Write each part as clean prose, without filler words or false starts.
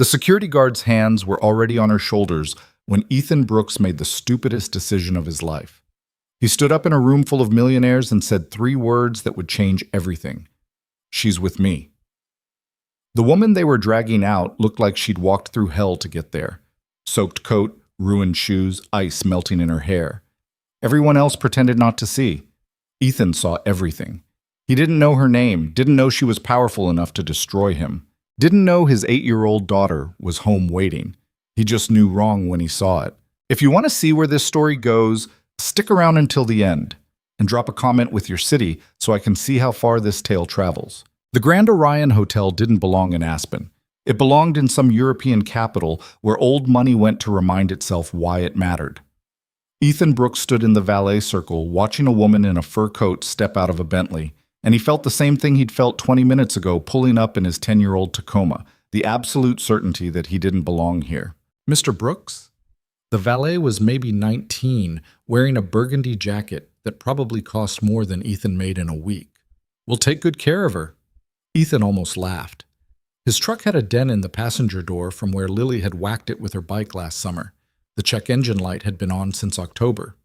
The security guard's hands were already on her shoulders when Ethan Brooks made the stupidest decision of his life. He stood up in a room full of millionaires and said 3 words that would change everything. "She's with me." The woman they were dragging out looked like she'd walked through hell to get there. Soaked coat, ruined shoes, ice melting in her hair. Everyone else pretended not to see. Ethan saw everything. He didn't know her name, didn't know she was powerful enough to destroy him, didn't know his 8-year-old daughter was home waiting. He just knew wrong when he saw it. If you want to see where this story goes, stick around until the end and drop a comment with your city so I can see how far this tale travels. The Grand Orion Hotel didn't belong in Aspen. It belonged in some European capital where old money went to remind itself why it mattered. Ethan Brooks stood in the valet circle watching a woman in a fur coat step out of a Bentley, and he felt the same thing he'd felt 20 minutes ago pulling up in his 10-year-old Tacoma, the absolute certainty that he didn't belong here. "Mr. Brooks?" The valet was maybe 19, wearing a burgundy jacket that probably cost more than Ethan made in a week. "We'll take good care of her." Ethan almost laughed. His truck had a dent in the passenger door from where Lily had whacked it with her bike last summer. The check engine light had been on since October.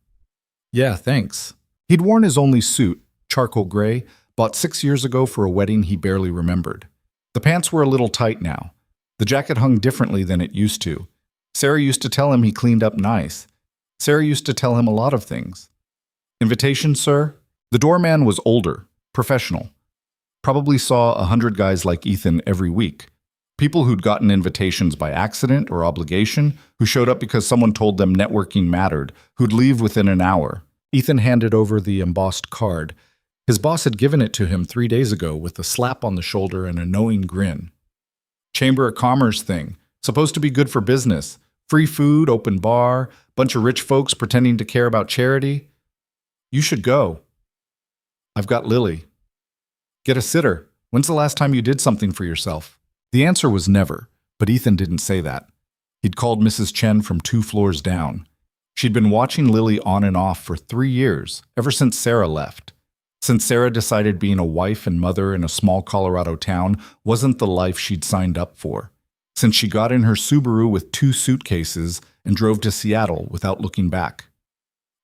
"Yeah, thanks." He'd worn his only suit, charcoal gray, bought 6 years ago for a wedding he barely remembered. The pants were a little tight now. The jacket hung differently than it used to. Sarah used to tell him he cleaned up nice. Sarah used to tell him a lot of things. "Invitation, sir?" The doorman was older, professional. Probably saw 100 guys like Ethan every week. People who'd gotten invitations by accident or obligation, who showed up because someone told them networking mattered, who'd leave within an hour. Ethan handed over the embossed card. His boss had given it to him 3 days ago with a slap on the shoulder and a knowing grin. "Chamber of Commerce thing. Supposed to be good for business. Free food, open bar, bunch of rich folks pretending to care about charity. You should go." "I've got Lily." "Get a sitter. When's the last time you did something for yourself?" The answer was never, but Ethan didn't say that. He'd called Mrs. Chen from 2 floors down. She'd been watching Lily on and off for 3 years, ever since Sarah left. Since Sarah decided being a wife and mother in a small Colorado town wasn't the life she'd signed up for. Since she got in her Subaru with 2 suitcases and drove to Seattle without looking back.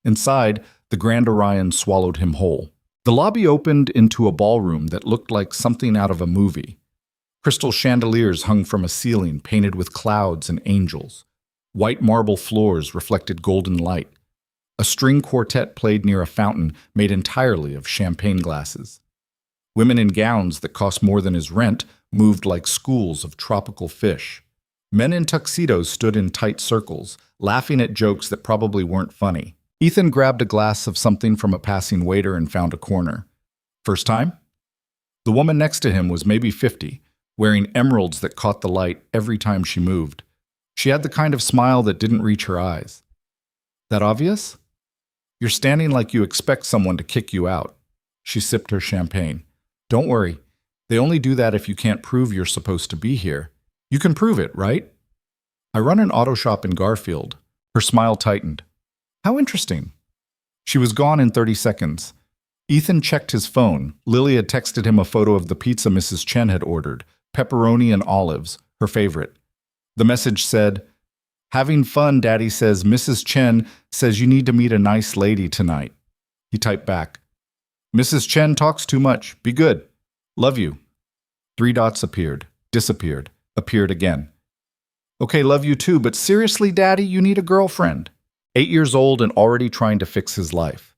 Inside, the Grand Orion swallowed him whole. The lobby opened into a ballroom that looked like something out of a movie. Crystal chandeliers hung from a ceiling painted with clouds and angels. White marble floors reflected golden light. A string quartet played near a fountain made entirely of champagne glasses. Women in gowns that cost more than his rent moved like schools of tropical fish. Men in tuxedos stood in tight circles, laughing at jokes that probably weren't funny. Ethan grabbed a glass of something from a passing waiter and found a corner. "First time?" The woman next to him was maybe 50, wearing emeralds that caught the light every time she moved. She had the kind of smile that didn't reach her eyes. "That obvious?" "You're standing like you expect someone to kick you out." She sipped her champagne. "Don't worry. They only do that if you can't prove you're supposed to be here. You can prove it, right?" "I run an auto shop in Garfield." Her smile tightened. "How interesting." She was gone in 30 seconds. Ethan checked his phone. Lily had texted him a photo of the pizza Mrs. Chen had ordered, pepperoni and olives, her favorite. The message said, "Having fun, Daddy says Mrs. Chen says you need to meet a nice lady tonight." He typed back, "Mrs. Chen talks too much. Be good. Love you." 3 dots appeared, disappeared, appeared again. "Okay, love you too, but seriously, Daddy, you need a girlfriend." 8 years old and already trying to fix his life.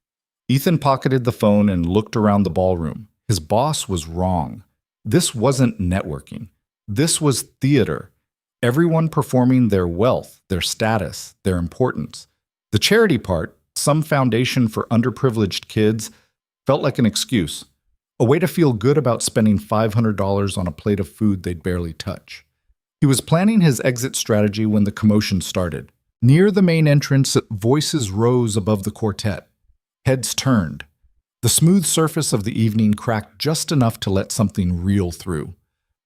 Ethan pocketed the phone and looked around the ballroom. His boss was wrong. This wasn't networking. This was theater. Everyone performing their wealth, their status, their importance. The charity part, some foundation for underprivileged kids, felt like an excuse. A way to feel good about spending $500 on a plate of food they'd barely touch. He was planning his exit strategy when the commotion started. Near the main entrance, voices rose above the quartet. Heads turned. The smooth surface of the evening cracked just enough to let something real through.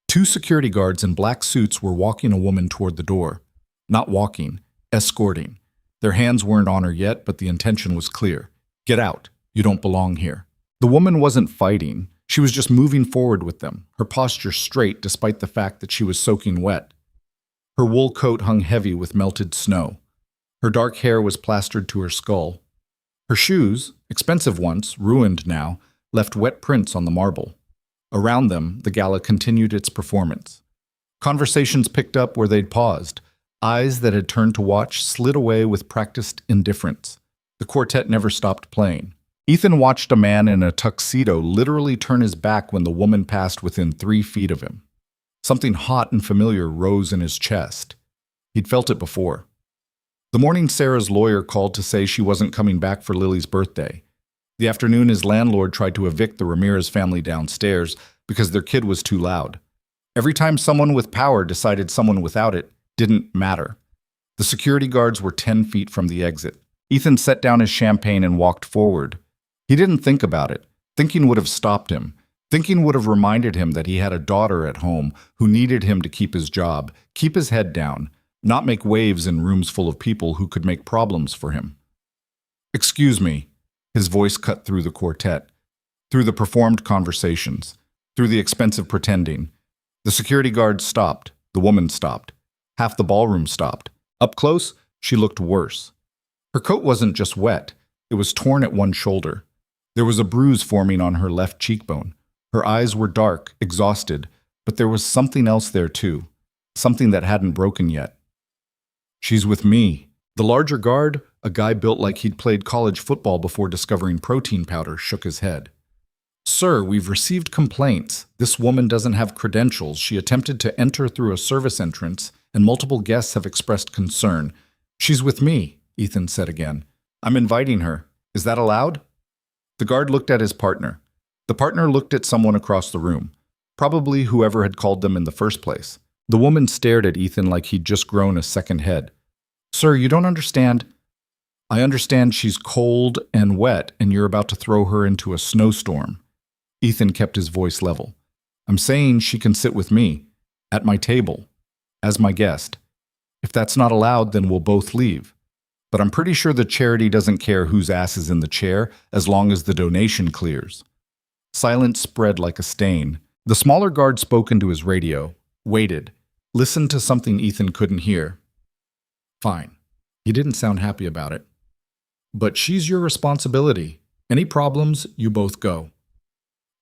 2 security guards in black suits were walking a woman toward the door. Not walking, escorting. Their hands weren't on her yet, but the intention was clear. "Get out. You don't belong here." The woman wasn't fighting. She was just moving forward with them, her posture straight despite the fact that she was soaking wet. Her wool coat hung heavy with melted snow. Her dark hair was plastered to her skull. Her shoes, expensive once, ruined now, left wet prints on the marble. Around them, the gala continued its performance. Conversations picked up where they'd paused. Eyes that had turned to watch slid away with practiced indifference. The quartet never stopped playing. Ethan watched a man in a tuxedo literally turn his back when the woman passed within 3 feet of him. Something hot and familiar rose in his chest. He'd felt it before. The morning Sarah's lawyer called to say she wasn't coming back for Lily's birthday. The afternoon his landlord tried to evict the Ramirez family downstairs because their kid was too loud. Every time someone with power decided someone without it didn't matter. The security guards were 10 feet from the exit. Ethan set down his champagne and walked forward. He didn't think about it. Thinking would have stopped him. Thinking would have reminded him that he had a daughter at home who needed him to keep his job, keep his head down, not make waves in rooms full of people who could make problems for him. "Excuse me," his voice cut through the quartet, through the performed conversations, through the expensive pretending. The security guards stopped. The woman stopped. Half the ballroom stopped. Up close, she looked worse. Her coat wasn't just wet. It was torn at one shoulder. There was a bruise forming on her left cheekbone. Her eyes were dark, exhausted, but there was something else there too, something that hadn't broken yet. "She's with me." The larger guard, a guy built like he'd played college football before discovering protein powder, shook his head. "Sir, we've received complaints. This woman doesn't have credentials. She attempted to enter through a service entrance, and multiple guests have expressed concern. She's with me," Ethan said again. "I'm inviting her. Is that allowed?" The guard looked at his partner. The partner looked at someone across the room, probably whoever had called them in the first place. The woman stared at Ethan like he'd just grown a second head. "Sir, you don't understand." "I understand she's cold and wet, and you're about to throw her into a snowstorm." Ethan kept his voice level. "I'm saying she can sit with me, at my table, as my guest. If that's not allowed, then we'll both leave. But I'm pretty sure the charity doesn't care whose ass is in the chair as long as the donation clears." Silence spread like a stain. The smaller guard spoke into his radio, waited, listened to something Ethan couldn't hear. "Fine." He didn't sound happy about it. "But she's your responsibility. Any problems, you both go."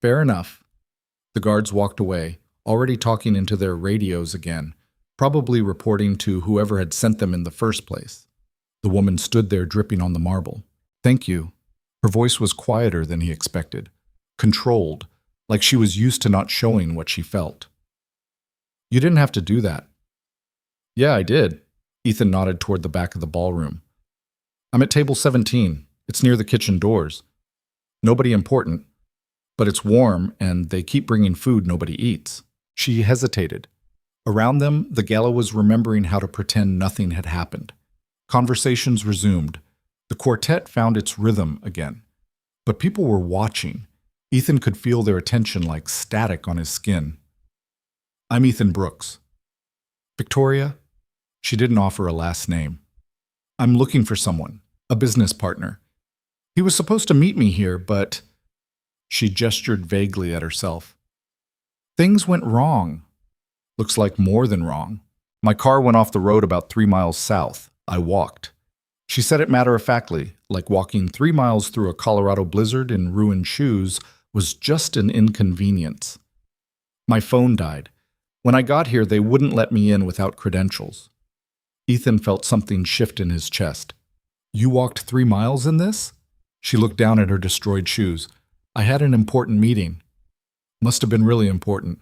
"Fair enough." The guards walked away, already talking into their radios again, probably reporting to whoever had sent them in the first place. The woman stood there dripping on the marble. "Thank you." Her voice was quieter than he expected, controlled, like she was used to not showing what she felt. "You didn't have to do that." "Yeah, I did." Ethan nodded toward the back of the ballroom. "I'm at table 17. It's near the kitchen doors. Nobody important, but it's warm and they keep bringing food nobody eats." She hesitated. Around them, the gala was remembering how to pretend nothing had happened. Conversations resumed. The quartet found its rhythm again. But people were watching. Ethan could feel their attention like static on his skin. "I'm Ethan Brooks." "Victoria?" She didn't offer a last name. "I'm looking for someone, a business partner. He was supposed to meet me here, but..." She gestured vaguely at herself. "Things went wrong. Looks like more than wrong. My car went off the road about 3 miles south. I walked." She said it matter-of-factly, like walking 3 miles through a Colorado blizzard in ruined shoes was just an inconvenience. "My phone died. When I got here, they wouldn't let me in without credentials." Ethan felt something shift in his chest. "You walked 3 miles in this?" She looked down at her destroyed shoes. "I had an important meeting." "Must have been really important."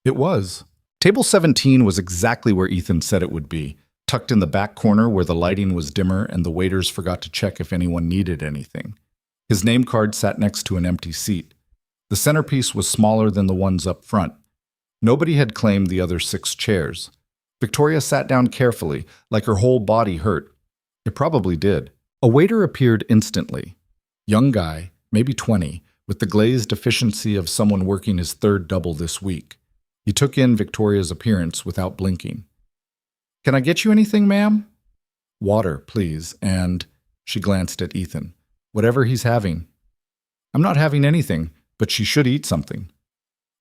It was. Table 17 was exactly where Ethan said it would be, tucked in the back corner where the lighting was dimmer and the waiters forgot to check if anyone needed anything. His name card sat next to an empty seat. The centerpiece was smaller than the ones up front. Nobody had claimed the other 6 chairs. Victoria sat down carefully, like her whole body hurt. It probably did. A waiter appeared instantly. Young guy, maybe 20, with the glazed efficiency of someone working his 3rd double this week. He took in Victoria's appearance without blinking. "Can I get you anything, ma'am?" "Water, please, and..." She glanced at Ethan. "Whatever he's having." "I'm not having anything, but she should eat something."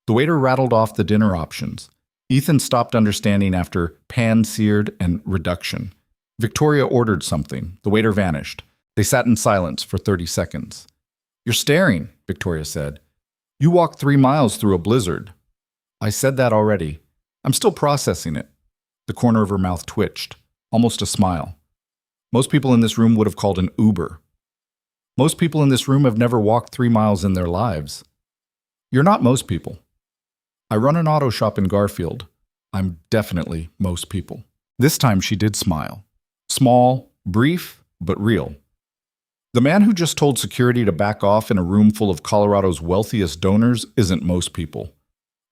The waiter rattled off the dinner options. Ethan stopped understanding after pan-seared and reduction. Victoria ordered something. The waiter vanished. They sat in silence for 30 seconds. "You're staring," Victoria said. "You walked 3 miles through a blizzard." "I said that already. I'm still processing it." The corner of her mouth twitched, almost a smile. "Most people in this room would have called an Uber. Most people in this room have never walked 3 miles in their lives." "You're not most people." "I run an auto shop in Garfield. I'm definitely most people." This time she did smile. Small, brief, but real. "The man who just told security to back off in a room full of Colorado's wealthiest donors isn't most people."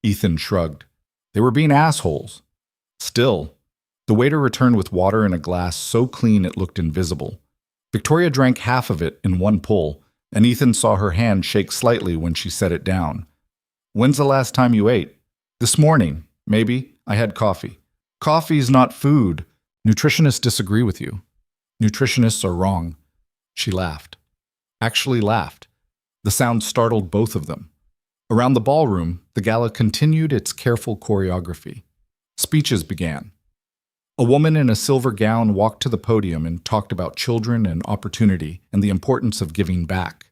Ethan shrugged. "They were being assholes." Still, the waiter returned with water in a glass so clean it looked invisible. Victoria drank half of it in one pull, and Ethan saw her hand shake slightly when she set it down. "When's the last time you ate?" "This morning, maybe. I had coffee." "Coffee's not food. Nutritionists disagree with you." "Nutritionists are wrong." She laughed. Actually laughed. The sound startled both of them. Around the ballroom, the gala continued its careful choreography. Speeches began. A woman in a silver gown walked to the podium and talked about children and opportunity and the importance of giving back.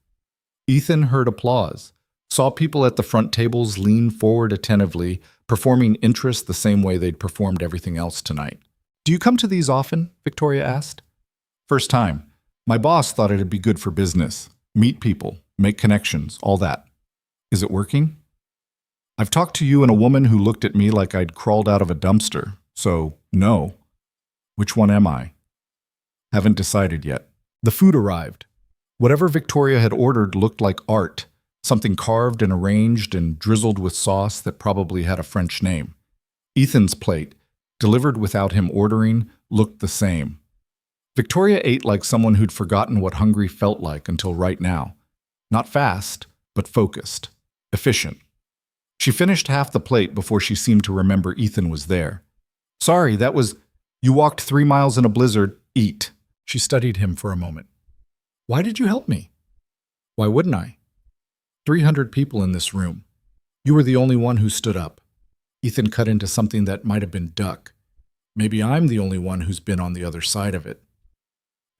Ethan heard applause, saw people at the front tables lean forward attentively, performing interest the same way they'd performed everything else tonight. "Do you come to these often?" Victoria asked. "First time. My boss thought it'd be good for business. Meet people, make connections, all that." "Is it working?" "I've talked to you and a woman who looked at me like I'd crawled out of a dumpster, so no." "Which one am I?" "Haven't decided yet." The food arrived. Whatever Victoria had ordered looked like art, something carved and arranged and drizzled with sauce that probably had a French name. Ethan's plate, delivered without him ordering, looked the same. Victoria ate like someone who'd forgotten what hungry felt like until right now. Not fast, but focused, efficient. She finished half the plate before she seemed to remember Ethan was there. "Sorry, that was... You walked 3 miles in a blizzard. Eat." She studied him for a moment. "Why did you help me?" "Why wouldn't I? 300 people in this room. You were the only one who stood up." Ethan cut into something that might have been duck. "Maybe I'm the only one who's been on the other side of it."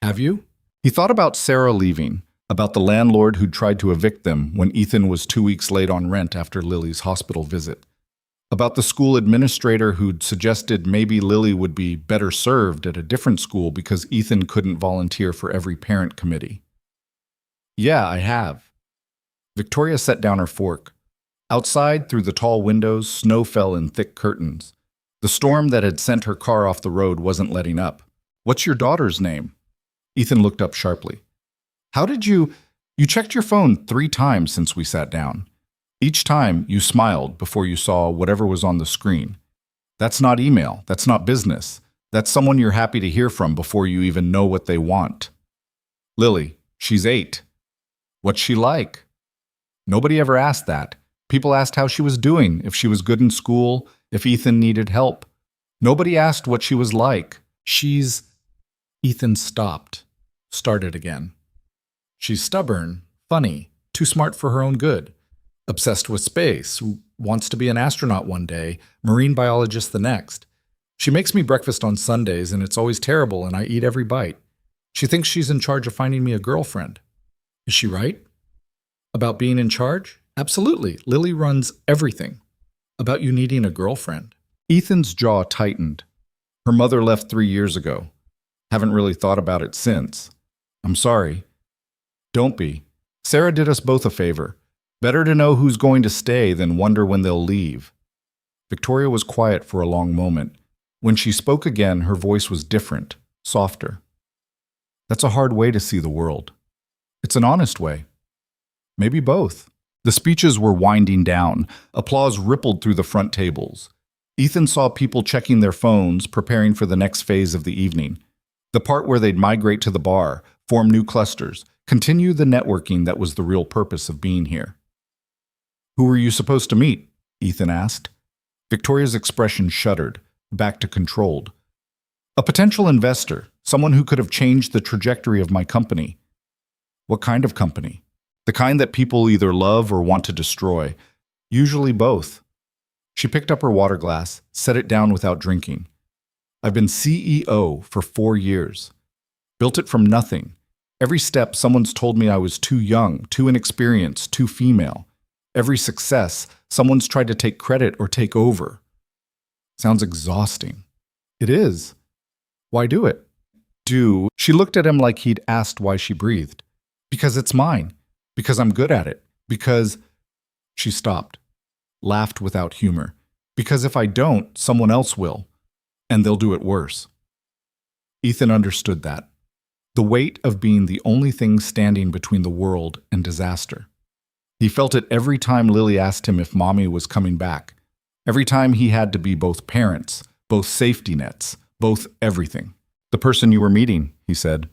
"Have you?" He thought about Sarah leaving, about the landlord who'd tried to evict them when Ethan was 2 weeks late on rent after Lily's hospital visit. About the school administrator who'd suggested maybe Lily would be better served at a different school because Ethan couldn't volunteer for every parent committee. "Yeah, I have." Victoria set down her fork. Outside, through the tall windows, snow fell in thick curtains. The storm that had sent her car off the road wasn't letting up. "What's your daughter's name?" Ethan looked up sharply. "How did you checked your phone 3 times since we sat down. Each time, you smiled before you saw whatever was on the screen. That's not email. That's not business. That's someone you're happy to hear from before you even know what they want." "Lily, she's 8. What's she like?" Nobody ever asked that. People asked how she was doing, if she was good in school, if Ethan needed help. Nobody asked what she was like. "She's..." Ethan stopped, started again. "She's stubborn, funny, too smart for her own good. Obsessed with space, wants to be an astronaut one day, marine biologist the next. She makes me breakfast on Sundays and it's always terrible and I eat every bite. She thinks she's in charge of finding me a girlfriend. Is she right? About being in charge? Absolutely. Lily runs everything. About you needing a girlfriend." Ethan's jaw tightened. "Her mother left 3 years ago. Haven't really thought about it since. I'm sorry." "Don't be. Sarah did us both a favor. Better to know who's going to stay than wonder when they'll leave." Victoria was quiet for a long moment. When she spoke again, her voice was different, softer. "That's a hard way to see the world. It's an honest way. Maybe both." The speeches were winding down. Applause rippled through the front tables. Ethan saw people checking their phones, preparing for the next phase of the evening. The part where they'd migrate to the bar, form new clusters, continue the networking that was the real purpose of being here. "Who were you supposed to meet?" Ethan asked. Victoria's expression shuddered, back to controlled. "A potential investor, someone who could have changed the trajectory of my company." "What kind of company?" "The kind that people either love or want to destroy. Usually both." She picked up her water glass, set it down without drinking. I've been CEO for 4 years. Built it from nothing. Every step, someone's told me I was too young, too inexperienced, too female. Every success, someone's tried to take credit or take over. Sounds exhausting. It is. Why do it? She looked at him like he'd asked why she breathed. Because it's mine. Because I'm good at it. Because... She stopped, laughed without humor. Because if I don't, someone else will. And they'll do it worse. Ethan understood that. The weight of being the only thing standing between the world and disaster. He felt it every time Lily asked him if Mommy was coming back. Every time he had to be both parents, both safety nets, both everything. The person you were meeting, he said.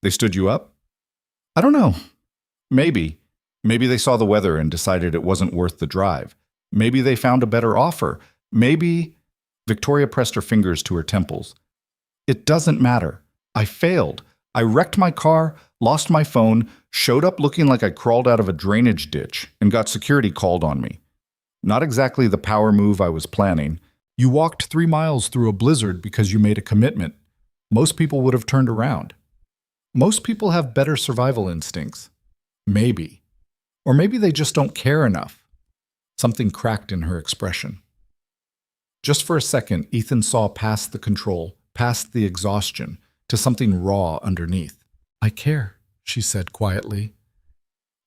They stood you up? I don't know. Maybe. Maybe they saw the weather and decided it wasn't worth the drive. Maybe they found a better offer. Maybe... Victoria pressed her fingers to her temples. It doesn't matter. I failed. I wrecked my car, lost my phone, showed up looking like I crawled out of a drainage ditch, and got security called on me. Not exactly the power move I was planning. You walked 3 miles through a blizzard because you made a commitment. Most people would have turned around. Most people have better survival instincts. Maybe. Or maybe they just don't care enough. Something cracked in her expression. Just for a second, Ethan saw past the control, past the exhaustion, to something raw underneath. I care, she said quietly.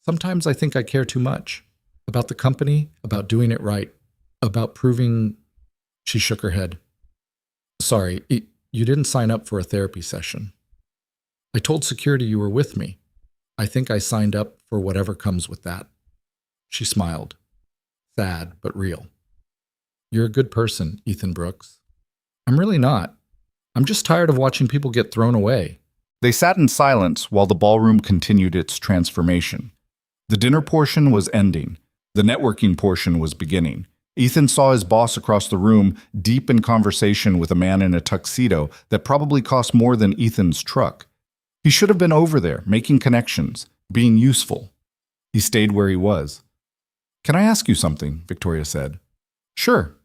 Sometimes I think I care too much. About the company, about doing it right, about proving... She shook her head. Sorry, you didn't sign up for a therapy session. I told security you were with me. I think I signed up for whatever comes with that. She smiled. Sad, but real. You're a good person, Ethan Brooks. I'm really not. I'm just tired of watching people get thrown away. They sat in silence while the ballroom continued its transformation. The dinner portion was ending. The networking portion was beginning. Ethan saw his boss across the room, deep in conversation with a man in a tuxedo that probably cost more than Ethan's truck. He should have been over there, making connections, being useful. He stayed where he was. Can I ask you something? Victoria said. Sure.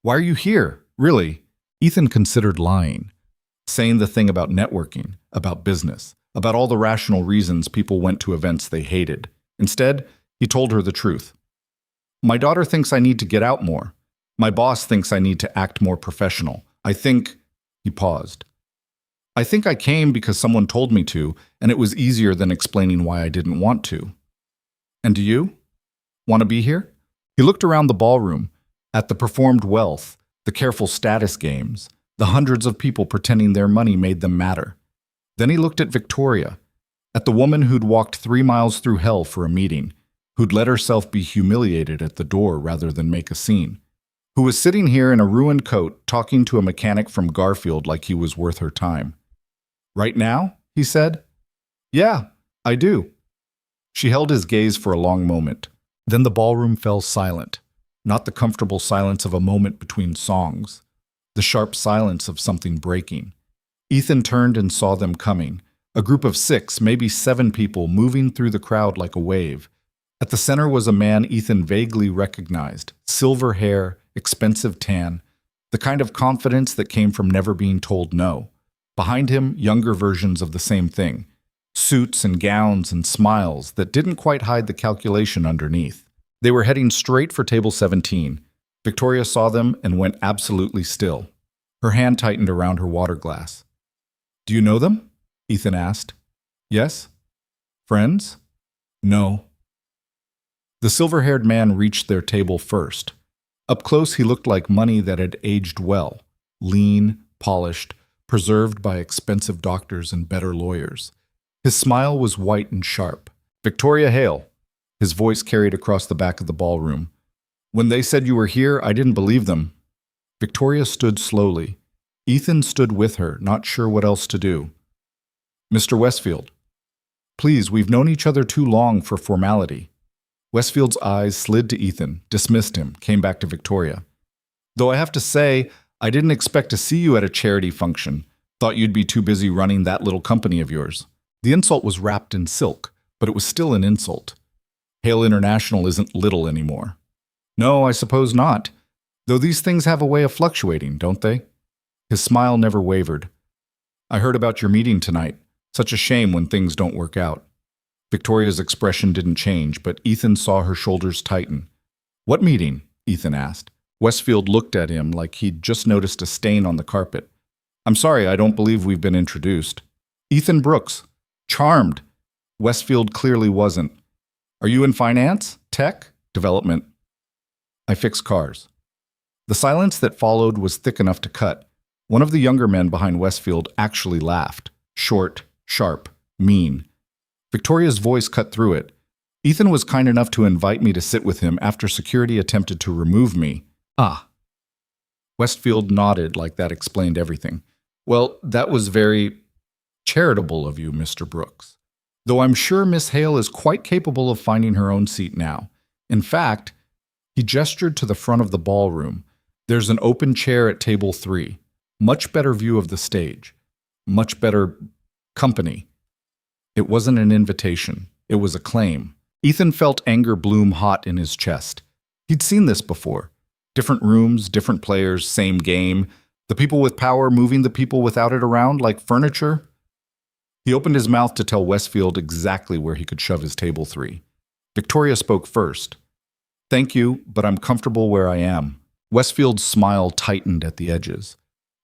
Why are you here? Really? Ethan considered lying, saying the thing about networking, about business, about all the rational reasons people went to events they hated. Instead, he told her the truth. My daughter thinks I need to get out more. My boss thinks I need to act more professional. I think... He paused. I think I came because someone told me to, and it was easier than explaining why I didn't want to. And do you? Want to be here? He looked around the ballroom, at the performed wealth, the careful status games, the hundreds of people pretending their money made them matter. Then he looked at Victoria, at the woman who'd walked 3 miles through hell for a meeting, who'd let herself be humiliated at the door rather than make a scene, who was sitting here in a ruined coat talking to a mechanic from Garfield like he was worth her time. Right now? He said. Yeah, I do. She held his gaze for a long moment. Then the ballroom fell silent, not the comfortable silence of a moment between songs, the sharp silence of something breaking. Ethan turned and saw them coming, a group of 6, maybe 7 people moving through the crowd like a wave. At the center was a man Ethan vaguely recognized, silver hair, expensive tan, the kind of confidence that came from never being told no. Behind him, younger versions of the same thing, suits and gowns and smiles that didn't quite hide the calculation underneath. They were heading straight for table 17. Victoria saw them and went absolutely still. Her hand tightened around her water glass. Do you know them? Ethan asked. Yes? Friends? No. The silver-haired man reached their table first. Up close, he looked like money that had aged well, lean, polished, preserved by expensive doctors and better lawyers. His smile was white and sharp. Victoria Hale. His voice carried across the back of the ballroom. When they said you were here, I didn't believe them. Victoria stood slowly. Ethan stood with her, not sure what else to do. Mr. Westfield. Please, we've known each other too long for formality. Westfield's eyes slid to Ethan, dismissed him, came back to Victoria. Though I have to say, I didn't expect to see you at a charity function. Thought you'd be too busy running that little company of yours. The insult was wrapped in silk, but it was still an insult. Hale International isn't little anymore. No, I suppose not. Though these things have a way of fluctuating, don't they? His smile never wavered. I heard about your meeting tonight. Such a shame when things don't work out. Victoria's expression didn't change, but Ethan saw her shoulders tighten. What meeting? Ethan asked. Westfield looked at him like he'd just noticed a stain on the carpet. I'm sorry, I don't believe we've been introduced. Ethan Brooks. Charmed. Westfield clearly wasn't. Are you in finance? Tech? Development? I fix cars. The silence that followed was thick enough to cut. One of the younger men behind Westfield actually laughed. Short, sharp, mean. Victoria's voice cut through it. Ethan was kind enough to invite me to sit with him after security attempted to remove me. Ah. Westfield nodded like that explained everything. Well, that was very charitable of you, Mr. Brooks. Though I'm sure Miss Hale is quite capable of finding her own seat now. In fact, he gestured to the front of the ballroom. There's an open chair at table 3. Much better view of the stage. Much better company. It wasn't an invitation. It was a claim. Ethan felt anger bloom hot in his chest. He'd seen this before. Different rooms, different players, same game. The people with power moving the people without it around like furniture. He opened his mouth to tell Westfield exactly where he could shove his table 3. Victoria spoke first. Thank you, but I'm comfortable where I am. Westfield's smile tightened at the edges.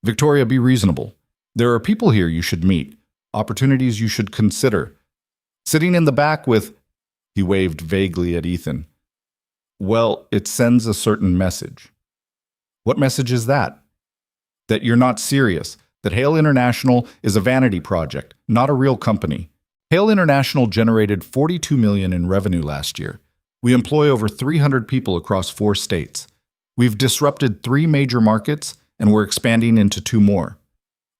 Victoria, be reasonable. There are people here you should meet, opportunities you should consider. Sitting in the back with, he waved vaguely at Ethan. Well, it sends a certain message. What message is that? That you're not serious, that Hale International is a vanity project, not a real company. Hale International generated $42 million in revenue last year. We employ over 300 people across 4 states. We've disrupted 3 major markets, and we're expanding into 2 more.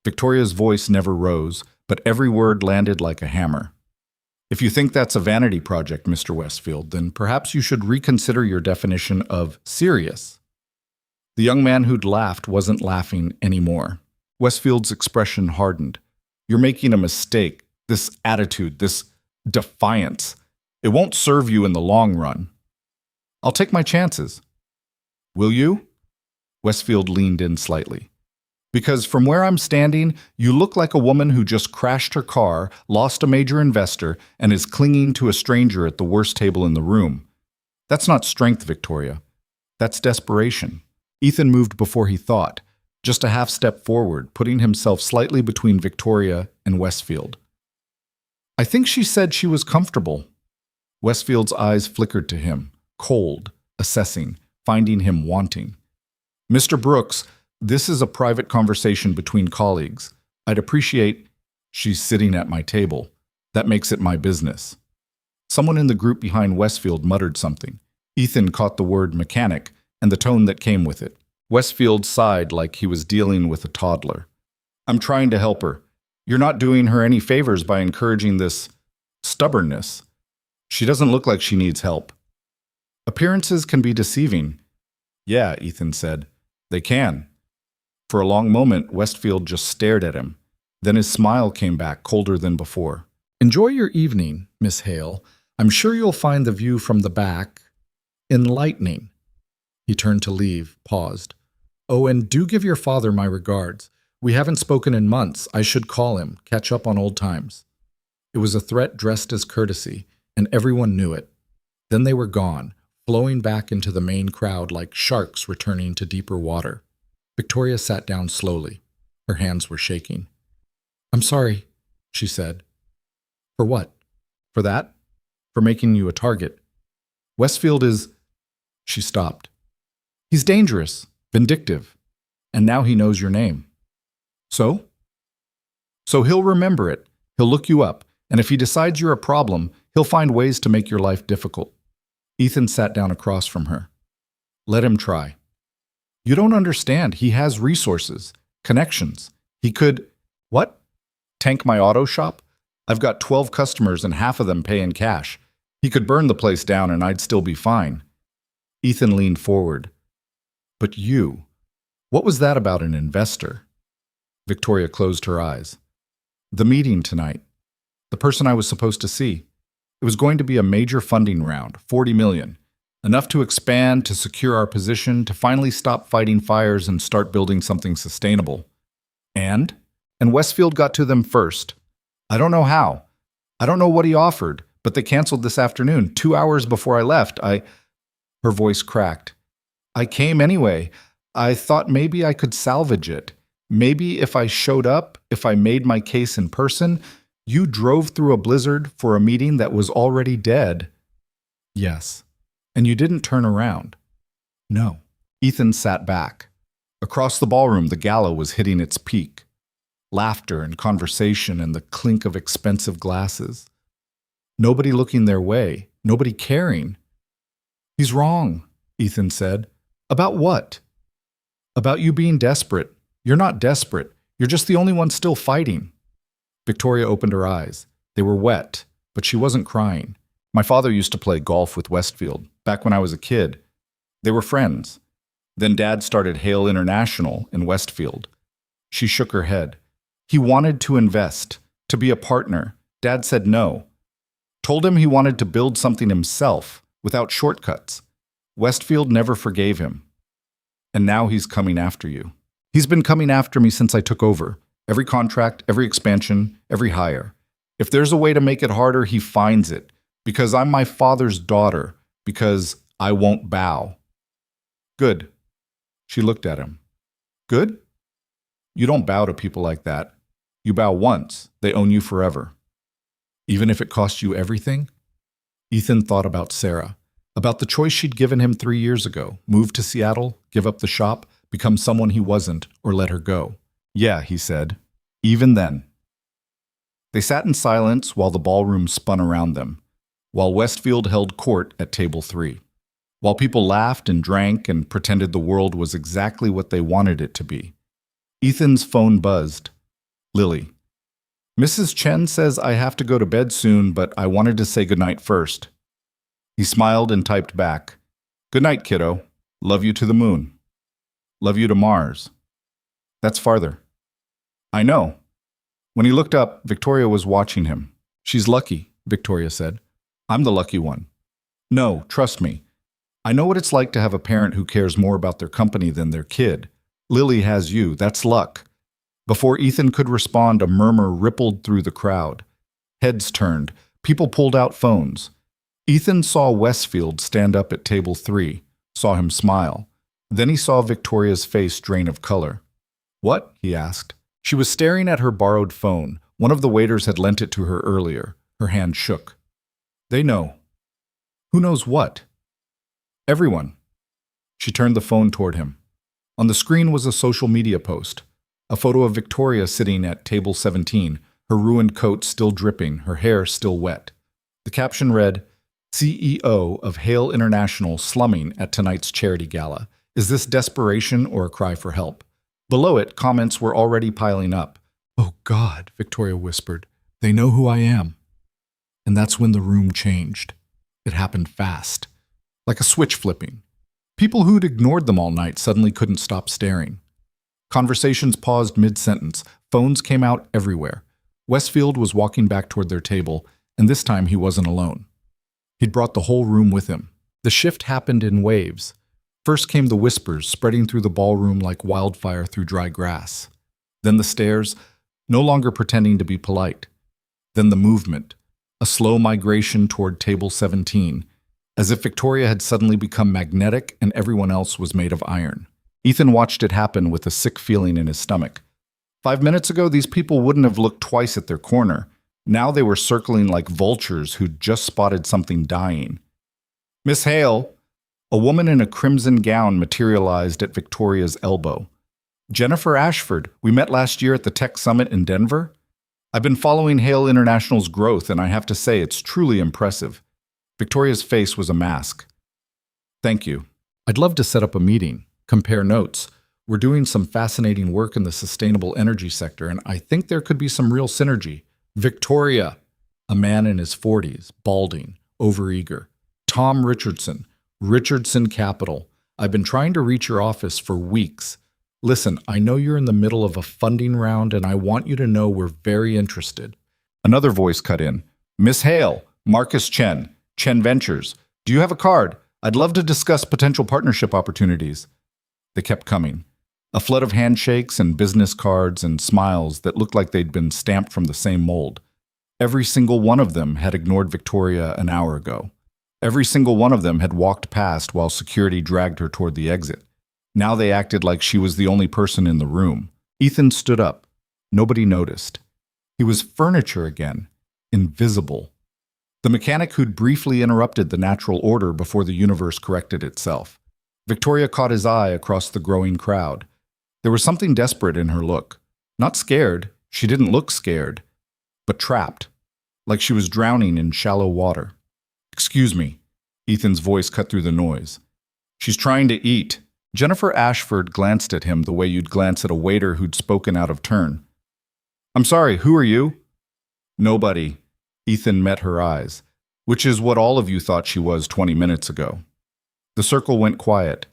Victoria's voice never rose, but every word landed like a hammer. If you think that's a vanity project, Mr. Westfield, then perhaps you should reconsider your definition of serious. The young man who'd laughed wasn't laughing anymore. Westfield's expression hardened. You're making a mistake. This attitude, this defiance. It won't serve you in the long run. I'll take my chances. Will you? Westfield leaned in slightly. Because from where I'm standing, you look like a woman who just crashed her car, lost a major investor, and is clinging to a stranger at the worst table in the room. That's not strength, Victoria. That's desperation. Ethan moved before he thought, just a half step forward, putting himself slightly between Victoria and Westfield. I think she said she was comfortable. Westfield's eyes flickered to him, cold, assessing, finding him wanting. Mr. Brooks, this is a private conversation between colleagues. I'd appreciate she's sitting at my table. That makes it my business. Someone in the group behind Westfield muttered something. Ethan caught the word mechanic and the tone that came with it. Westfield sighed like he was dealing with a toddler. I'm trying to help her. You're not doing her any favors by encouraging this stubbornness. She doesn't look like she needs help. Appearances can be deceiving. Yeah, Ethan said. They can. For a long moment, Westfield just stared at him. Then his smile came back, colder than before. Enjoy your evening, Miss Hale. I'm sure you'll find the view from the back enlightening. He turned to leave, paused. Oh, and do give your father my regards. We haven't spoken in months. I should call him, catch up on old times. It was a threat dressed as courtesy, and everyone knew it. Then they were gone, flowing back into the main crowd like sharks returning to deeper water. Victoria sat down slowly. Her hands were shaking. I'm sorry, she said. For what? For that? For making you a target. Westfield is... She stopped. He's dangerous, vindictive, and now he knows your name. So? So he'll remember it. He'll look you up, and if he decides you're a problem, he'll find ways to make your life difficult. Ethan sat down across from her. Let him try. You don't understand. He has resources, connections. He could... What? Tank my auto shop? I've got 12 customers and half of them pay in cash. He could burn the place down and I'd still be fine. Ethan leaned forward. But you, what was that about an investor? Victoria closed her eyes. The meeting tonight. The person I was supposed to see. It was going to be a major funding round, $40 million. Enough to expand, to secure our position, to finally stop fighting fires and start building something sustainable. And? And Westfield got to them first. I don't know how. I don't know what he offered, but they canceled this afternoon, 2 hours before I left. Her voice cracked. I came anyway. I thought maybe I could salvage it. Maybe if I showed up, if I made my case in person. You drove through a blizzard for a meeting that was already dead. Yes. And you didn't turn around. No. Ethan sat back. Across the ballroom, the gala was hitting its peak. Laughter and conversation and the clink of expensive glasses. Nobody looking their way. Nobody caring. He's wrong, Ethan said. About what? About you being desperate. You're not desperate. You're just the only one still fighting. Victoria opened her eyes. They were wet, but she wasn't crying. My father used to play golf with Westfield, back when I was a kid. They were friends. Then Dad started Hale International in Westfield. She shook her head. He wanted to invest, to be a partner. Dad said no. Told him he wanted to build something himself, without shortcuts. Westfield never forgave him. And now he's coming after you. He's been coming after me since I took over. Every contract, every expansion, every hire. If there's a way to make it harder, he finds it. Because I'm my father's daughter. Because I won't bow. Good. She looked at him. Good? You don't bow to people like that. You bow once. They own you forever. Even if it costs you everything? Ethan thought about Sarah. About the choice she'd given him 3 years ago. Move to Seattle, give up the shop, become someone he wasn't, or let her go. Yeah, he said. Even then. They sat in silence while the ballroom spun around them, while Westfield held court at table 3, while people laughed and drank and pretended the world was exactly what they wanted it to be. Ethan's phone buzzed. Lily. Mrs. Chen says I have to go to bed soon, but I wanted to say goodnight first. He smiled and typed back. Good night, kiddo. Love you to the moon. Love you to Mars. That's farther. I know. When he looked up, Victoria was watching him. She's lucky, Victoria said. I'm the lucky one. No, trust me. I know what it's like to have a parent who cares more about their company than their kid. Lily has you. That's luck. Before Ethan could respond, a murmur rippled through the crowd. Heads turned. People pulled out phones. Ethan saw Westfield stand up at table 3, saw him smile. Then he saw Victoria's face drain of color. What? He asked. She was staring at her borrowed phone. One of the waiters had lent it to her earlier. Her hand shook. They know. Who knows what? Everyone. She turned the phone toward him. On the screen was a social media post. A photo of Victoria sitting at table 17, her ruined coat still dripping, her hair still wet. The caption read, CEO of Hale International slumming at tonight's charity gala. Is this desperation or a cry for help? Below it, comments were already piling up. Oh God, Victoria whispered. They know who I am. And that's when the room changed. It happened fast. Like a switch flipping. People who'd ignored them all night suddenly couldn't stop staring. Conversations paused mid-sentence. Phones came out everywhere. Westfield was walking back toward their table, and this time he wasn't alone. He'd brought the whole room with him. The shift happened in waves. First came the whispers, spreading through the ballroom like wildfire through dry grass. Then the stares, no longer pretending to be polite. Then the movement, a slow migration toward table 17, as if Victoria had suddenly become magnetic and everyone else was made of iron. Ethan watched it happen with a sick feeling in his stomach. 5 minutes ago, these people wouldn't have looked twice at their corner. Now they were circling like vultures who'd just spotted something dying. Miss Hale, a woman in a crimson gown materialized at Victoria's elbow. Jennifer Ashford, we met last year at the Tech Summit in Denver. I've been following Hale International's growth, and I have to say it's truly impressive. Victoria's face was a mask. Thank you. I'd love to set up a meeting, compare notes. We're doing some fascinating work in the sustainable energy sector, and I think there could be some real synergy. Victoria, a man in his 40s, balding, overeager. Tom Richardson, Richardson Capital. I've been trying to reach your office for weeks. Listen, I know you're in the middle of a funding round, and I want you to know we're very interested. Another voice cut in. Miss Hale, Marcus Chen, Chen Ventures. Do you have a card? I'd love to discuss potential partnership opportunities. They kept coming. A flood of handshakes and business cards and smiles that looked like they'd been stamped from the same mold. Every single one of them had ignored Victoria an hour ago. Every single one of them had walked past while security dragged her toward the exit. Now they acted like she was the only person in the room. Ethan stood up. Nobody noticed. He was furniture again, invisible. The mechanic who'd briefly interrupted the natural order before the universe corrected itself. Victoria caught his eye across the growing crowd. There was something desperate in her look. Not scared, she didn't look scared, but trapped, like she was drowning in shallow water. "Excuse me," Ethan's voice cut through the noise. "She's trying to eat." Jennifer Ashford glanced at him the way you'd glance at a waiter who'd spoken out of turn. "I'm sorry, who are you?" "Nobody." Ethan met her eyes, which is what all of you thought she was 20 minutes ago. The circle went quiet.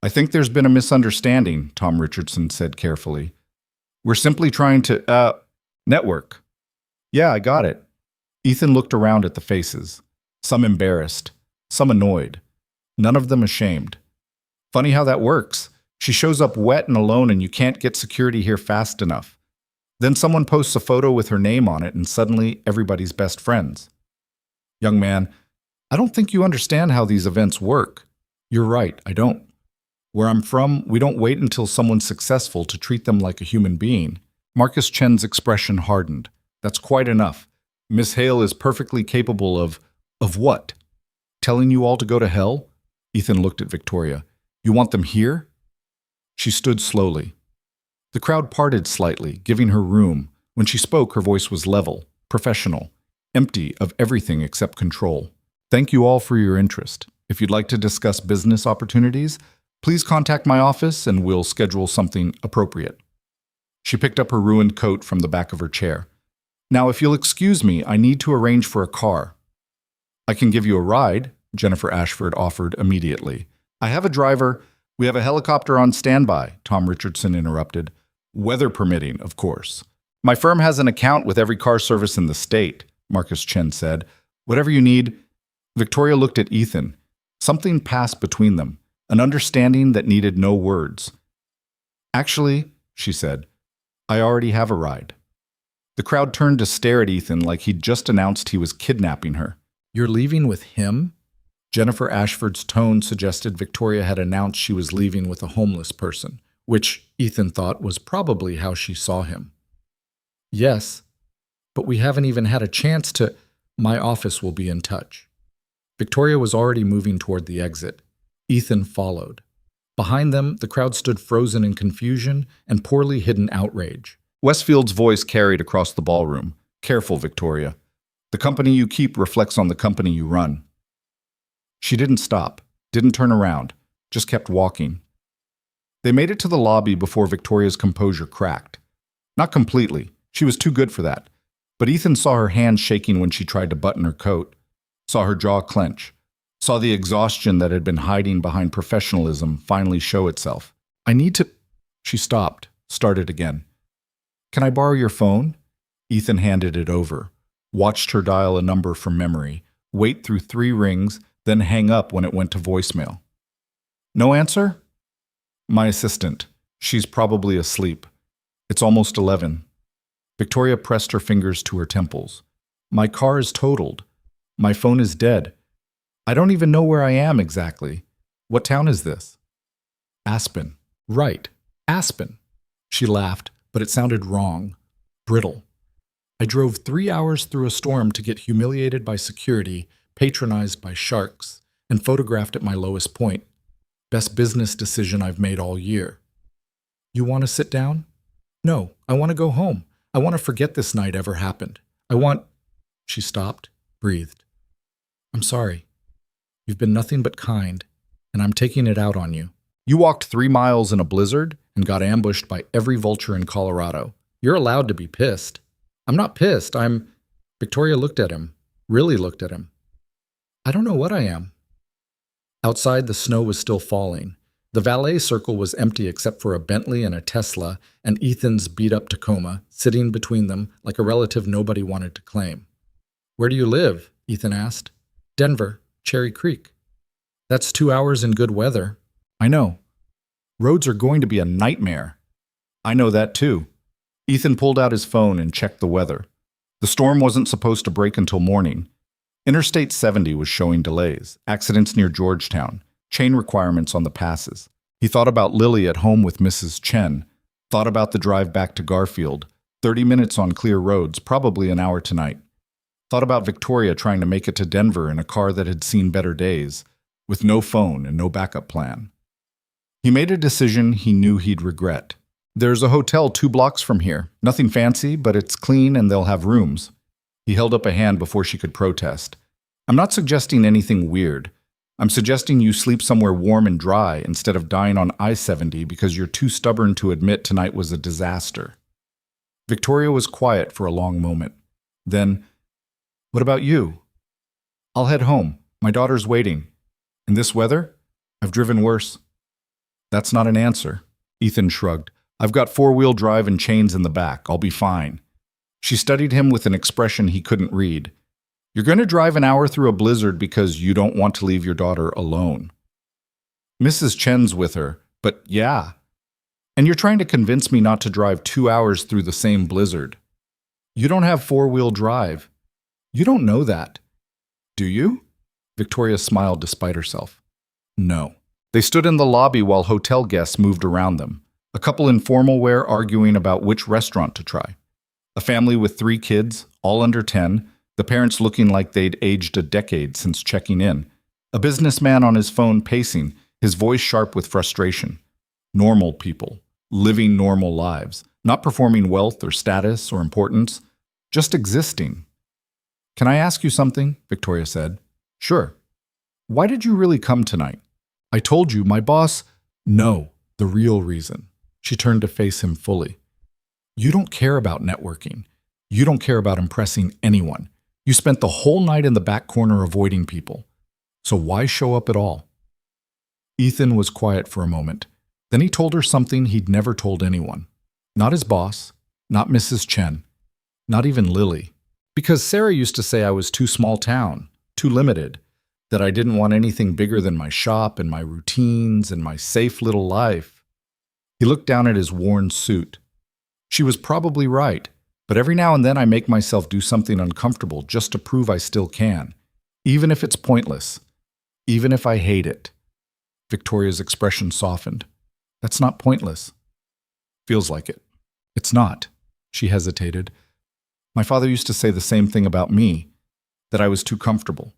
"I think there's been a misunderstanding," Tom Richardson said carefully. "We're simply trying to, network." "Yeah, I got it." Ethan looked around at the faces, some embarrassed, some annoyed, none of them ashamed. Funny how that works. She shows up wet and alone and you can't get security here fast enough. Then someone posts a photo with her name on it and suddenly everybody's best friends. "Young man, I don't think you understand how these events work." "You're right, I don't. Where I'm from, we don't wait until someone's successful to treat them like a human being." Marcus Chen's expression hardened. "That's quite enough. Miss Hale is perfectly capable of what? Telling you all to go to hell?" Ethan looked at Victoria. "You want them here?" She stood slowly. The crowd parted slightly, giving her room. When she spoke, her voice was level, professional, empty of everything except control. "Thank you all for your interest. If you'd like to discuss business opportunities, please contact my office and we'll schedule something appropriate." She picked up her ruined coat from the back of her chair. "Now, if you'll excuse me, I need to arrange for a car." "I can give you a ride," Jennifer Ashford offered immediately. "I have a driver. We have a helicopter on standby," Tom Richardson interrupted. "Weather permitting, of course." "My firm has an account with every car service in the state," Marcus Chen said. "Whatever you need." Victoria looked at Ethan. Something passed between them, an understanding that needed no words. "Actually," she said, "I already have a ride." The crowd turned to stare at Ethan like he'd just announced he was kidnapping her. "You're leaving with him?" Jennifer Ashford's tone suggested Victoria had announced she was leaving with a homeless person, which Ethan thought was probably how she saw him. "Yes, but we haven't even had a chance to—" "My office will be in touch." Victoria was already moving toward the exit. Ethan followed. Behind them, the crowd stood frozen in confusion and poorly hidden outrage. Westfield's voice carried across the ballroom. "Careful, Victoria. The company you keep reflects on the company you run." She didn't stop, didn't turn around, just kept walking. They made it to the lobby before Victoria's composure cracked. Not completely. She was too good for that. But Ethan saw her hands shaking when she tried to button her coat, saw her jaw clench, saw the exhaustion that had been hiding behind professionalism finally show itself. "I need to—" She stopped, started again. "Can I borrow your phone?" Ethan handed it over, watched her dial a number from memory, wait through 3 rings, then hang up when it went to voicemail. "No answer?" "My assistant. She's probably asleep. It's almost 11. Victoria pressed her fingers to her temples. "My car is totaled. My phone is dead. I don't even know where I am exactly. What town is this?" "Aspen." "Right. Aspen." She laughed, but it sounded wrong. Brittle. "I drove 3 hours through a storm to get humiliated by security, patronized by sharks, and photographed at my lowest point. Best business decision I've made all year." "You want to sit down?" "No, I want to go home. I want to forget this night ever happened. I want—" She stopped, breathed. "I'm sorry. You've been nothing but kind, and I'm taking it out on you. You walked 3 miles in a blizzard and got ambushed by every vulture in Colorado. You're allowed to be pissed." "I'm not pissed. I'm—" Victoria looked at him, really looked at him. "I don't know what I am." Outside, the snow was still falling. The valet circle was empty except for a Bentley and a Tesla and Ethan's beat-up Tacoma, sitting between them like a relative nobody wanted to claim. "Where do you live?" Ethan asked. "Denver, Cherry Creek." That's 2 hours in good weather. I know. Roads are going to be a nightmare. I know that too. Ethan pulled out his phone and checked the weather. The storm wasn't supposed to break until morning. Interstate 70 was showing delays, accidents near Georgetown, chain requirements on the passes. He thought about Lily at home with Mrs. Chen, thought about the drive back to Garfield, 30 minutes on clear roads, probably an hour tonight. Thought about Victoria trying to make it to Denver in a car that had seen better days, with no phone and no backup plan. He made a decision he knew he'd regret. There's a hotel 2 blocks from here. Nothing fancy, but it's clean and they'll have rooms. He held up a hand before she could protest. I'm not suggesting anything weird. I'm suggesting you sleep somewhere warm and dry instead of dying on I-70 because you're too stubborn to admit tonight was a disaster. Victoria was quiet for a long moment. Then, what about you? I'll head home. My daughter's waiting. In this weather? I've driven worse. That's not an answer. Ethan shrugged. I've got 4-wheel drive and chains in the back. I'll be fine. She studied him with an expression he couldn't read. You're going to drive an hour through a blizzard because you don't want to leave your daughter alone. Mrs. Chen's with her, but yeah. And you're trying to convince me not to drive 2 hours through the same blizzard. You don't have 4-wheel drive. You don't know that. Do you? Victoria smiled despite herself. No. They stood in the lobby while hotel guests moved around them. A couple in formal wear arguing about which restaurant to try. A family with 3 kids, all under 10, the parents looking like they'd aged a decade since checking in. A businessman on his phone pacing, his voice sharp with frustration. Normal people, living normal lives, not performing wealth or status or importance, just existing. Can I ask you something? Victoria said. Sure. Why did you really come tonight? I told you, my boss. No, the real reason. She turned to face him fully. You don't care about networking. You don't care about impressing anyone. You spent the whole night in the back corner avoiding people. So why show up at all? Ethan was quiet for a moment. Then he told her something he'd never told anyone. Not his boss, not Mrs. Chen, not even Lily. Because Sarah used to say I was too small town, too limited, that I didn't want anything bigger than my shop and my routines and my safe little life. He looked down at his worn suit. She was probably right, but every now and then I make myself do something uncomfortable just to prove I still can, even if it's pointless, even if I hate it. Victoria's expression softened. That's not pointless. Feels like it. It's not. She hesitated. My father used to say the same thing about me, that I was too comfortable,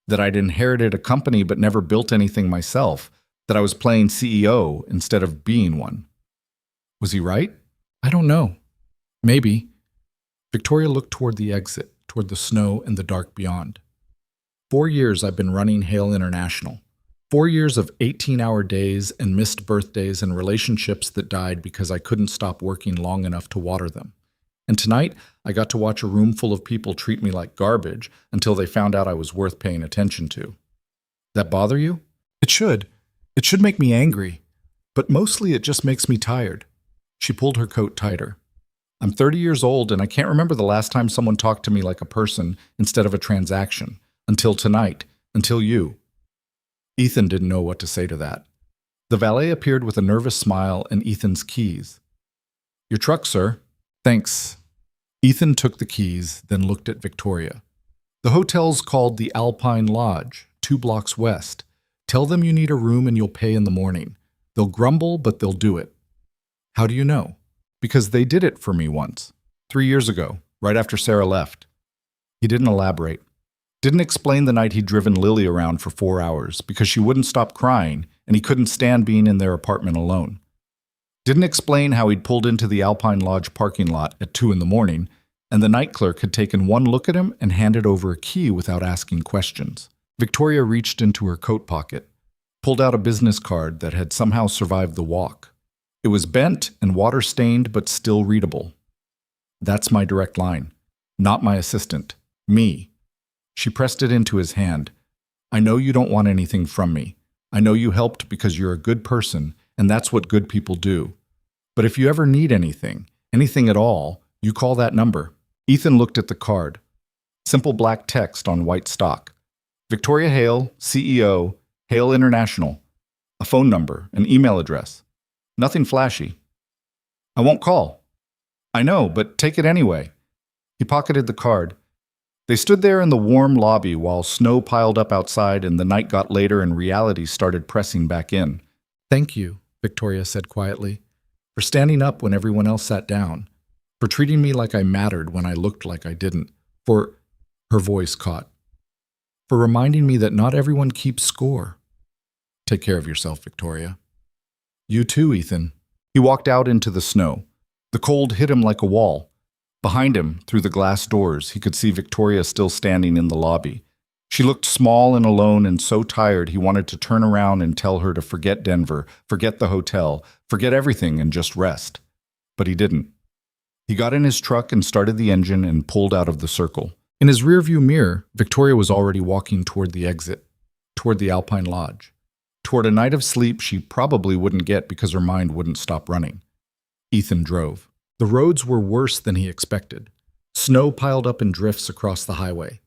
that I'd inherited a company but never built anything myself, that I was playing CEO instead of being one. Was he right? I don't know. Maybe. Victoria looked toward the exit, toward the snow and the dark beyond. 4 years I've been running Hale International. 4 years of 18-hour days and missed birthdays and relationships that died because I couldn't stop working long enough to water them. And tonight, I got to watch a room full of people treat me like garbage until they found out I was worth paying attention to. That bother you? It should. It should make me angry. But mostly it just makes me tired. She pulled her coat tighter. I'm 30 years old and I can't remember the last time someone talked to me like a person instead of a transaction. Until tonight. Until you. Ethan didn't know what to say to that. The valet appeared with a nervous smile and Ethan's keys. Your truck, sir. Thanks. Ethan took the keys, then looked at Victoria. The hotel's called the Alpine Lodge, 2 blocks west. Tell them you need a room and you'll pay in the morning. They'll grumble, but they'll do it. How do you know? Because they did it for me once. 3 years ago, right after Sarah left. He didn't elaborate. Didn't explain the night he'd driven Lily around for 4 hours because she wouldn't stop crying and he couldn't stand being in their apartment alone. Didn't explain how he'd pulled into the Alpine Lodge parking lot at 2 a.m, and the night clerk had taken one look at him and handed over a key without asking questions. Victoria reached into her coat pocket, pulled out a business card that had somehow survived the walk. It was bent and water-stained but still readable. That's my direct line. Not my assistant. Me. She pressed it into his hand. I know you don't want anything from me. I know you helped because you're a good person, and that's what good people do. But if you ever need anything, anything at all, you call that number. Ethan looked at the card. Simple black text on white stock. Victoria Hale, CEO, Hail International. A phone number, an email address. Nothing flashy. I won't call. I know, but take it anyway. He pocketed the card. They stood there in the warm lobby while snow piled up outside and the night got later and reality started pressing back in. Thank you, Victoria said quietly, for standing up when everyone else sat down, for treating me like I mattered when I looked like I didn't, for her voice caught, for reminding me that not everyone keeps score. Take care of yourself, Victoria. You too, Ethan. He walked out into the snow. The cold hit him like a wall. Behind him, through the glass doors, he could see Victoria still standing in the lobby. She looked small and alone and so tired he wanted to turn around and tell her to forget Denver, forget the hotel, forget everything and just rest. But he didn't. He got in his truck and started the engine and pulled out of the circle. In his rearview mirror, Victoria was already walking toward the exit, toward the Alpine Lodge, toward a night of sleep she probably wouldn't get because her mind wouldn't stop running. Ethan drove. The roads were worse than he expected. Snow piled up in drifts across the highway.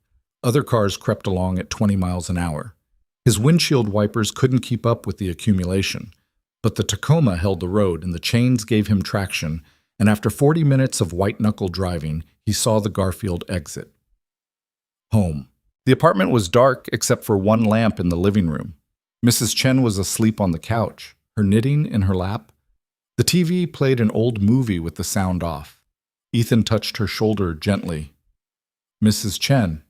Other cars crept along at 20 miles an hour. His windshield wipers couldn't keep up with the accumulation, but the Tacoma held the road and the chains gave him traction, and after 40 minutes of white-knuckle driving, he saw the Garfield exit. Home. The apartment was dark except for one lamp in the living room. Mrs. Chen was asleep on the couch, her knitting in her lap. The TV played an old movie with the sound off. Ethan touched her shoulder gently. Mrs. Chen.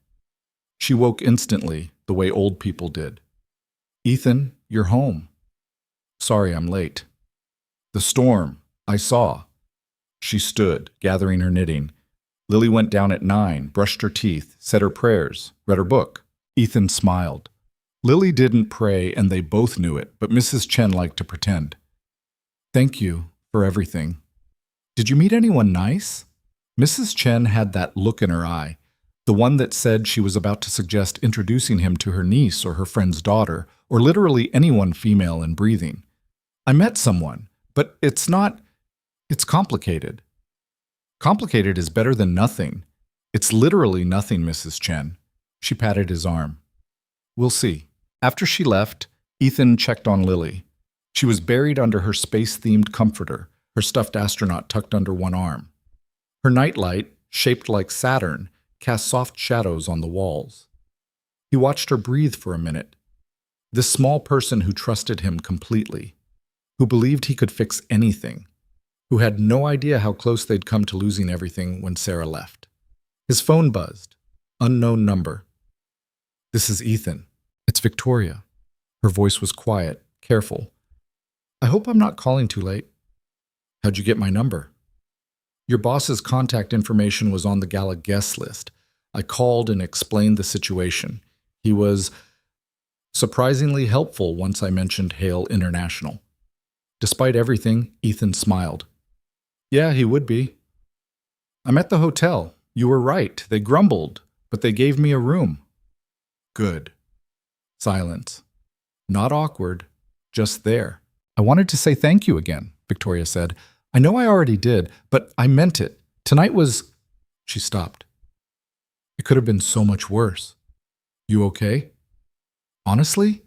She woke instantly, the way old people did. Ethan, you're home. Sorry I'm late. The storm, I saw. She stood, gathering her knitting. Lily went down at 9, brushed her teeth, said her prayers, read her book. Ethan smiled. Lily didn't pray, and they both knew it, but Mrs. Chen liked to pretend. Thank you for everything. Did you meet anyone nice? Mrs. Chen had that look in her eye, the one that said she was about to suggest introducing him to her niece or her friend's daughter, or literally anyone female and breathing. I met someone, but it's complicated. Complicated is better than nothing. It's literally nothing, Mrs. Chen. She patted his arm. We'll see. After she left, Ethan checked on Lily. She was buried under her space-themed comforter, her stuffed astronaut tucked under one arm. Her nightlight, shaped like Saturn, cast soft shadows on the walls. He watched her breathe for a minute. This small person who trusted him completely, who believed he could fix anything, who had no idea how close they'd come to losing everything when Sarah left. His phone buzzed. Unknown number. This is Ethan. It's Victoria. Her voice was quiet, careful. I hope I'm not calling too late. How'd you get my number? Your boss's contact information was on the gala guest list. I called and explained the situation. He was surprisingly helpful once I mentioned Hail International. Despite everything, Ethan smiled. Yeah, he would be. I'm at the hotel. You were right. They grumbled, but they gave me a room. Good. Silence. Not awkward, just there. I wanted to say thank you again, Victoria said. I know I already did, but I meant it. Tonight was... She stopped. It could have been so much worse. You okay? Honestly?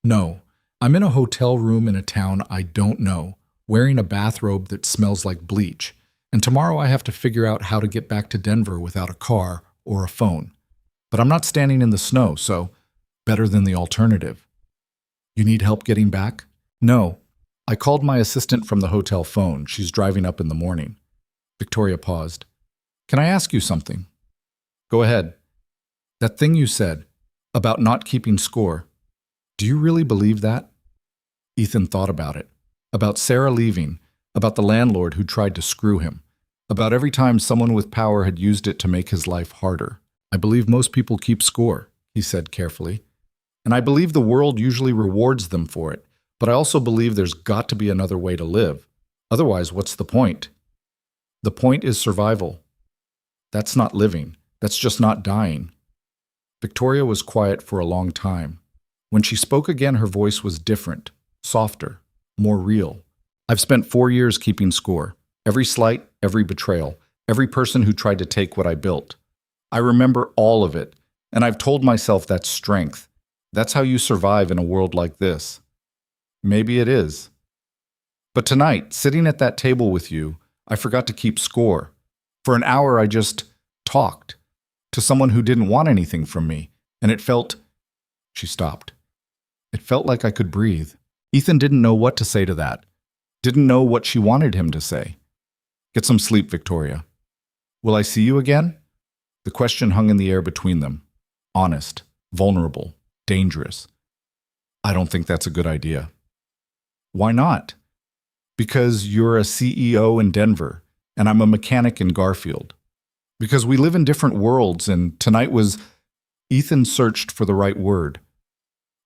No. I'm in a hotel room in a town I don't know, wearing a bathrobe that smells like bleach, and tomorrow I have to figure out how to get back to Denver without a car or a phone. But I'm not standing in the snow, so better than the alternative. You need help getting back? No. I called my assistant from the hotel phone. She's driving up in the morning. Victoria paused. Can I ask you something? Go ahead. That thing you said about not keeping score, do you really believe that? Ethan thought about it. About Sarah leaving, about the landlord who tried to screw him, about every time someone with power had used it to make his life harder. I believe most people keep score, he said carefully. And I believe the world usually rewards them for it. But I also believe there's got to be another way to live. Otherwise, what's the point? The point is survival. That's not living. That's just not dying. Victoria was quiet for a long time. When she spoke again, her voice was different, softer, more real. I've spent 4 years keeping score. Every slight, every betrayal, every person who tried to take what I built. I remember all of it, and I've told myself that's strength. That's how you survive in a world like this. Maybe it is. But tonight, sitting at that table with you, I forgot to keep score. For an hour, I just talked to someone who didn't want anything from me, and it felt. She stopped. It felt like I could breathe. Ethan didn't know what to say to that. Didn't know what she wanted him to say. Get some sleep, Victoria. Will I see you again? The question hung in the air between them. Honest, vulnerable, dangerous. I don't think that's a good idea. Why not? Because you're a CEO in Denver, and I'm a mechanic in Garfield. Because we live in different worlds, and tonight was. Ethan searched for the right word.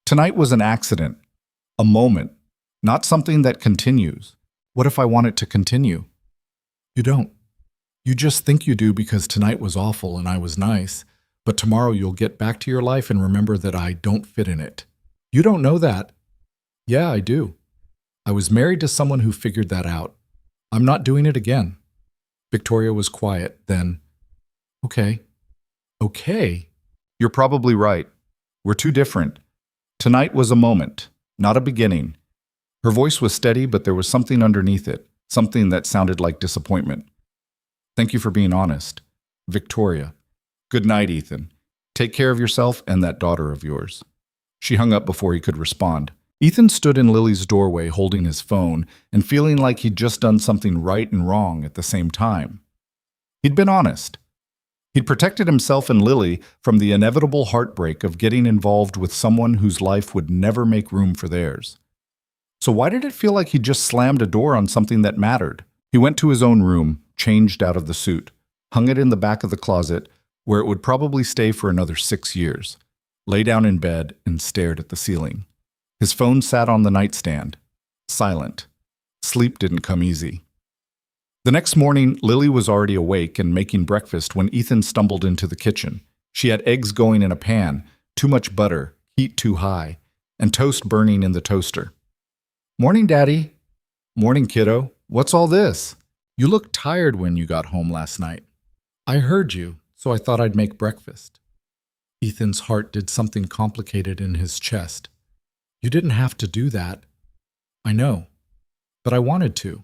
Tonight was an accident, a moment, not something that continues. What if I want it to continue? You don't. You just think you do because tonight was awful and I was nice, but tomorrow you'll get back to your life and remember that I don't fit in it. You don't know that. Yeah, I do. I was married to someone who figured that out. I'm not doing it again. Victoria was quiet, then, okay. Okay? You're probably right. We're too different. Tonight was a moment, not a beginning. Her voice was steady, but there was something underneath it, something that sounded like disappointment. Thank you for being honest. Victoria. Good night, Ethan. Take care of yourself and that daughter of yours. She hung up before he could respond. Ethan stood in Lily's doorway holding his phone and feeling like he'd just done something right and wrong at the same time. He'd been honest. He'd protected himself and Lily from the inevitable heartbreak of getting involved with someone whose life would never make room for theirs. So why did it feel like he just slammed a door on something that mattered? He went to his own room, changed out of the suit, hung it in the back of the closet, where it would probably stay for another 6 years, lay down in bed and stared at the ceiling. His phone sat on the nightstand, silent. Sleep didn't come easy. The next morning, Lily was already awake and making breakfast when Ethan stumbled into the kitchen. She had eggs going in a pan, too much butter, heat too high, and toast burning in the toaster. Morning, Daddy. Morning, kiddo. What's all this? You looked tired when you got home last night. I heard you, so I thought I'd make breakfast. Ethan's heart did something complicated in his chest. You didn't have to do that. I know, but I wanted to.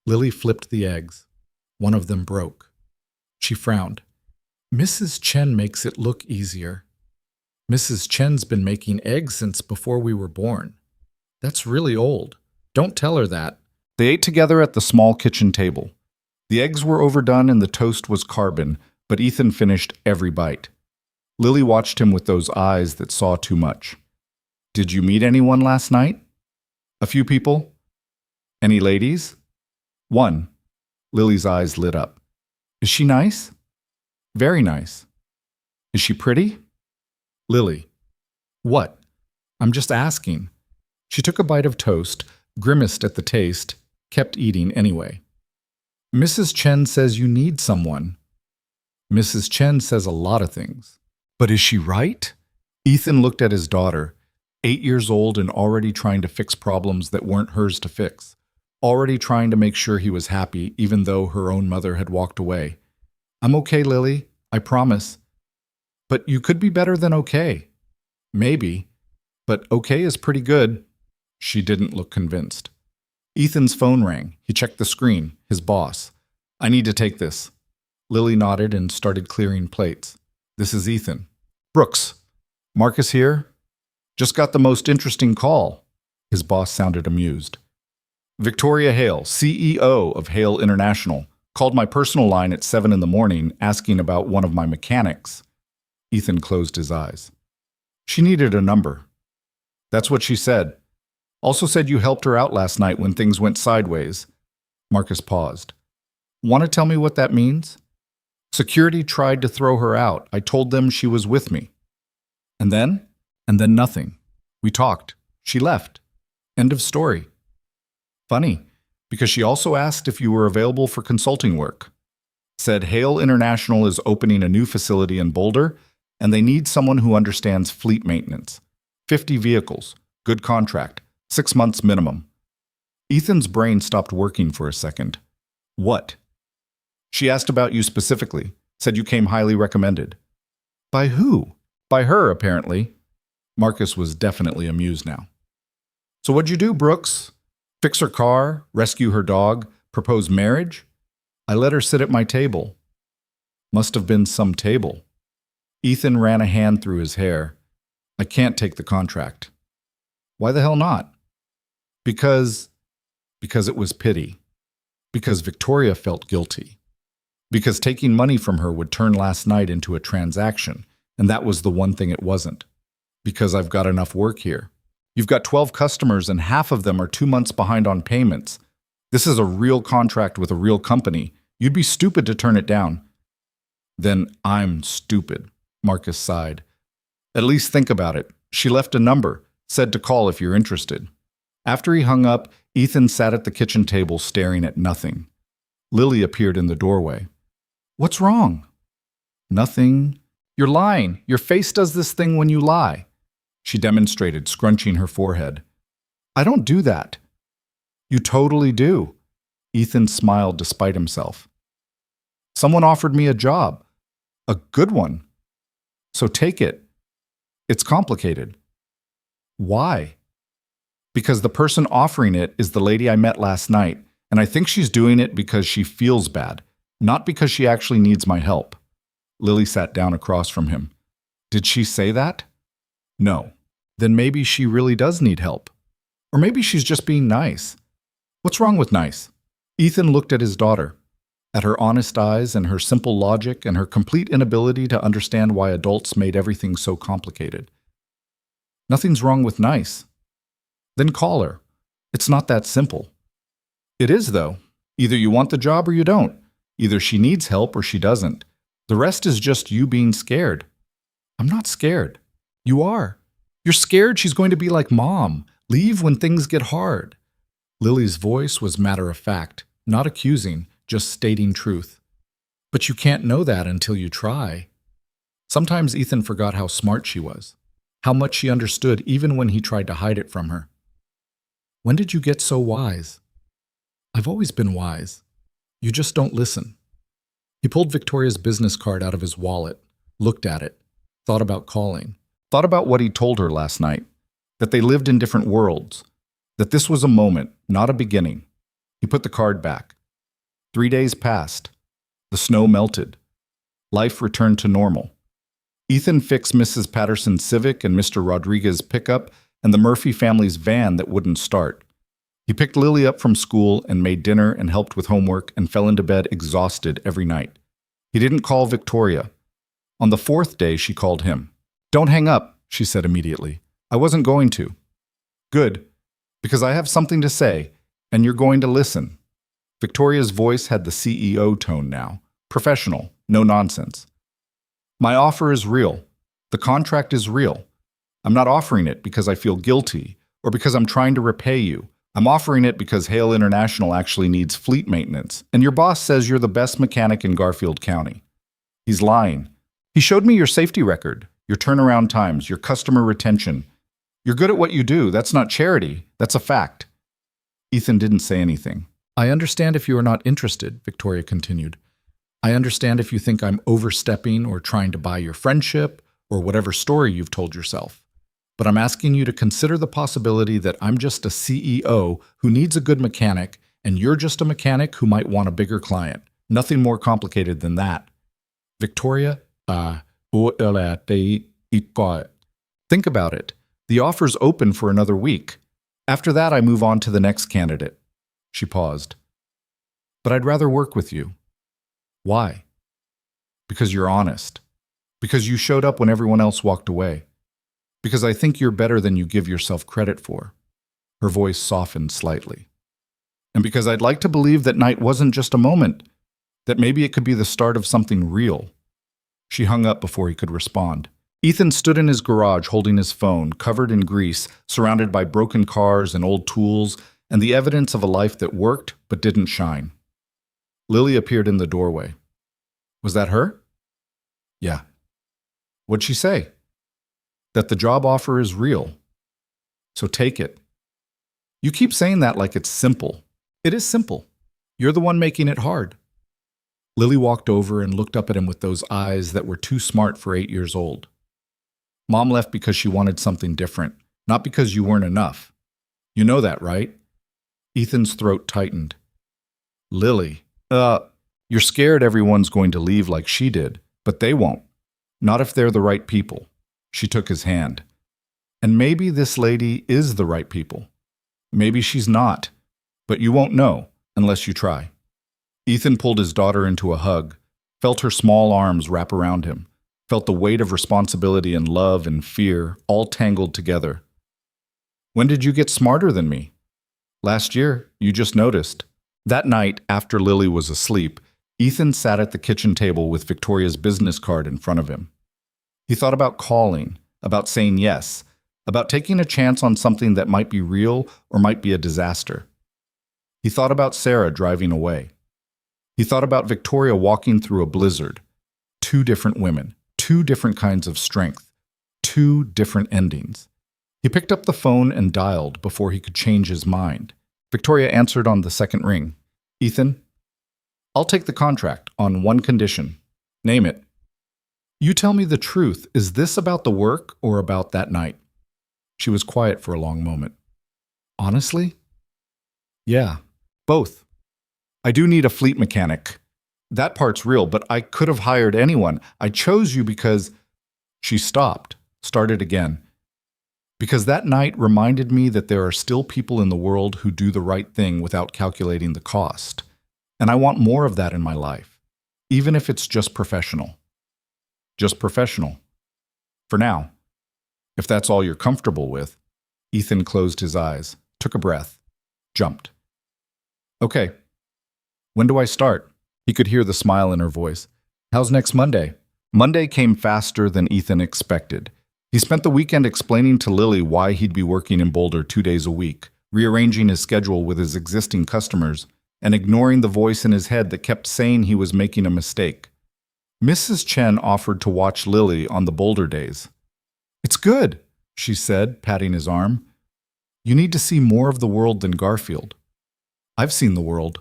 Lily flipped the eggs. One of them broke. She frowned. Mrs. Chen makes it look easier. Mrs. Chen's been making eggs since before we were born. That's really old. Don't tell her that. They ate together at the small kitchen table. The eggs were overdone and the toast was carbon, but Ethan finished every bite. Lily watched him with those eyes that saw too much. Did you meet anyone last night? A few people. Any ladies? One. Lily's eyes lit up. Is she nice? Very nice. Is she pretty? Lily. What? I'm just asking. She took a bite of toast, grimaced at the taste, kept eating anyway. Mrs. Chen says you need someone. Mrs. Chen says a lot of things. But is she right? Ethan looked at his daughter, 8 years old and already trying to fix problems that weren't hers to fix. Already trying to make sure he was happy, even though her own mother had walked away. I'm okay, Lily. I promise. But you could be better than okay. Maybe. But okay is pretty good. She didn't look convinced. Ethan's phone rang. He checked the screen. His boss. I need to take this. Lily nodded and started clearing plates. This is Ethan. Brooks. Marcus here? Just got the most interesting call. His boss sounded amused. Victoria Hale, CEO of Hale International, called my personal line at 7 in the morning asking about one of my mechanics. Ethan closed his eyes. She needed a number. That's what she said. Also said you helped her out last night when things went sideways. Marcus paused. Want to tell me what that means? Security tried to throw her out. I told them she was with me. And then? And then nothing. We talked. She left. End of story. Funny, because she also asked if you were available for consulting work. Said Hale International is opening a new facility in Boulder, and they need someone who understands fleet maintenance. 50 vehicles. Good contract. 6 months minimum. Ethan's brain stopped working for a second. What? She asked about you specifically. Said you came highly recommended. By who? By her, apparently. Marcus was definitely amused now. So what'd you do, Brooks? Fix her car, rescue her dog, propose marriage? I let her sit at my table. Must have been some table. Ethan ran a hand through his hair. I can't take the contract. Why the hell not? Because it was pity. Because Victoria felt guilty. Because taking money from her would turn last night into a transaction, and that was the one thing it wasn't. Because I've got enough work here. You've got 12 customers and half of them are 2 months behind on payments. This is a real contract with a real company. You'd be stupid to turn it down. Then I'm stupid, Marcus sighed. At least think about it. She left a number, said to call if you're interested. After he hung up, Ethan sat at the kitchen table staring at nothing. Lily appeared in the doorway. What's wrong? Nothing. You're lying. Your face does this thing when you lie. She demonstrated, scrunching her forehead. I don't do that. You totally do. Ethan smiled despite himself. Someone offered me a job. A good one. So take it. It's complicated. Why? Because the person offering it is the lady I met last night, and I think she's doing it because she feels bad, not because she actually needs my help. Lily sat down across from him. Did she say that? No. Then maybe she really does need help. Or maybe she's just being nice. What's wrong with nice? Ethan looked at his daughter, at her honest eyes and her simple logic and her complete inability to understand why adults made everything so complicated. Nothing's wrong with nice. Then call her. It's not that simple. It is, though. Either you want the job or you don't. Either she needs help or she doesn't. The rest is just you being scared. I'm not scared. You are. You're scared she's going to be like Mom, leave when things get hard. Lily's voice was matter-of-fact, not accusing, just stating truth. But you can't know that until you try. Sometimes Ethan forgot how smart she was, how much she understood even when he tried to hide it from her. When did you get so wise? I've always been wise. You just don't listen. He pulled Victoria's business card out of his wallet, looked at it, thought about calling. Thought about what he told her last night, that they lived in different worlds, that this was a moment, not a beginning. He put the card back. 3 days passed. The snow melted. Life returned to normal. Ethan fixed Mrs. Patterson's Civic and Mr. Rodriguez's pickup and the Murphy family's van that wouldn't start. He picked Lily up from school and made dinner and helped with homework and fell into bed exhausted every night. He didn't call Victoria. On the 4th day, she called him. Don't hang up, she said immediately. I wasn't going to. Good, because I have something to say, and you're going to listen. Victoria's voice had the CEO tone now. Professional, no nonsense. My offer is real. The contract is real. I'm not offering it because I feel guilty or because I'm trying to repay you. I'm offering it because Hale International actually needs fleet maintenance, and your boss says you're the best mechanic in Garfield County. He's lying. He showed me your safety record. Your turnaround times, your customer retention. You're good at what you do. That's not charity. That's a fact. Ethan didn't say anything. I understand if you are not interested, Victoria continued. I understand if you think I'm overstepping or trying to buy your friendship or whatever story you've told yourself. But I'm asking you to consider the possibility that I'm just a CEO who needs a good mechanic and you're just a mechanic who might want a bigger client. Nothing more complicated than that. Victoria, think about it. The offer's open for another week. After that, I move on to the next candidate. She paused. But I'd rather work with you. Why? Because you're honest. Because you showed up when everyone else walked away. Because I think you're better than you give yourself credit for. Her voice softened slightly. And because I'd like to believe that night wasn't just a moment, that maybe it could be the start of something real. She hung up before he could respond. Ethan stood in his garage holding his phone, covered in grease, surrounded by broken cars and old tools, and the evidence of a life that worked but didn't shine. Lily appeared in the doorway. Was that her? Yeah. What'd she say? That the job offer is real. So take it. You keep saying that like it's simple. It is simple. You're the one making it hard. Lily walked over and looked up at him with those eyes that were too smart for 8 years old. Mom left because she wanted something different, not because you weren't enough. You know that, right? Ethan's throat tightened. Lily, you're scared everyone's going to leave like she did, but they won't. Not if they're the right people. She took his hand. And maybe this lady is the right people. Maybe she's not, but you won't know unless you try. Ethan pulled his daughter into a hug, felt her small arms wrap around him, felt the weight of responsibility and love and fear all tangled together. When did you get smarter than me? Last year, you just noticed. That night, after Lily was asleep, Ethan sat at the kitchen table with Victoria's business card in front of him. He thought about calling, about saying yes, about taking a chance on something that might be real or might be a disaster. He thought about Sarah driving away. He thought about Victoria walking through a blizzard. 2 different women, 2 different kinds of strength, 2 different endings. He picked up the phone and dialed before he could change his mind. Victoria answered on the second ring. Ethan, I'll take the contract on one condition. Name it. You tell me the truth. Is this about the work or about that night? She was quiet for a long moment. Honestly? Yeah, both. I do need a fleet mechanic. That part's real, but I could have hired anyone. I chose you because... She stopped, started again. Because that night reminded me that there are still people in the world who do the right thing without calculating the cost. And I want more of that in my life, even if it's just professional. Just professional. For now. If that's all you're comfortable with. Ethan closed his eyes, took a breath, jumped. Okay. When do I start? He could hear the smile in her voice. How's next Monday? Monday came faster than Ethan expected. He spent the weekend explaining to Lily why he'd be working in Boulder 2 days a week, rearranging his schedule with his existing customers, and ignoring the voice in his head that kept saying he was making a mistake. Mrs. Chen offered to watch Lily on the Boulder days. It's good, she said, patting his arm. You need to see more of the world than Garfield. I've seen the world.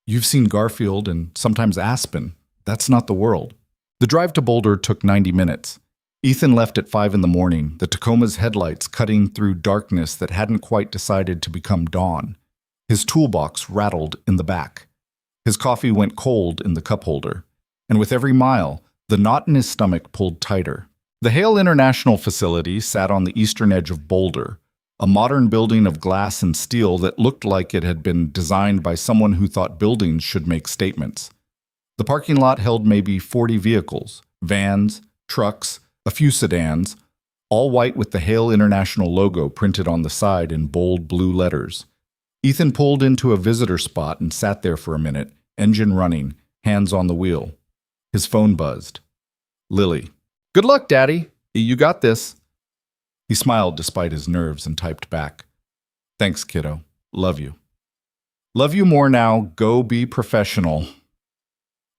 You've seen Garfield and sometimes Aspen. That's not the world. The drive to Boulder took 90 minutes. Ethan left at 5 in the morning, the Tacoma's headlights cutting through darkness that hadn't quite decided to become dawn. His toolbox rattled in the back. His coffee went cold in the cup holder. And with every mile, the knot in his stomach pulled tighter. The Hale International facility sat on the eastern edge of Boulder, a modern building of glass and steel that looked like it had been designed by someone who thought buildings should make statements. The parking lot held maybe 40 vehicles, vans, trucks, a few sedans, all white with the Hale International logo printed on the side in bold blue letters. Ethan pulled into a visitor spot and sat there for a minute, engine running, hands on the wheel. His phone buzzed. Lily. Good luck, Daddy. You got this. He smiled despite his nerves and typed back. Thanks, kiddo. Love you. Love you more now. Go be professional.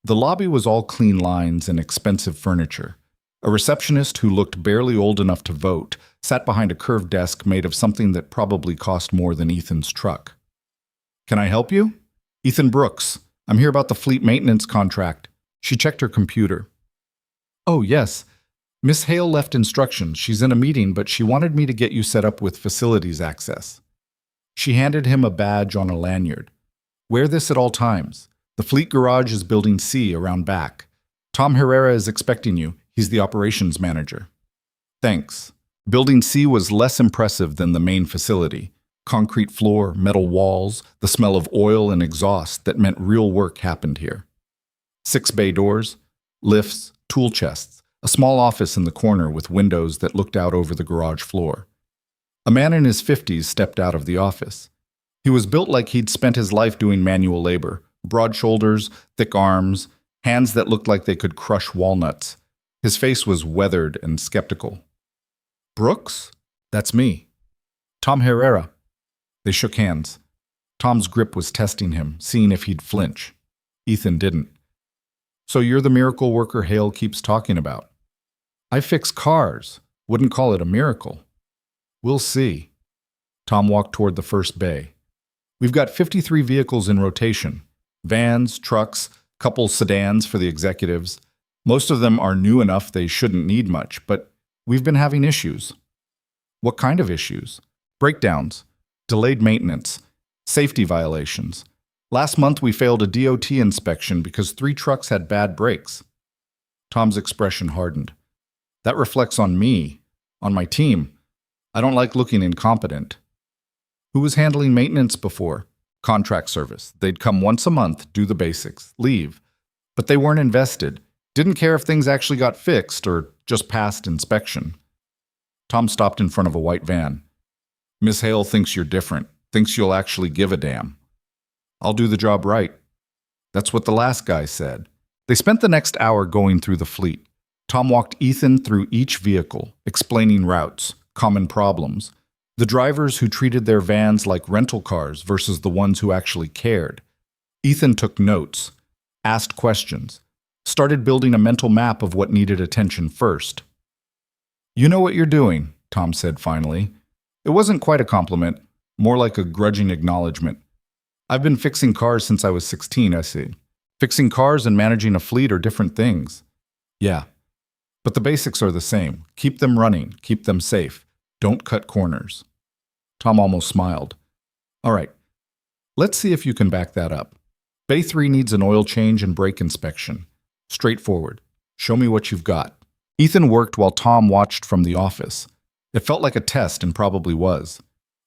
The lobby was all clean lines and expensive furniture. A receptionist who looked barely old enough to vote sat behind a curved desk made of something that probably cost more than Ethan's truck. Can I help you? Ethan Brooks. I'm here about the fleet maintenance contract. She checked her computer. Oh, yes. Miss Hale left instructions. She's in a meeting, but she wanted me to get you set up with facilities access. She handed him a badge on a lanyard. Wear this at all times. The fleet garage is building C around back. Tom Herrera is expecting you. He's the operations manager. Thanks. Building C was less impressive than the main facility. Concrete floor, metal walls, the smell of oil and exhaust that meant real work happened here. 6 bay doors, lifts, tool chests, a small office in the corner with windows that looked out over the garage floor. A man in his 50s stepped out of the office. He was built like he'd spent his life doing manual labor, broad shoulders, thick arms, hands that looked like they could crush walnuts. His face was weathered and skeptical. Brooks? That's me. Tom Herrera. They shook hands. Tom's grip was testing him, seeing if he'd flinch. Ethan didn't. So you're the miracle worker Hale keeps talking about. I fix cars. Wouldn't call it a miracle. We'll see. Tom walked toward the first bay. We've got 53 vehicles in rotation. Vans, trucks, couple sedans for the executives. Most of them are new enough they shouldn't need much, but We've been having issues. What kind of issues? Breakdowns, delayed maintenance, safety violations. Last month we failed a DOT inspection because 3 trucks had bad brakes. Tom's expression hardened. That reflects on me, on my team. I don't like looking incompetent. Who was handling maintenance before? Contract service. They'd come once a month, do the basics, leave. But they weren't invested. Didn't care if things actually got fixed or just passed inspection. Tom stopped in front of a white van. Miss Hale thinks you're different, thinks you'll actually give a damn. I'll do the job right. That's what the last guy said. They spent the next hour going through the fleet. Tom walked Ethan through each vehicle, explaining routes, common problems, the drivers who treated their vans like rental cars versus the ones who actually cared. Ethan took notes, asked questions, started building a mental map of what needed attention first. You know what you're doing, Tom said finally. It wasn't quite a compliment, more like a grudging acknowledgement. I've been fixing cars since I was 16, I see. Fixing cars and managing a fleet are different things. Yeah, but the basics are the same. Keep them running, keep them safe. Don't cut corners. Tom almost smiled. All right, let's see if you can back that up. Bay 3 needs an oil change and brake inspection. Straightforward. Show me what you've got. Ethan worked while Tom watched from the office. It felt like a test and probably was.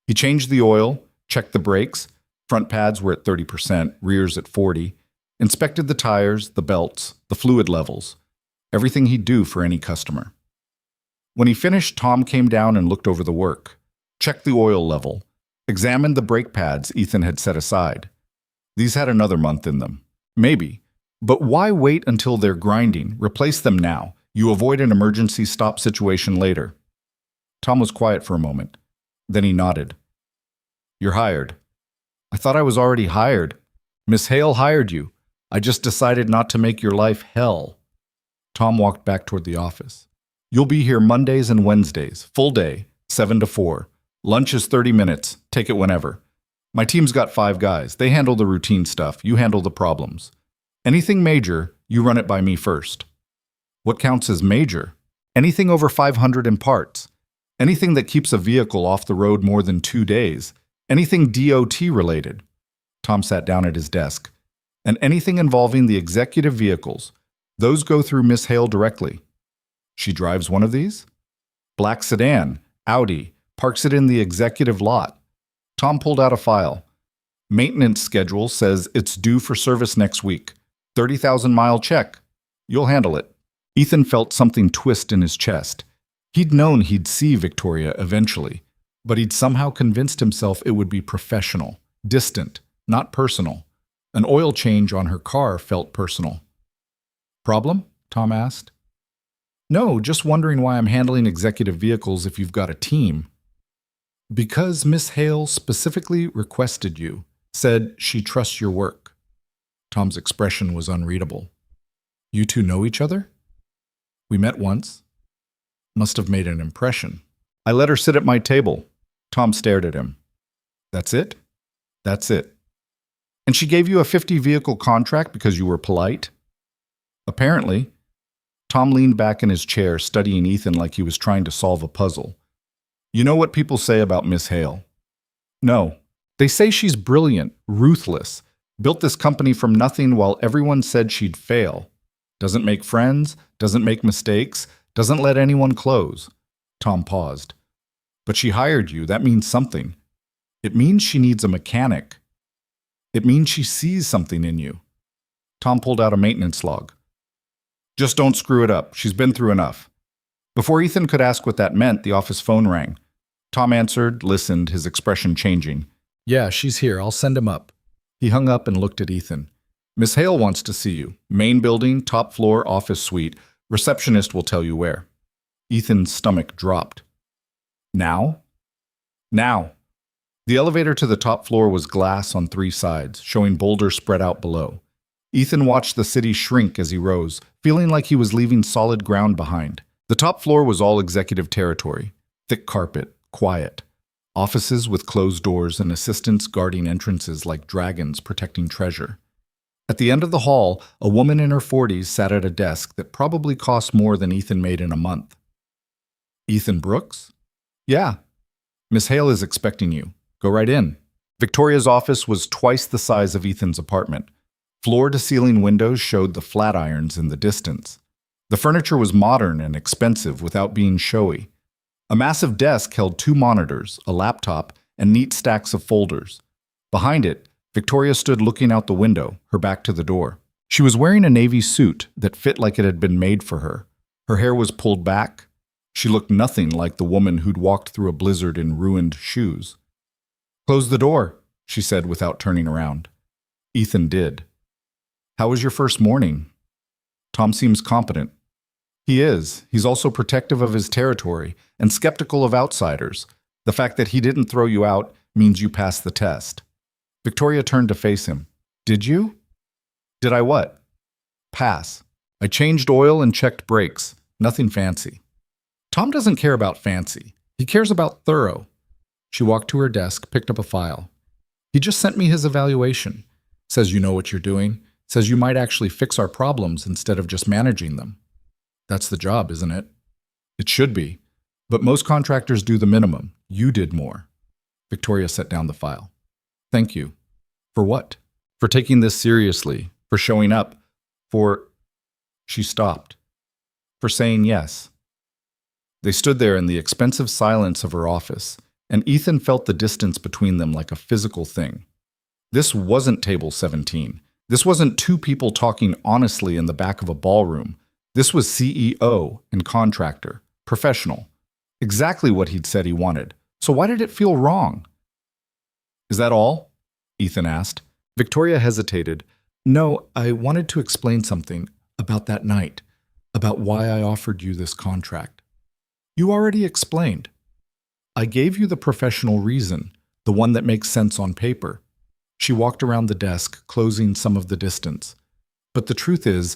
He changed the oil, checked the brakes, front pads were at 30%, rears at 40%, inspected the tires, the belts, the fluid levels, everything he'd do for any customer. When he finished, Tom came down and looked over the work, checked the oil level, examined the brake pads Ethan had set aside. These had another month in them. Maybe. But why wait until they're grinding? Replace them now. You avoid an emergency stop situation later. Tom was quiet for a moment. Then he nodded. You're hired. I thought I was already hired. Miss Hale hired you. I just decided not to make your life hell. Tom walked back toward the office. You'll be here Mondays and Wednesdays, full day, 7 to 4. Lunch is 30 minutes. Take it whenever. My team's got 5 guys. They handle the routine stuff. You handle the problems. Anything major, you run it by me first. What counts as major? Anything over 500 in parts. Anything that keeps a vehicle off the road more than 2 days. Anything DOT related. Tom sat down at his desk. And anything involving the executive vehicles. Those go through Miss Hale directly. She drives one of these? Black sedan, Audi, parks it in the executive lot. Tom pulled out a file. Maintenance schedule says it's due for service next week. 30,000-mile check. You'll handle it. Ethan felt something twist in his chest. He'd known he'd see Victoria eventually, but he'd somehow convinced himself it would be professional, distant, not personal. An oil change on her car felt personal. Problem? Tom asked. No, just wondering why I'm handling executive vehicles if you've got a team. Because Miss Hale specifically requested you, said she trusts your work. Tom's expression was unreadable. You two know each other? We met once. Must have made an impression. I let her sit at my table. Tom stared at him. That's it? That's it. And she gave you a 50-vehicle contract because you were polite? Apparently. Tom leaned back in his chair, studying Ethan like he was trying to solve a puzzle. You know what people say about Miss Hale? No. They say she's brilliant, ruthless, built this company from nothing while everyone said she'd fail. Doesn't make friends, doesn't make mistakes, doesn't let anyone close. Tom paused. But she hired you. That means something. It means she needs a mechanic. It means she sees something in you. Tom pulled out a maintenance log. Just don't screw it up. She's been through enough. Before Ethan could ask what that meant, the office phone rang. Tom answered, listened, his expression changing. Yeah, she's here. I'll send him up. He hung up and looked at Ethan. Miss Hale wants to see you. Main building, top floor, office suite. Receptionist will tell you where. Ethan's stomach dropped. Now? Now. The elevator to the top floor was glass on 3 sides, showing boulders spread out below. Ethan watched the city shrink as he rose, feeling like he was leaving solid ground behind. The top floor was all executive territory. Thick carpet, quiet. Offices with closed doors and assistants guarding entrances like dragons protecting treasure. At the end of the hall, a woman in her 40s sat at a desk that probably cost more than Ethan made in a month. Ethan Brooks? Yeah. Miss Hale is expecting you. Go right in. Victoria's office was twice the size of Ethan's apartment. Floor-to-ceiling windows showed the flat irons in the distance. The furniture was modern and expensive without being showy. A massive desk held two monitors, a laptop, and neat stacks of folders. Behind it, Victoria stood looking out the window, her back to the door. She was wearing a navy suit that fit like it had been made for her. Her hair was pulled back. She looked nothing like the woman who'd walked through a blizzard in ruined shoes. "Close the door," she said without turning around. Ethan did. "How was your first morning?" Tom seems competent. He is. He's also protective of his territory and skeptical of outsiders. The fact that he didn't throw you out means you passed the test. Victoria turned to face him. "Did you?" "Did I what?" "Pass. I changed oil and checked brakes. Nothing fancy." Tom doesn't care about fancy. He cares about thorough. She walked to her desk, picked up a file. "He just sent me his evaluation. Says you know what you're doing. Says you might actually fix our problems instead of just managing them." "That's the job, isn't it?" "It should be. But most contractors do the minimum. You did more." Victoria set down the file. "Thank you." "For what?" "For taking this seriously. For showing up. For—" She stopped. "For saying yes." They stood there in the expensive silence of her office, and Ethan felt the distance between them like a physical thing. This wasn't Table 17. This wasn't two people talking honestly in the back of a ballroom. This was CEO and contractor, professional. Exactly what he'd said he wanted. So why did it feel wrong? "Is that all?" Ethan asked. Victoria hesitated. "No, I wanted to explain something about that night, about why I offered you this contract." "You already explained." "I gave you the professional reason, the one that makes sense on paper." She walked around the desk, closing some of the distance. "But the truth is,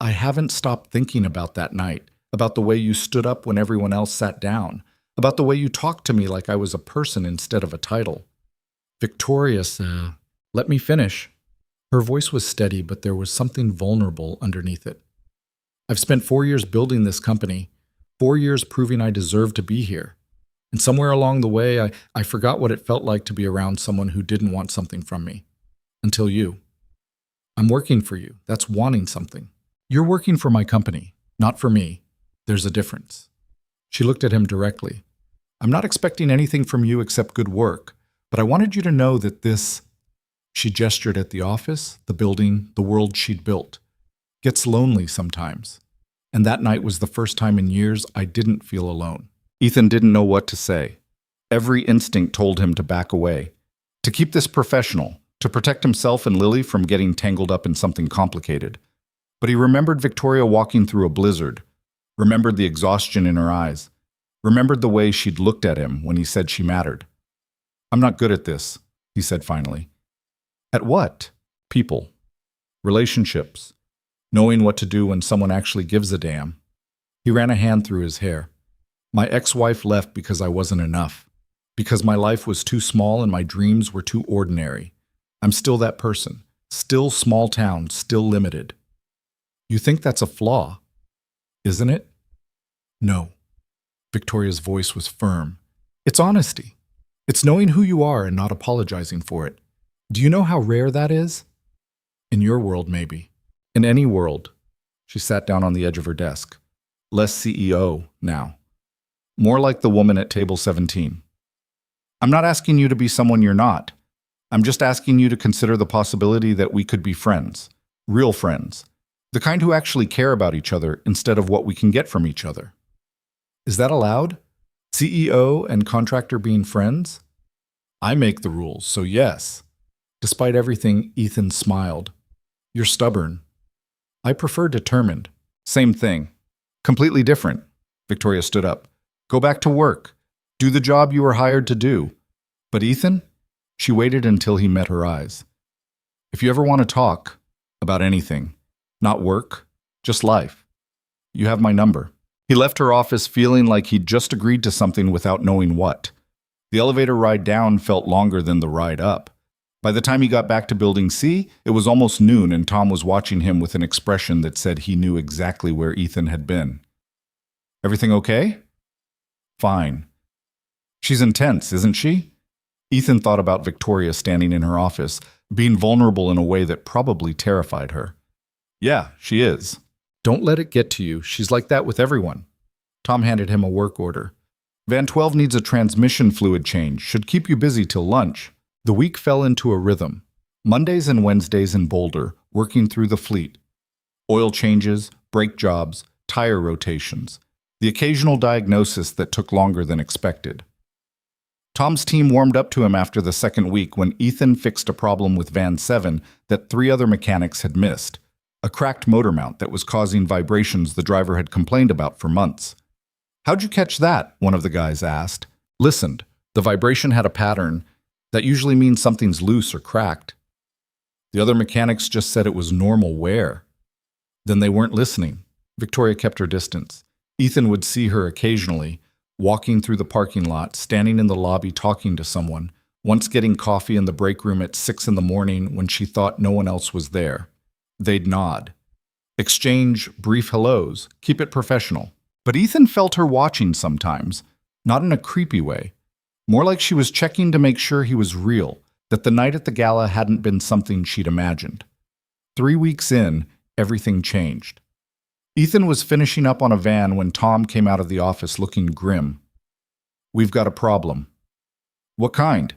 I haven't stopped thinking about that night, about the way you stood up when everyone else sat down, about the way you talked to me like I was a person instead of a title." "Victoria, let me finish." Her voice was steady, but there was something vulnerable underneath it. "I've spent 4 years building this company, 4 years proving I deserve to be here. And somewhere along the way, I forgot what it felt like to be around someone who didn't want something from me. Until you. I'm working for you. That's wanting something. You're working for my company, not for me. There's a difference." She looked at him directly. "I'm not expecting anything from you except good work, but I wanted you to know that this—" She gestured at the office, the building, the world she'd built. "Gets lonely sometimes. And that night was the first time in years I didn't feel alone." Ethan didn't know what to say. Every instinct told him to back away, to keep this professional, to protect himself and Lily from getting tangled up in something complicated. But he remembered Victoria walking through a blizzard, remembered the exhaustion in her eyes, remembered the way she'd looked at him when he said she mattered. "I'm not good at this," he said finally. "At what?" "People. Relationships. Knowing what to do when someone actually gives a damn." He ran a hand through his hair. "My ex-wife left because I wasn't enough. Because my life was too small and my dreams were too ordinary. I'm still that person. Still small town, still limited." "You think that's a flaw, isn't it?" "No." Victoria's voice was firm. "It's honesty. It's knowing who you are and not apologizing for it. Do you know how rare that is?" "In your world, maybe. In any world." She sat down on the edge of her desk. Less CEO now. More like the woman at Table 17. "I'm not asking you to be someone you're not. I'm just asking you to consider the possibility that we could be friends. Real friends. The kind who actually care about each other instead of what we can get from each other." "Is that allowed? CEO and contractor being friends?" "I make the rules, so yes." Despite everything, Ethan smiled. "You're stubborn." "I prefer determined." "Same thing. Completely different." Victoria stood up. "Go back to work. Do the job you were hired to do." "But Ethan?" She waited until he met her eyes. "If you ever want to talk about anything, not work, just life, you have my number." He left her office feeling like he'd just agreed to something without knowing what. The elevator ride down felt longer than the ride up. By the time he got back to Building C, it was almost noon and Tom was watching him with an expression that said he knew exactly where Ethan had been. "Everything okay?" Fine. She's intense, isn't she? Ethan thought about Victoria standing in her office, being vulnerable in a way that probably terrified her. Yeah, she is. Don't let it get to you. She's like that with everyone. Tom handed him a work order. Van 12 needs a transmission fluid change. Should keep you busy till lunch. The week fell into a rhythm. Mondays and Wednesdays in Boulder, working through the fleet. Oil changes, brake jobs, tire rotations. The occasional diagnosis that took longer than expected. Tom's team warmed up to him after the second week when Ethan fixed a problem with Van 7 that 3 other mechanics had missed. A cracked motor mount that was causing vibrations the driver had complained about for months. How'd you catch that? One of the guys asked. Listened. The vibration had a pattern. That usually means something's loose or cracked. The other mechanics just said it was normal wear. Then they weren't listening. Victoria kept her distance. Ethan would see her occasionally, walking through the parking lot, standing in the lobby talking to someone, once getting coffee in the break room at 6 in the morning when she thought no one else was there. They'd nod. Exchange brief hellos, keep it professional. But Ethan felt her watching sometimes, not in a creepy way. More like she was checking to make sure he was real, that the night at the gala hadn't been something she'd imagined. 3 weeks in, everything changed. Ethan was finishing up on a van when Tom came out of the office looking grim. We've got a problem. What kind?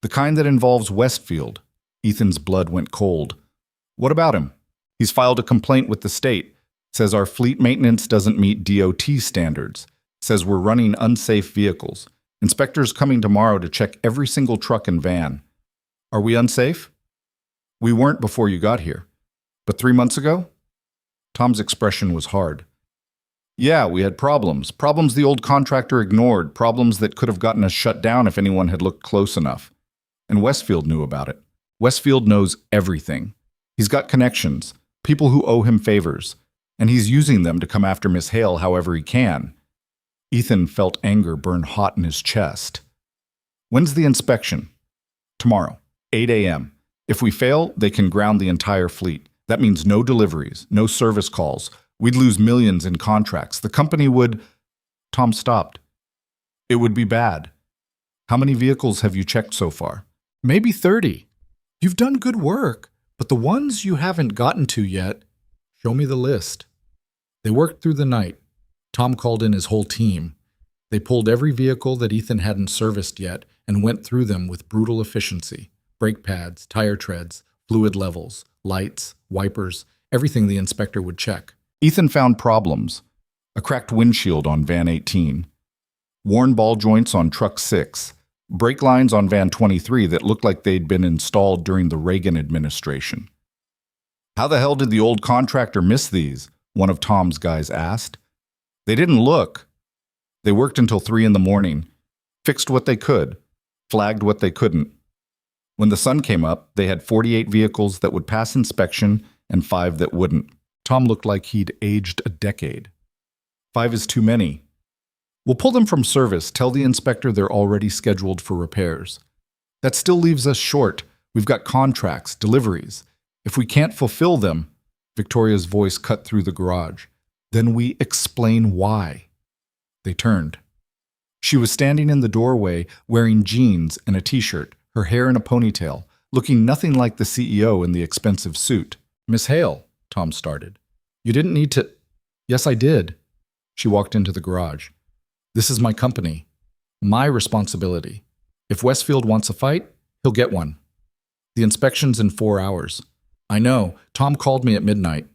The kind that involves Westfield. Ethan's blood went cold. What about him? He's filed a complaint with the state. Says our fleet maintenance doesn't meet DOT standards. Says we're running unsafe vehicles. Inspectors coming tomorrow to check every single truck and van. Are we unsafe? We weren't before you got here. But 3 months ago? Tom's expression was hard. Yeah, we had problems. Problems the old contractor ignored. Problems that could have gotten us shut down if anyone had looked close enough. And Westfield knew about it. Westfield knows everything. He's got connections, people who owe him favors, and he's using them to come after Miss Hale however he can. Ethan felt anger burn hot in his chest. When's the inspection? Tomorrow, 8 a.m. If we fail, they can ground the entire fleet. That means no deliveries, no service calls. We'd lose millions in contracts. The company would... Tom stopped. It would be bad. How many vehicles have you checked so far? Maybe 30. You've done good work, but the ones you haven't gotten to yet, show me the list. They worked through the night. Tom called in his whole team. They pulled every vehicle that Ethan hadn't serviced yet and went through them with brutal efficiency. Brake pads, tire treads, fluid levels, lights, wipers, everything the inspector would check. Ethan found problems. A cracked windshield on Van 18. Worn ball joints on Truck 6. Brake lines on Van 23 that looked like they'd been installed during the Reagan administration. How the hell did the old contractor miss these? One of Tom's guys asked. They didn't look. They worked until 3 in the morning, fixed what they could, flagged what they couldn't. When the sun came up, they had 48 vehicles that would pass inspection and 5 that wouldn't. Tom looked like he'd aged a decade. 5 is too many. We'll pull them from service, tell the inspector they're already scheduled for repairs. That still leaves us short. We've got contracts, deliveries. If we can't fulfill them, Victoria's voice cut through the garage. Then we explain why. They turned. She was standing in the doorway, wearing jeans and a t-shirt, her hair in a ponytail, looking nothing like the CEO in the expensive suit. Miss Hale, Tom started. You didn't need to... Yes, I did. She walked into the garage. This is my company. My responsibility. If Westfield wants a fight, he'll get one. The inspection's in 4 hours. I know. Tom called me at midnight.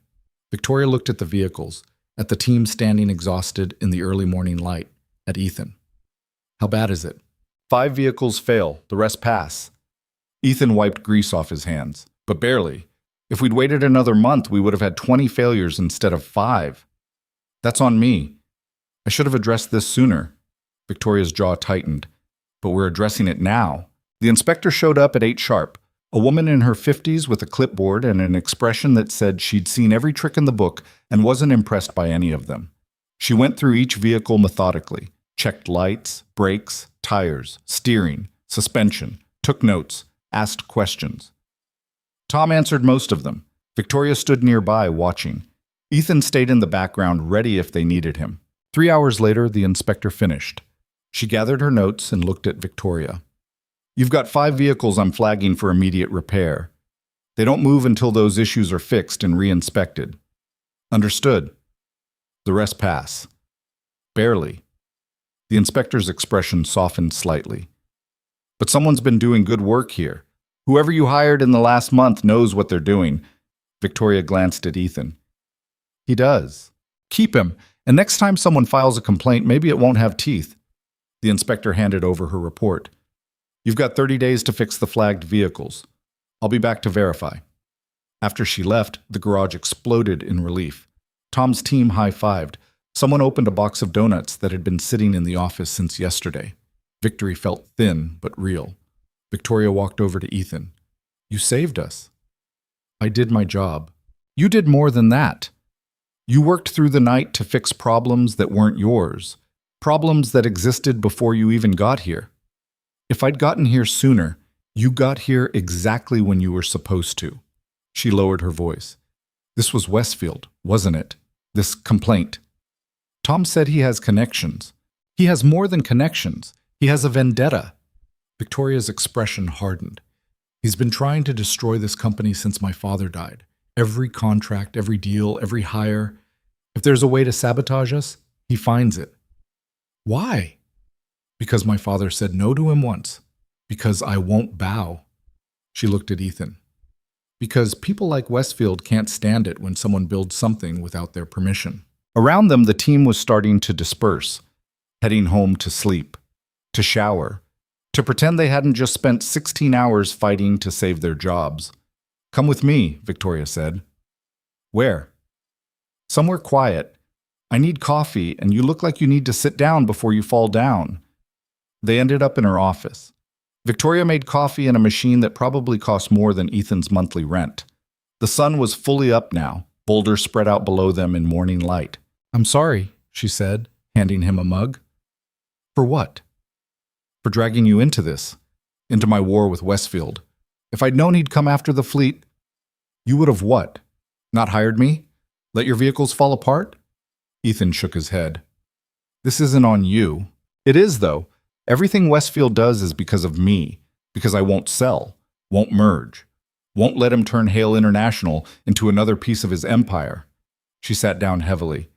Victoria looked at the vehicles, at the team standing exhausted in the early morning light, at Ethan. How bad is it? 5 vehicles fail, the rest pass. Ethan wiped grease off his hands, but barely. If we'd waited another month, we would have had 20 failures instead of 5. That's on me. I should have addressed this sooner. Victoria's jaw tightened. But we're addressing it now. The inspector showed up at 8 sharp. A woman in her 50s with a clipboard and an expression that said she'd seen every trick in the book and wasn't impressed by any of them. She went through each vehicle methodically, checked lights, brakes, tires, steering, suspension, took notes, asked questions. Tom answered most of them. Victoria stood nearby watching. Ethan stayed in the background, ready if they needed him. 3 hours later, the inspector finished. She gathered her notes and looked at Victoria. You've got 5 vehicles I'm flagging for immediate repair. They don't move until those issues are fixed and re-inspected. Understood. The rest pass. Barely. The inspector's expression softened slightly. But someone's been doing good work here. Whoever you hired in the last month knows what they're doing. Victoria glanced at Ethan. He does. Keep him, and next time someone files a complaint, maybe it won't have teeth. The inspector handed over her report. You've got 30 days to fix the flagged vehicles. I'll be back to verify. After she left, the garage exploded in relief. Tom's team high-fived. Someone opened a box of donuts that had been sitting in the office since yesterday. Victory felt thin but real. Victoria walked over to Ethan. You saved us. I did my job. You did more than that. You worked through the night to fix problems that weren't yours, problems that existed before you even got here. If I'd gotten here sooner, you got here exactly when you were supposed to. She lowered her voice. This was Westfield, wasn't it? This complaint. Tom said he has connections. He has more than connections. He has a vendetta. Victoria's expression hardened. He's been trying to destroy this company since my father died. Every contract, every deal, every hire. If there's a way to sabotage us, he finds it. Why? Because my father said no to him once. Because I won't bow. She looked at Ethan. Because people like Westfield can't stand it when someone builds something without their permission. Around them, the team was starting to disperse, heading home to sleep, to shower, to pretend they hadn't just spent 16 hours fighting to save their jobs. Come with me, Victoria said. Where? Somewhere quiet. I need coffee, and you look like you need to sit down before you fall down. They ended up in her office. Victoria made coffee in a machine that probably cost more than Ethan's monthly rent. The sun was fully up now, boulders spread out below them in morning light. I'm sorry, she said, handing him a mug. For what? For dragging you into this, into my war with Westfield. If I'd known he'd come after the fleet, you would have what? Not hired me? Let your vehicles fall apart? Ethan shook his head. This isn't on you. It is, though. Everything Westfield does is because of me, because I won't sell, won't merge, won't let him turn Hale International into another piece of his empire. She sat down heavily.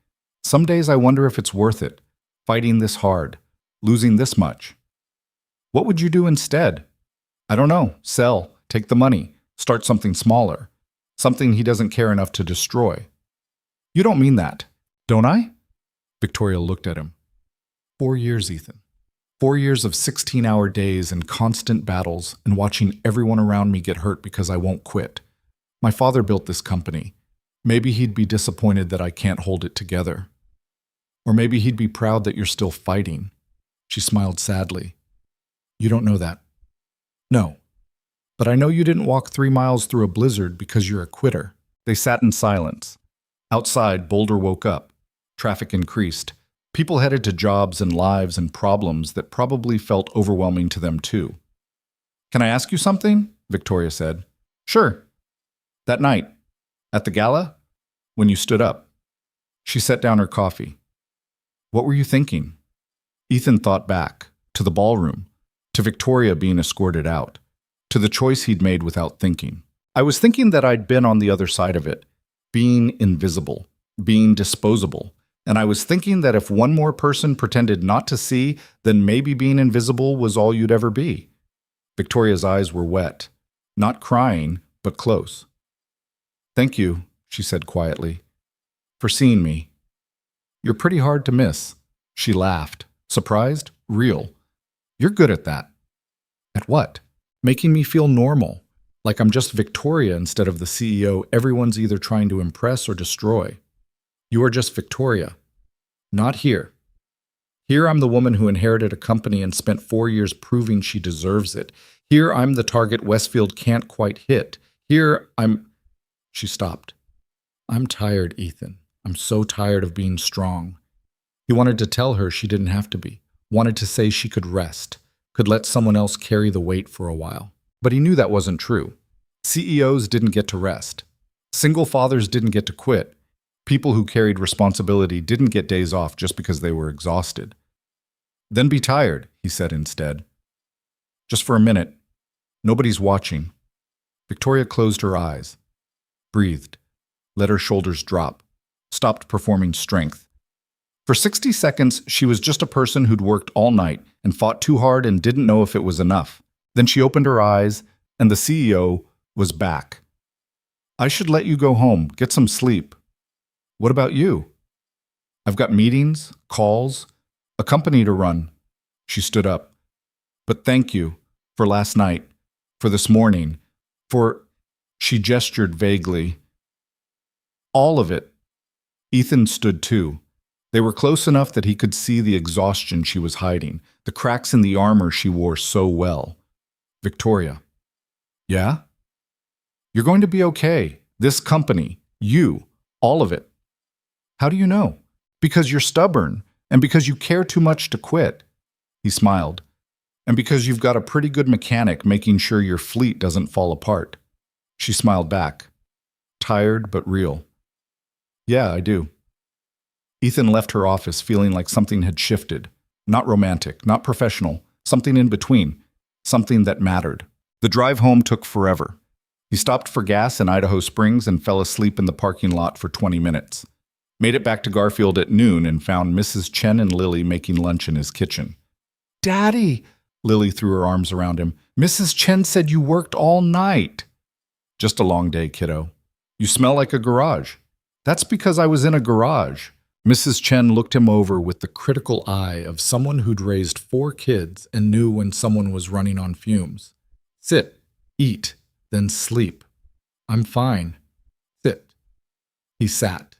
Some days I wonder if it's worth it, fighting this hard, losing this much. What would you do instead? I don't know. Sell, take the money, start something smaller, something he doesn't care enough to destroy. You don't mean that, don't I? Victoria looked at him. 4 years, Ethan. 4 years of 16-hour days and constant battles and watching everyone around me get hurt because I won't quit. My father built this company. Maybe he'd be disappointed that I can't hold it together. Or maybe he'd be proud that you're still fighting. She smiled sadly. You don't know that. No. But I know you didn't walk 3 miles through a blizzard because you're a quitter. They sat in silence. Outside, Boulder woke up. Traffic increased. People headed to jobs and lives and problems that probably felt overwhelming to them too. Can I ask you something? Victoria said. Sure. That night, at the gala, when you stood up. She set down her coffee. What were you thinking? Ethan thought back, to the ballroom, to Victoria being escorted out, to the choice he'd made without thinking. I was thinking that I'd been on the other side of it, being invisible, being disposable. And I was thinking that if one more person pretended not to see, then maybe being invisible was all you'd ever be. Victoria's eyes were wet, not crying, but close. Thank you, she said quietly, for seeing me. You're pretty hard to miss. She laughed, surprised, real. You're good at that. At what? Making me feel normal, like I'm just Victoria instead of the CEO everyone's either trying to impress or destroy. You are just Victoria. Not here. Here I'm the woman who inherited a company and spent 4 years proving she deserves it. Here I'm the target Westfield can't quite hit. Here I'm... She stopped. I'm tired, Ethan. I'm so tired of being strong. He wanted to tell her she didn't have to be. Wanted to say she could rest, could let someone else carry the weight for a while. But he knew that wasn't true. CEOs didn't get to rest. Single fathers didn't get to quit. People who carried responsibility didn't get days off just because they were exhausted. Then be tired, he said instead. Just for a minute. Nobody's watching. Victoria closed her eyes, breathed, let her shoulders drop, stopped performing strength. For 60 seconds, she was just a person who'd worked all night and fought too hard and didn't know if it was enough. Then she opened her eyes, and the CEO was back. I should let you go home, get some sleep. What about you? I've got meetings, calls, a company to run. She stood up. But thank you for last night, for this morning, for, she gestured vaguely, all of it. Ethan stood too. They were close enough that he could see the exhaustion she was hiding, the cracks in the armor she wore so well. Victoria. Yeah? You're going to be okay. This company, you, all of it. How do you know? Because you're stubborn, and because you care too much to quit. He smiled. And because you've got a pretty good mechanic making sure your fleet doesn't fall apart. She smiled back. Tired but real. Yeah, I do. Ethan left her office feeling like something had shifted. Not romantic, not professional, something in between, something that mattered. The drive home took forever. He stopped for gas in Idaho Springs and fell asleep in the parking lot for 20 minutes. Made it back to Garfield at noon and found Mrs. Chen and Lily making lunch in his kitchen. Daddy! Lily threw her arms around him. Mrs. Chen said you worked all night. Just a long day, kiddo. You smell like a garage. That's because I was in a garage. Mrs. Chen looked him over with the critical eye of someone who'd raised 4 kids and knew when someone was running on fumes. Sit, eat, then sleep. I'm fine. Sit. He sat.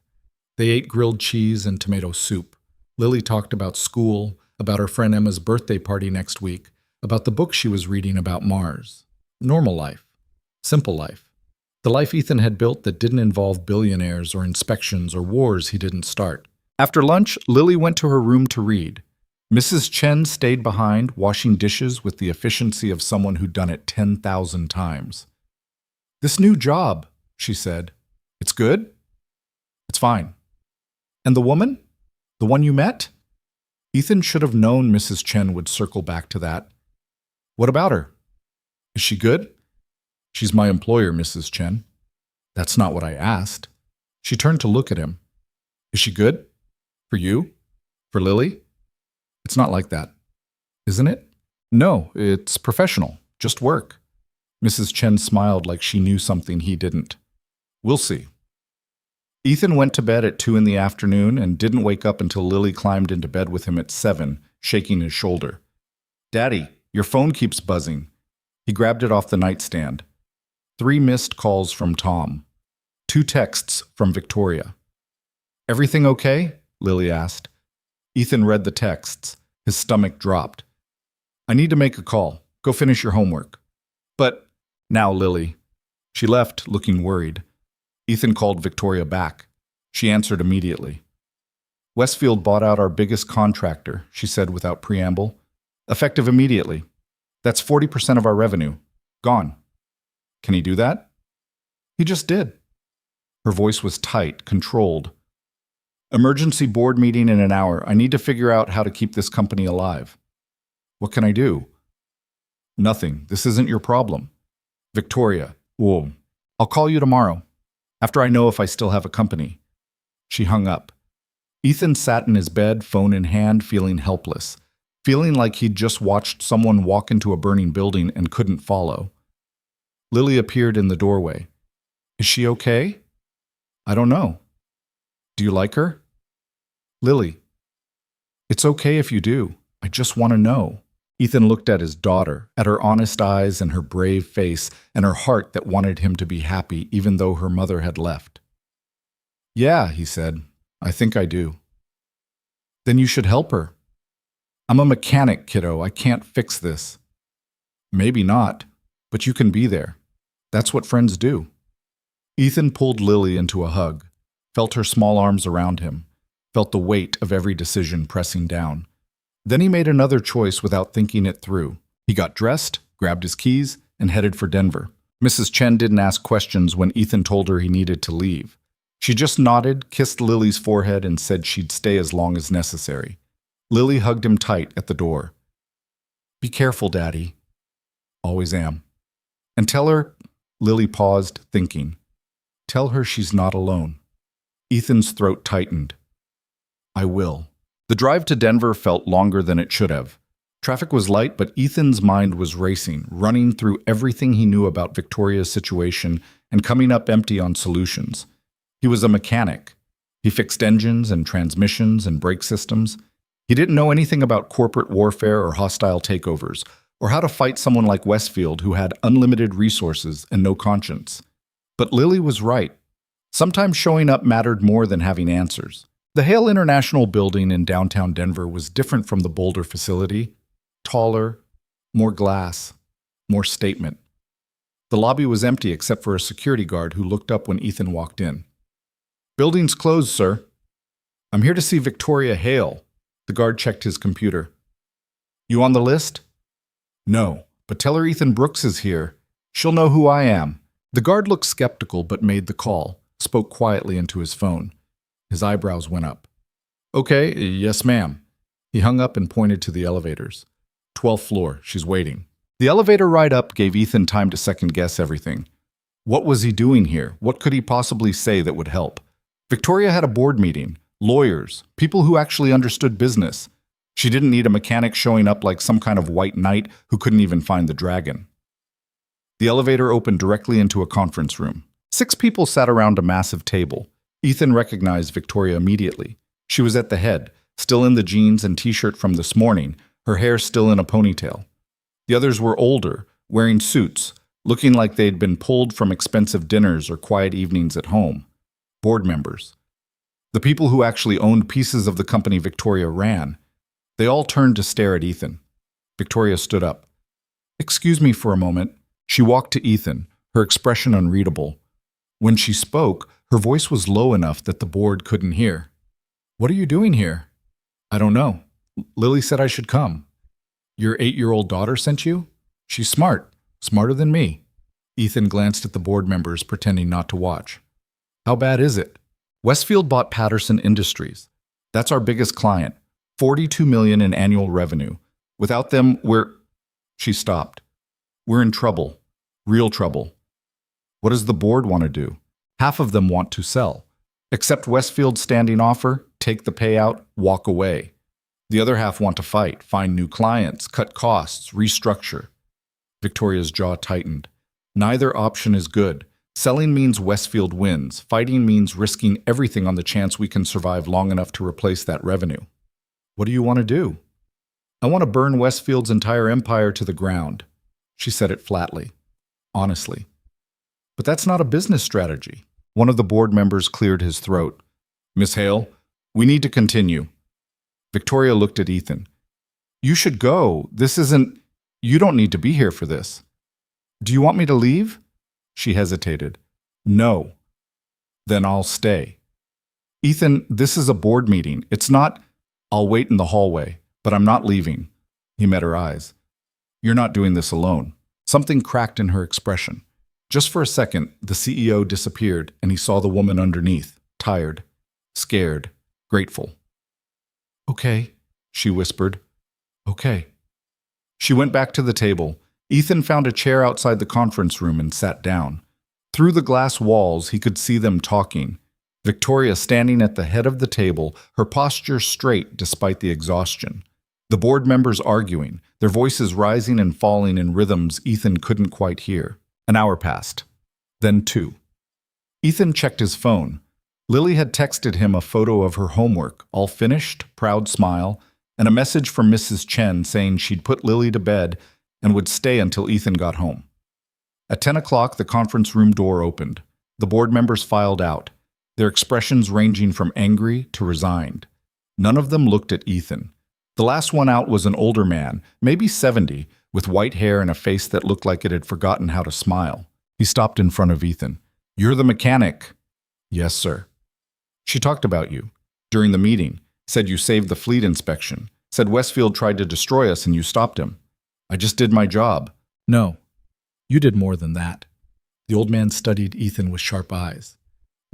They ate grilled cheese and tomato soup. Lily talked about school, about her friend Emma's birthday party next week, about the book she was reading about Mars. Normal life. Simple life. The life Ethan had built that didn't involve billionaires or inspections or wars he didn't start. After lunch, Lily went to her room to read. Mrs. Chen stayed behind, washing dishes with the efficiency of someone who'd done it 10,000 times. This new job, she said. It's good? It's fine. And the woman? The one you met? Ethan should have known Mrs. Chen would circle back to that. What about her? Is she good? She's my employer, Mrs. Chen. That's not what I asked. She turned to look at him. Is she good? For you? For Lily? It's not like that. Isn't it? No, it's professional. Just work. Mrs. Chen smiled like she knew something he didn't. We'll see. Ethan went to bed at 2 in the afternoon and didn't wake up until Lily climbed into bed with him at 7, shaking his shoulder. Daddy, your phone keeps buzzing. He grabbed it off the nightstand. 3 missed calls from Tom. 2 texts from Victoria. Everything okay? Lily asked. Ethan read the texts. His stomach dropped. I need to make a call. Go finish your homework. But now, Lily. She left, looking worried. Ethan called Victoria back. She answered immediately. Westfield bought out our biggest contractor, she said without preamble. Effective immediately. That's 40% of our revenue. Gone. Can he do that? He just did. Her voice was tight, controlled. Emergency board meeting in an hour. I need to figure out how to keep this company alive. What can I do? Nothing. This isn't your problem. Victoria. Whoa. I'll call you tomorrow, after I know if I still have a company. She hung up. Ethan sat in his bed, phone in hand, feeling helpless, feeling like he'd just watched someone walk into a burning building and couldn't follow. Lily appeared in the doorway. Is she okay? I don't know. Do you like her? Lily. It's okay if you do. I just want to know. Ethan looked at his daughter, at her honest eyes and her brave face and her heart that wanted him to be happy even though her mother had left. Yeah, he said. I think I do. Then you should help her. I'm a mechanic, kiddo. I can't fix this. Maybe not, but you can be there. That's what friends do. Ethan pulled Lily into a hug, felt her small arms around him, felt the weight of every decision pressing down. Then he made another choice without thinking it through. He got dressed, grabbed his keys, and headed for Denver. Mrs. Chen didn't ask questions when Ethan told her he needed to leave. She just nodded, kissed Lily's forehead, and said she'd stay as long as necessary. Lily hugged him tight at the door. Be careful, Daddy. Always am. And tell her, Lily paused, thinking. Tell her she's not alone. Ethan's throat tightened. I will. The drive to Denver felt longer than it should have. Traffic was light, but Ethan's mind was racing, running through everything he knew about Victoria's situation and coming up empty on solutions. He was a mechanic. He fixed engines and transmissions and brake systems. He didn't know anything about corporate warfare or hostile takeovers, or how to fight someone like Westfield who had unlimited resources and no conscience. But Lily was right. Sometimes showing up mattered more than having answers. The Hale International building in downtown Denver was different from the Boulder facility. Taller, more glass, more statement. The lobby was empty except for a security guard who looked up when Ethan walked in. Building's closed, sir. I'm here to see Victoria Hale. The guard checked his computer. You on the list? No, but tell her Ethan Brooks is here. She'll know who I am. The guard looked skeptical but made the call, spoke quietly into his phone. His eyebrows went up. Okay, yes ma'am. He hung up and pointed to the elevators. 12th floor, she's waiting. The elevator ride up gave Ethan time to second-guess everything. What was he doing here? What could he possibly say that would help? Victoria had a board meeting, lawyers, people who actually understood business. She didn't need a mechanic showing up like some kind of white knight who couldn't even find the dragon. The elevator opened directly into a conference room. 6 people sat around a massive table. Ethan recognized Victoria immediately. She was at the head, still in the jeans and t-shirt from this morning, her hair still in a ponytail. The others were older, wearing suits, looking like they'd been pulled from expensive dinners or quiet evenings at home. Board members. The people who actually owned pieces of the company Victoria ran. They all turned to stare at Ethan. Victoria stood up. Excuse me for a moment. She walked to Ethan, her expression unreadable. When she spoke, her voice was low enough that the board couldn't hear. What are you doing here? I don't know. Lily said I should come. Your 8-year-old daughter sent you? She's smart. Smarter than me. Ethan glanced at the board members, pretending not to watch. How bad is it? Westfield bought Patterson Industries. That's our biggest client. $42 million in annual revenue. Without them, She stopped. We're in trouble. Real trouble. What does the board want to do? Half of them want to sell. Accept Westfield's standing offer, take the payout, walk away. The other half want to fight, find new clients, cut costs, restructure. Victoria's jaw tightened. Neither option is good. Selling means Westfield wins. Fighting means risking everything on the chance we can survive long enough to replace that revenue. What do you want to do? I want to burn Westfield's entire empire to the ground. She said it flatly, honestly. But that's not a business strategy. One of the board members cleared his throat. Miss Hale, we need to continue. Victoria looked at Ethan. You should go. You don't need to be here for this. Do you want me to leave? She hesitated. No. Then I'll stay. Ethan, this is a board meeting. It's not, I'll wait in the hallway, but I'm not leaving. He met her eyes. You're not doing this alone. Something cracked in her expression. Just for a second, the CEO disappeared and he saw the woman underneath, tired, scared, grateful. Okay, she whispered. Okay. She went back to the table. Ethan found a chair outside the conference room and sat down. Through the glass walls, he could see them talking. Victoria standing at the head of the table, her posture straight despite the exhaustion. The board members arguing, their voices rising and falling in rhythms Ethan couldn't quite hear. An hour passed. Then 2. Ethan checked his phone. Lily had texted him a photo of her homework, all finished, proud smile, and a message from Mrs. Chen saying she'd put Lily to bed and would stay until Ethan got home. At 10 o'clock, the conference room door opened. The board members filed out, their expressions ranging from angry to resigned. None of them looked at Ethan. The last one out was an older man, maybe 70, with white hair and a face that looked like it had forgotten how to smile. He stopped in front of Ethan. You're the mechanic. Yes, sir. She talked about you. During the meeting, said you saved the fleet inspection, said Westfield tried to destroy us and you stopped him. I just did my job. No, you did more than that. The old man studied Ethan with sharp eyes.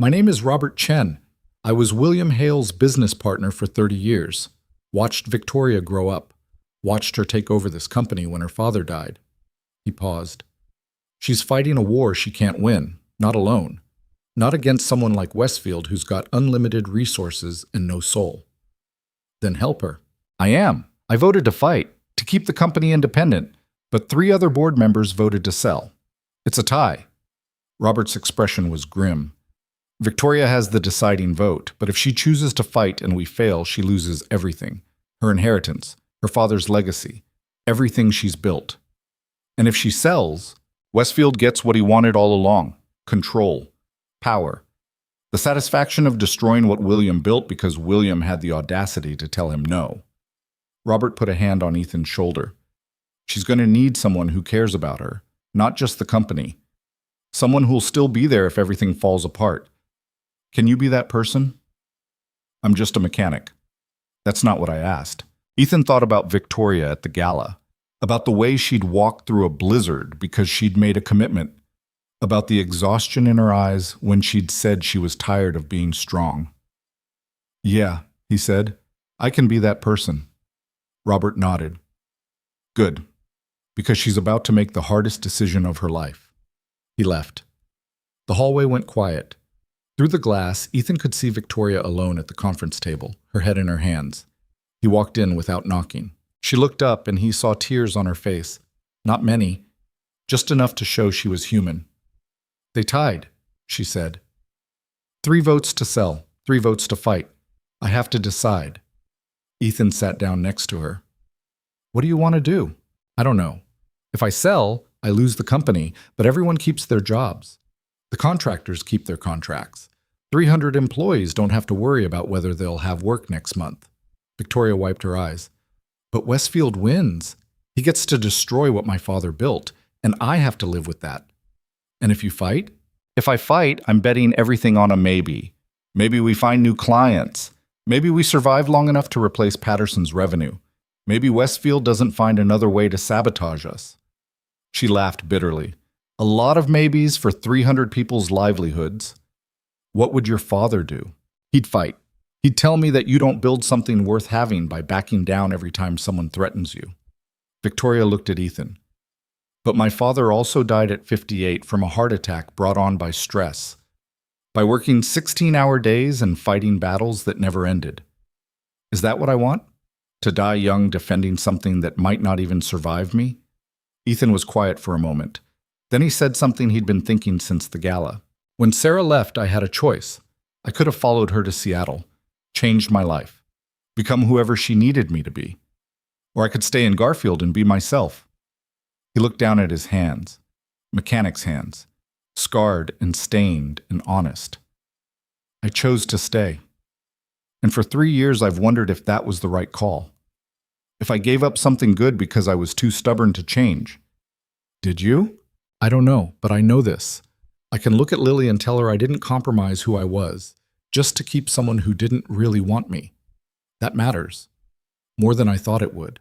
My name is Robert Chen. I was William Hale's business partner for 30 years. Watched Victoria grow up. Watched her take over this company when her father died. He paused. She's fighting a war she can't win, not alone. Not against someone like Westfield who's got unlimited resources and no soul. Then help her. I am. I voted to fight, to keep the company independent, but 3 other board members voted to sell. It's a tie. Robert's expression was grim. Victoria has the deciding vote, but if she chooses to fight and we fail, she loses everything. Her inheritance, her father's legacy, everything she's built. And if she sells, Westfield gets what he wanted all along: control, power, the satisfaction of destroying what William built because William had the audacity to tell him no. Robert put a hand on Ethan's shoulder. She's going to need someone who cares about her, not just the company. Someone who'll still be there if everything falls apart. Can you be that person? I'm just a mechanic. That's not what I asked. Ethan thought about Victoria at the gala, about the way she'd walked through a blizzard because she'd made a commitment, about the exhaustion in her eyes when she'd said she was tired of being strong. Yeah, he said, I can be that person. Robert nodded. Good, because she's about to make the hardest decision of her life. He left. The hallway went quiet. Through the glass, Ethan could see Victoria alone at the conference table, her head in her hands. He walked in without knocking. She looked up and he saw tears on her face. Not many, just enough to show she was human. They tied, she said. 3 votes to sell, 3 votes to fight. I have to decide. Ethan sat down next to her. What do you want to do? I don't know. If I sell, I lose the company, but everyone keeps their jobs. The contractors keep their contracts. 300 employees don't have to worry about whether they'll have work next month. Victoria wiped her eyes. But Westfield wins. He gets to destroy what my father built, and I have to live with that. And if you fight? If I fight, I'm betting everything on a maybe. Maybe we find new clients. Maybe we survive long enough to replace Patterson's revenue. Maybe Westfield doesn't find another way to sabotage us. She laughed bitterly. A lot of maybes for 300 people's livelihoods. What would your father do? He'd fight. He'd tell me that you don't build something worth having by backing down every time someone threatens you. Victoria looked at Ethan. But my father also died at 58 from a heart attack brought on by stress, by working 16-hour days and fighting battles that never ended. Is that what I want? To die young defending something that might not even survive me? Ethan was quiet for a moment. Then he said something he'd been thinking since the gala. When Sarah left, I had a choice. I could have followed her to Seattle, changed my life, become whoever she needed me to be. Or I could stay in Garfield and be myself. He looked down at his hands, mechanic's hands, scarred and stained and honest. I chose to stay. And for 3 years I've wondered if that was the right call. If I gave up something good because I was too stubborn to change. Did you? I don't know, but I know this. I can look at Lily and tell her I didn't compromise who I was, just to keep someone who didn't really want me. That matters. More than I thought it would.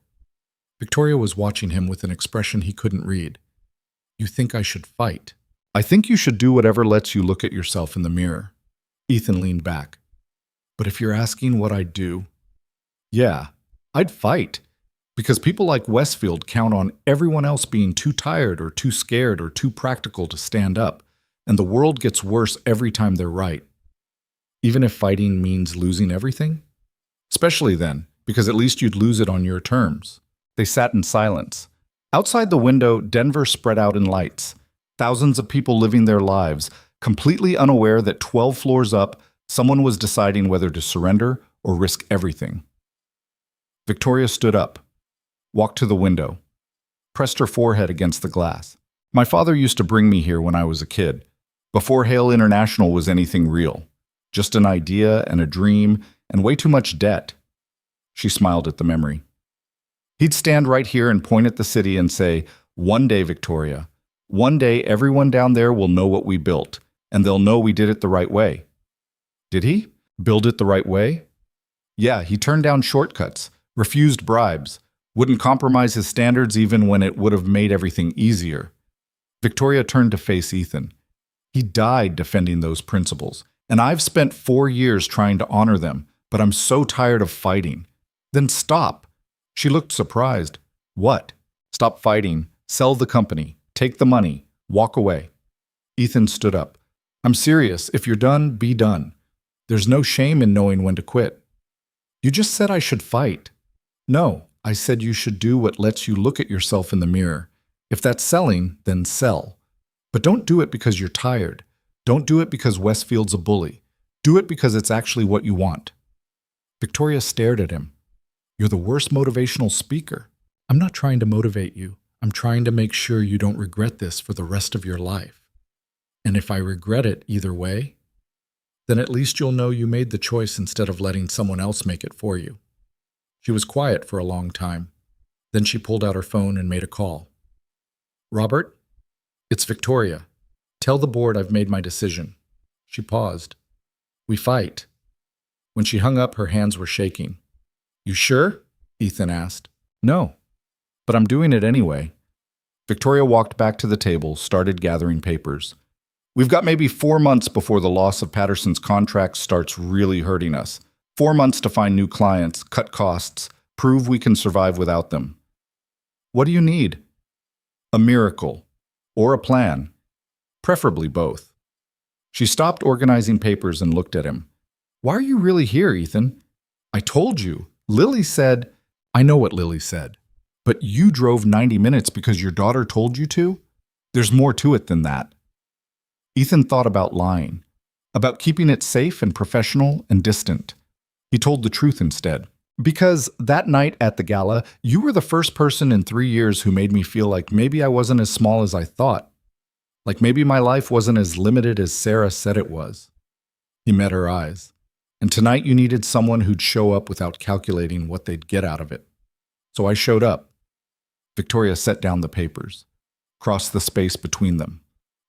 Victoria was watching him with an expression he couldn't read. You think I should fight? I think you should do whatever lets you look at yourself in the mirror. Ethan leaned back. But if you're asking what I'd do, yeah, I'd fight. Because people like Westfield count on everyone else being too tired or too scared or too practical to stand up, and the world gets worse every time they're right. Even if fighting means losing everything? Especially then, because at least you'd lose it on your terms. They sat in silence. Outside the window, Denver spread out in lights. Thousands of people living their lives, completely unaware that 12 floors up, someone was deciding whether to surrender or risk everything. Victoria stood up, walked to the window, pressed her forehead against the glass. My father used to bring me here when I was a kid, before Hale International was anything real. Just an idea and a dream and way too much debt. She smiled at the memory. He'd stand right here and point at the city and say, one day, Victoria, one day everyone down there will know what we built, and they'll know we did it the right way. Did he? Build it the right way? Yeah, he turned down shortcuts, refused bribes, wouldn't compromise his standards even when it would have made everything easier. Victoria turned to face Ethan. He died defending those principles, And I've spent 4 years trying to honor them, but I'm so tired of fighting. Then stop. She looked surprised. What? Stop fighting. Sell the company. Take the money. Walk away. Ethan stood up. I'm serious. If you're done, be done. There's no shame in knowing when to quit. You just said I should fight. No, I said you should do what lets you look at yourself in the mirror. If that's selling, then sell. But don't do it because you're tired. Don't do it because Westfield's a bully. Do it because it's actually what you want. Victoria stared at him. You're the worst motivational speaker. I'm not trying to motivate you. I'm trying to make sure you don't regret this for the rest of your life. And if I regret it either way, then at least you'll know you made the choice instead of letting someone else make it for you. She was quiet for a long time. Then she pulled out her phone and made a call. Robert, it's Victoria. Tell the board I've made my decision. She paused. We fight. When she hung up, her hands were shaking. You sure? Ethan asked. No, but I'm doing it anyway. Victoria walked back to the table, started gathering papers. We've got maybe 4 months before the loss of Patterson's contract starts really hurting us. 4 months to find new clients, cut costs, prove we can survive without them. What do you need? A miracle. Or a plan. Preferably both. She stopped organizing papers and looked at him. Why are you really here, Ethan? I told you. Lily said, I know what Lily said. But you drove 90 minutes because your daughter told you to? There's more to it than that. Ethan thought about lying, about keeping it safe and professional and distant. He told the truth instead. Because that night at the gala, you were the first person in 3 years who made me feel like maybe I wasn't as small as I thought. Like maybe my life wasn't as limited as Sarah said it was. He met her eyes. And tonight you needed someone who'd show up without calculating what they'd get out of it. So I showed up. Victoria set down the papers, crossed the space between them,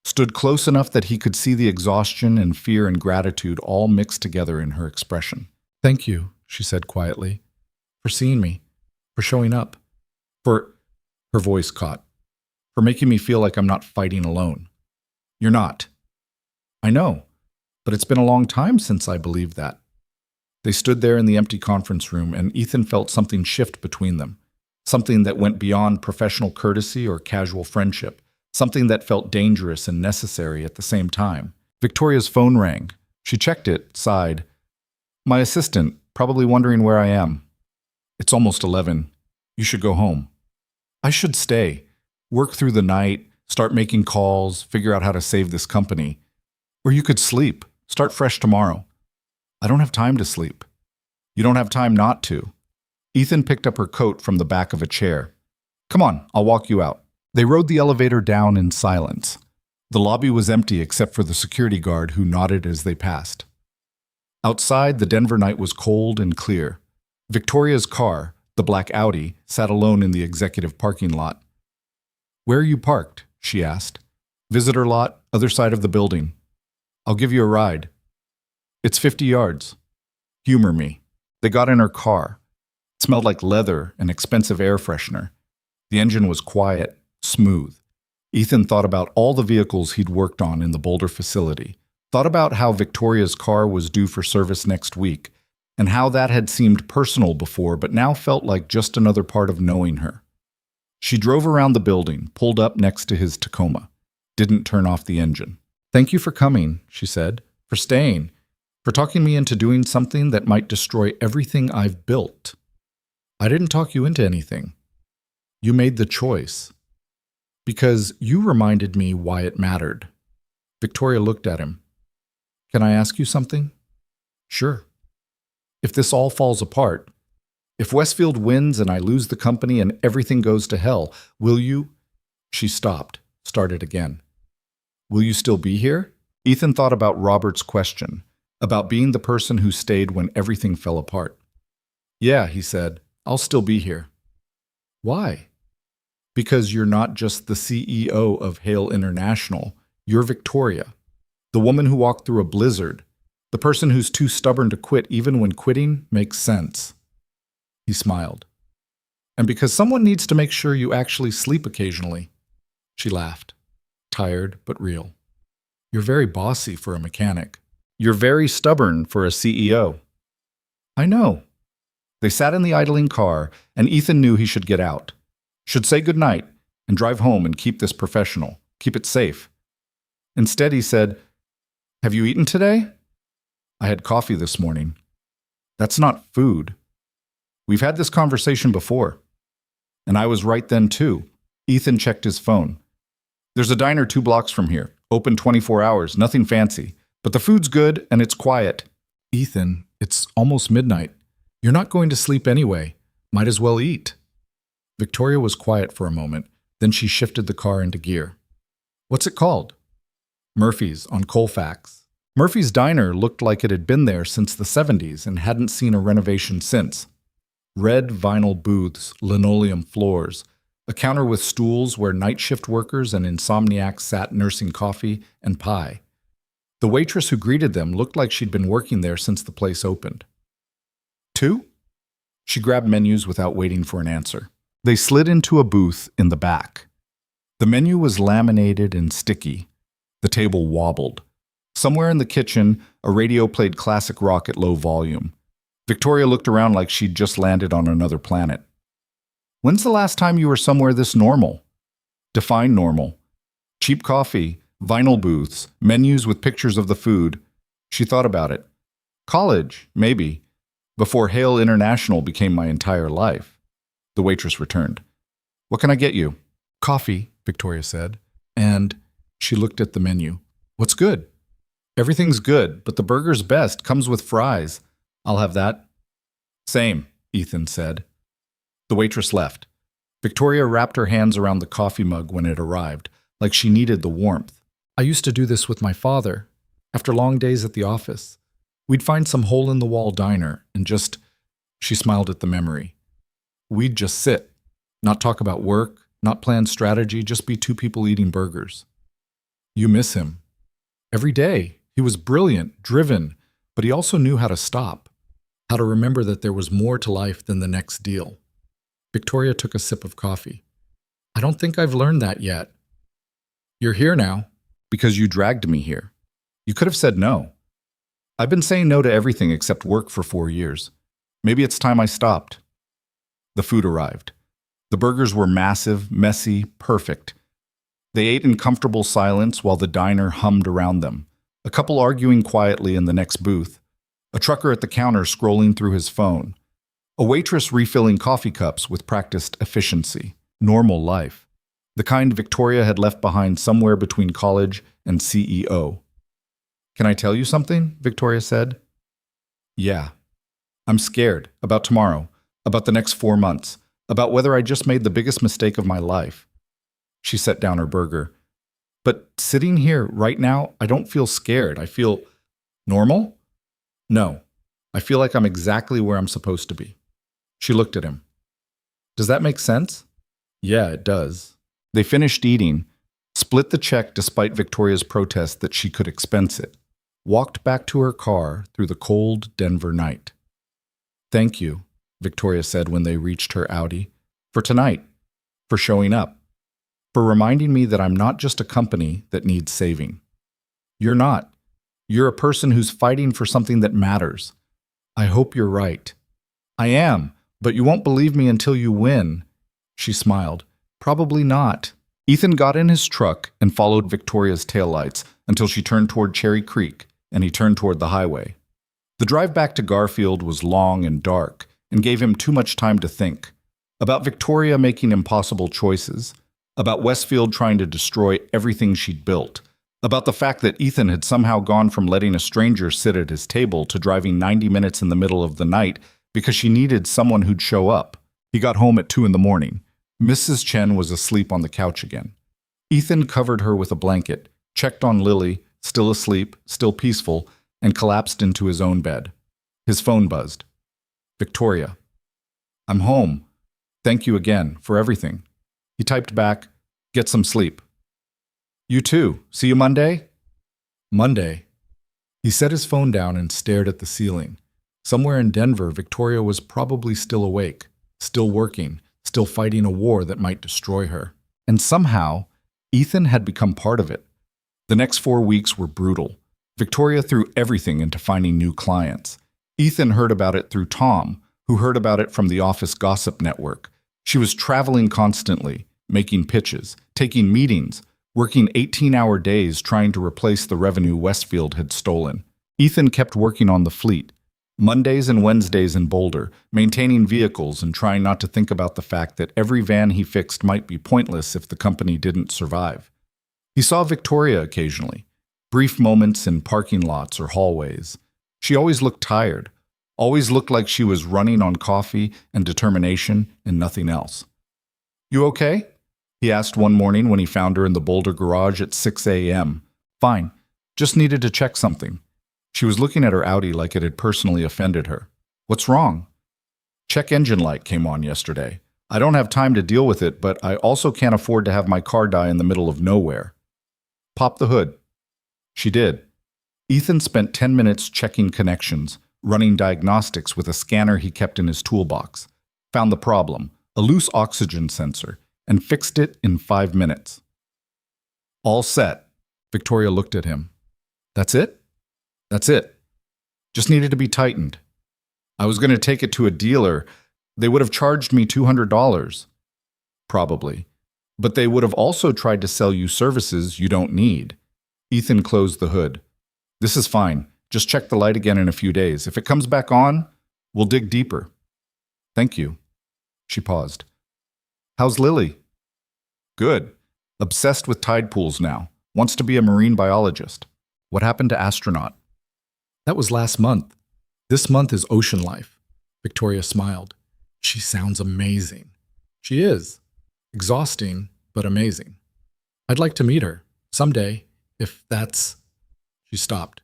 stood close enough that he could see the exhaustion and fear and gratitude all mixed together in her expression. Thank you, she said quietly, for seeing me, for showing up, for, her voice caught, for making me feel like I'm not fighting alone. You're not. I know, but it's been a long time since I believed that. They stood there in the empty conference room, and Ethan felt something shift between them, something that went beyond professional courtesy or casual friendship, something that felt dangerous and necessary at the same time. Victoria's phone rang. She checked it, sighed. My assistant, probably wondering where I am. It's almost 11. You should go home. I should stay, work through the night, start making calls, figure out how to save this company. Or you could sleep, start fresh tomorrow. I don't have time to sleep. You don't have time not to. Ethan picked up her coat from the back of a chair. Come on, I'll walk you out. They rode the elevator down in silence. The lobby was empty except for the security guard who nodded as they passed. Outside, the Denver night was cold and clear. Victoria's car, the black Audi, sat alone in the executive parking lot. Where are you parked? She asked. Visitor lot, other side of the building. I'll give you a ride. It's 50 yards. Humor me. They got in her car. It smelled like leather and expensive air freshener. The engine was quiet, smooth. Ethan thought about all the vehicles he'd worked on in the Boulder facility, thought about how Victoria's car was due for service next week, and how that had seemed personal before but now felt like just another part of knowing her. She drove around the building, pulled up next to his Tacoma, didn't turn off the engine. Thank you for coming, she said, for staying, for talking me into doing something that might destroy everything I've built. I didn't talk you into anything. You made the choice. Because you reminded me why it mattered. Victoria looked at him. Can I ask you something? Sure. If this all falls apart, if Westfield wins and I lose the company and everything goes to hell, will you? She stopped, started again. Will you still be here? Ethan thought about Robert's question, about being the person who stayed when everything fell apart. Yeah, he said, I'll still be here. Why? Because you're not just the CEO of Hale International, you're Victoria, the woman who walked through a blizzard, the person who's too stubborn to quit even when quitting makes sense. He smiled. And because someone needs to make sure you actually sleep occasionally. She laughed, tired but real. You're very bossy for a mechanic. You're very stubborn for a CEO. I know. They sat in the idling car, and Ethan knew he should get out. Should say goodnight and drive home and keep this professional. Keep it safe. Instead, he said, "Have you eaten today?" "I had coffee this morning." "That's not food." "We've had this conversation before." And I was right then, too. Ethan checked his phone. "There's a diner 2 blocks from here. Open 24 hours, nothing fancy. But the food's good and it's quiet." "Ethan, it's almost midnight. You're not going to sleep anyway. Might as well eat." Victoria was quiet for a moment, then she shifted the car into gear. "What's it called?" "Murphy's on Colfax." Murphy's diner looked like it had been there since the 70s and hadn't seen a renovation since. Red vinyl booths, linoleum floors, a counter with stools where night shift workers and insomniacs sat nursing coffee and pie. The waitress who greeted them looked like she'd been working there since the place opened. "2?" She grabbed menus without waiting for an answer. They slid into a booth in the back. The menu was laminated and sticky. The table wobbled. Somewhere in the kitchen, a radio played classic rock at low volume. Victoria looked around like she'd just landed on another planet. "When's the last time you were somewhere this normal?" "Define normal." "Cheap coffee, vinyl booths, menus with pictures of the food." She thought about it. "College, maybe. Before Hale International became my entire life." The waitress returned. "What can I get you?" "Coffee," Victoria said. And she looked at the menu. "What's good?" "Everything's good, but the burger's best. Comes with fries." "I'll have that." "Same," Ethan said. The waitress left. Victoria wrapped her hands around the coffee mug when it arrived, like she needed the warmth. "I used to do this with my father. After long days at the office, we'd find some hole-in-the-wall diner and just—" She smiled at the memory. "We'd just sit, not talk about work, not plan strategy, just be 2 people eating burgers." "You miss him." "Every day. He was brilliant, driven, but he also knew how to stop, how to remember that there was more to life than the next deal." Victoria took a sip of coffee. "I don't think I've learned that yet." "You're here now because you dragged me here. You could have said no. I've been saying no to everything except work for 4 years. Maybe it's time I stopped." The food arrived. The burgers were massive, messy, perfect. They ate in comfortable silence while the diner hummed around them. A couple arguing quietly in the next booth. A trucker at the counter scrolling through his phone. A waitress refilling coffee cups with practiced efficiency. Normal life. The kind Victoria had left behind somewhere between college and CEO. "Can I tell you something?" Victoria said. "Yeah. I'm scared about tomorrow, about the next 4 months, about whether I just made the biggest mistake of my life." She set down her burger. "But sitting here right now, I don't feel scared. I feel normal? No. I feel like I'm exactly where I'm supposed to be." She looked at him. "Does that make sense?" "Yeah, it does." They finished eating, split the check despite Victoria's protest that she could expense it, walked back to her car through the cold Denver night. "Thank you," Victoria said when they reached her Audi, "for tonight, for showing up, for reminding me that I'm not just a company that needs saving." "You're not. You're a person who's fighting for something that matters." "I hope you're right." "I am, but you won't believe me until you win." She smiled. "Probably not." Ethan got in his truck and followed Victoria's taillights until she turned toward Cherry Creek, and he turned toward the highway. The drive back to Garfield was long and dark and gave him too much time to think. About Victoria making impossible choices, about Westfield trying to destroy everything she'd built, about the fact that Ethan had somehow gone from letting a stranger sit at his table to driving 90 minutes in the middle of the night because she needed someone who'd show up. He got home at 2 a.m. Mrs. Chen was asleep on the couch again. Ethan covered her with a blanket, checked on Lily, still asleep, still peaceful, and collapsed into his own bed. His phone buzzed. "Victoria." "I'm home. Thank you again for everything." He typed back, "Get some sleep." "You too. See you Monday?" Monday. He set his phone down and stared at the ceiling. Somewhere in Denver, Victoria was probably still awake, still working, still fighting a war that might destroy her. And somehow, Ethan had become part of it. The next 4 weeks were brutal. Victoria threw everything into finding new clients. Ethan heard about it through Tom, who heard about it from the office gossip network. She was traveling constantly, making pitches, taking meetings, working 18-hour days trying to replace the revenue Westfield had stolen. Ethan kept working on the fleet, Mondays and Wednesdays in Boulder, maintaining vehicles and trying not to think about the fact that every van he fixed might be pointless if the company didn't survive. He saw Victoria occasionally, brief moments in parking lots or hallways. She always looked tired, always looked like she was running on coffee and determination and nothing else. "You okay?" he asked one morning when he found her in the Boulder garage at 6 a.m. "Fine. Just needed to check something." She was looking at her Audi like it had personally offended her. "What's wrong?" "Check engine light came on yesterday. I don't have time to deal with it, but I also can't afford to have my car die in the middle of nowhere." "Pop the hood." She did. Ethan spent 10 minutes checking connections, running diagnostics with a scanner he kept in his toolbox, found the problem, a loose oxygen sensor, and fixed it in 5 minutes. "All set." Victoria looked at him. "That's it?" "That's it. Just needed to be tightened. I was going to take it to a dealer. They would have charged me $200. Probably. But they would have also tried to sell you services you don't need." Ethan closed the hood. "This is fine. Just check the light again in a few days. If it comes back on, we'll dig deeper." "Thank you." She paused. "How's Lily?" "Good. Obsessed with tide pools now. Wants to be a marine biologist." "What happened to astronaut?" "That was last month. This month is ocean life." Victoria smiled. "She sounds amazing." "She is. Exhausting, but amazing. I'd like to meet her, someday, if that's—" She stopped.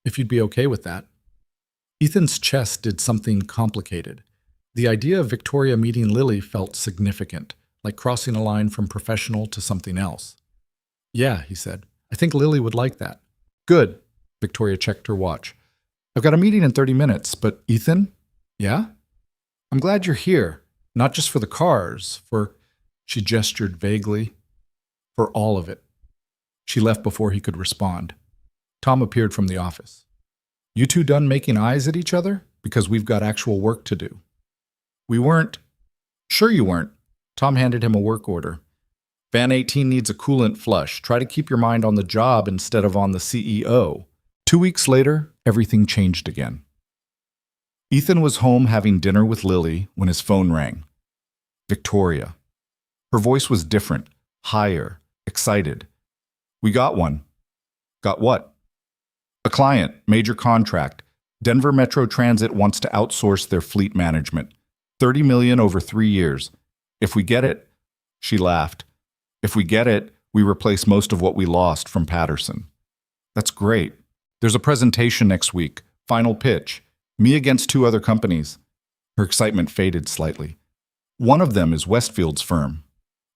"If you'd be okay with that." Ethan's chest did something complicated. The idea of Victoria meeting Lily felt significant, like crossing a line from professional to something else. "Yeah," he said. "I think Lily would like that." "Good." Victoria checked her watch. "I've got a meeting in 30 minutes, but Ethan?" "Yeah?" "I'm glad you're here. Not just for the cars, for—" She gestured vaguely. "For all of it." She left before he could respond. Tom appeared from the office. "You two done making eyes at each other? Because we've got actual work to do." "We weren't—" "Sure you weren't." Tom handed him a work order. "Van 18 needs a coolant flush. Try to keep your mind on the job instead of on the CEO." 2 weeks later, everything changed again. Ethan was home having dinner with Lily when his phone rang. Victoria. Her voice was different, higher, excited. "We got one." "Got what?" "A client, major contract. Denver Metro Transit wants to outsource their fleet management. $30 million over 3 years. If we get it—" She laughed. "If we get it, we replace most of what we lost from Patterson." "That's great. There's a presentation next week, final pitch. Me against 2 other companies." Her excitement faded slightly. "One of them is Westfield's firm."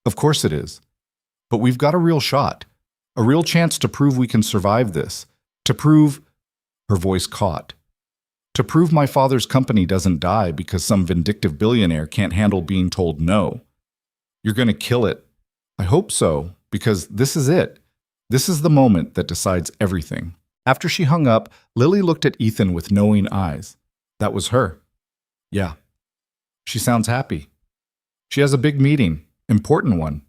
"Of course it is. But we've got a real shot. A real chance to prove we can survive this. To prove—" Her voice caught. "To prove my father's company doesn't die because some vindictive billionaire can't handle being told no. You're going to kill it." "I hope so, because this is it. This is the moment that decides everything." After she hung up, Lily looked at Ethan with knowing eyes. That was her. "Yeah." "She sounds happy." "She has a big meeting, important one."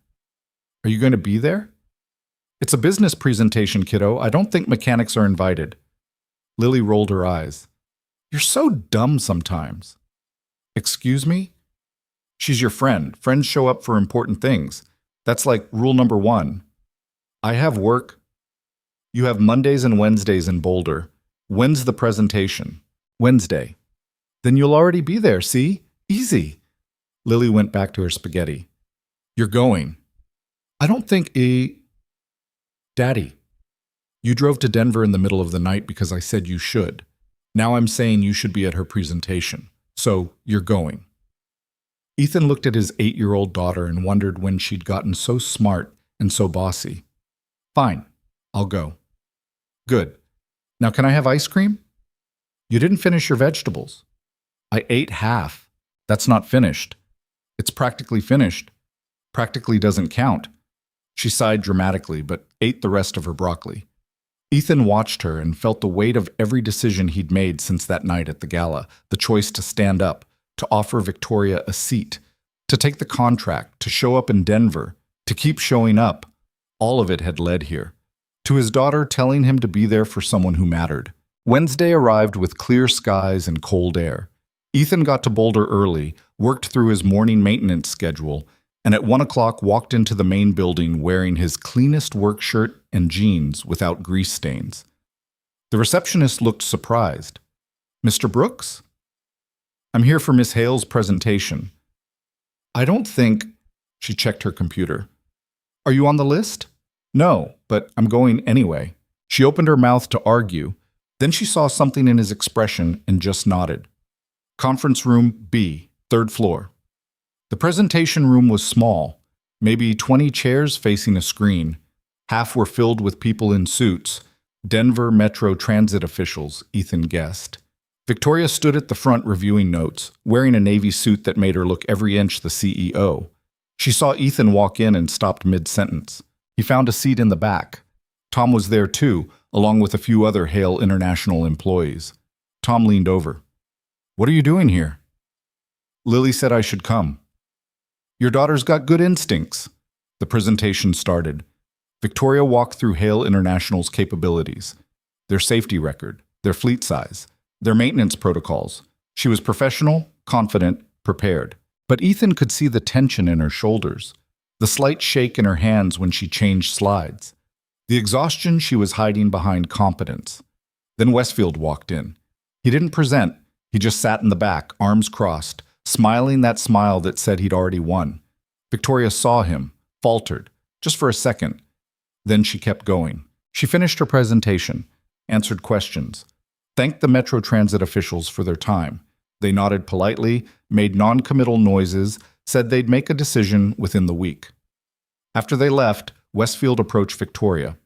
"Are you going to be there?" "It's a business presentation, kiddo. I don't think mechanics are invited." Lily rolled her eyes. "You're so dumb sometimes." "Excuse me?" "She's your friend. Friends show up for important things. That's like rule number 1. I have work." "You have Mondays and Wednesdays in Boulder. When's the presentation?" "Wednesday." "Then you'll already be there, see? Easy." Lily went back to her spaghetti. "You're going." "I don't think Daddy, you drove to Denver in the middle of the night because I said you should. Now I'm saying you should be at her presentation. So you're going." Ethan looked at his 8-year-old daughter and wondered when she'd gotten so smart and so bossy. "Fine, I'll go." "Good. Now can I have ice cream?" "You didn't finish your vegetables." "I ate half. That's not finished." "It's practically finished." "Practically doesn't count." She sighed dramatically, but ate the rest of her broccoli. Ethan watched her and felt the weight of every decision he'd made since that night at the gala, the choice to stand up, to offer Victoria a seat, to take the contract, to show up in Denver, to keep showing up. All of it had led here. To his daughter telling him to be there for someone who mattered. Wednesday arrived with clear skies and cold air. Ethan got to Boulder early, worked through his morning maintenance schedule, and at 1 o'clock walked into the main building wearing his cleanest work shirt and jeans without grease stains. The receptionist looked surprised. "Mr. Brooks? I'm here for Miss Hale's presentation." "I don't think—" She checked her computer. "Are you on the list?" "No, but I'm going anyway." She opened her mouth to argue. Then she saw something in his expression and just nodded. "Conference room B, 3rd floor." The presentation room was small, maybe 20 chairs facing a screen. Half were filled with people in suits, Denver Metro Transit officials, Ethan guessed. Victoria stood at the front reviewing notes, wearing a navy suit that made her look every inch the CEO. She saw Ethan walk in and stopped mid-sentence. He found a seat in the back. Tom was there too, along with a few other Hale International employees. Tom leaned over. "What are you doing here?" "Lily said I should come." "Your daughter's got good instincts." The presentation started. Victoria walked through Hale International's capabilities, their safety record, their fleet size, their maintenance protocols. She was professional, confident, prepared. But Ethan could see the tension in her shoulders, the slight shake in her hands when she changed slides, the exhaustion she was hiding behind competence. Then Westfield walked in. He didn't present, he just sat in the back, arms crossed, smiling that smile that said he'd already won. Victoria saw him, faltered, just for a second. Then she kept going. She finished her presentation, answered questions, thanked the Metro Transit officials for their time. They nodded politely, made non-committal noises, said they'd make a decision within the week. After they left, Westfield approached Victoria.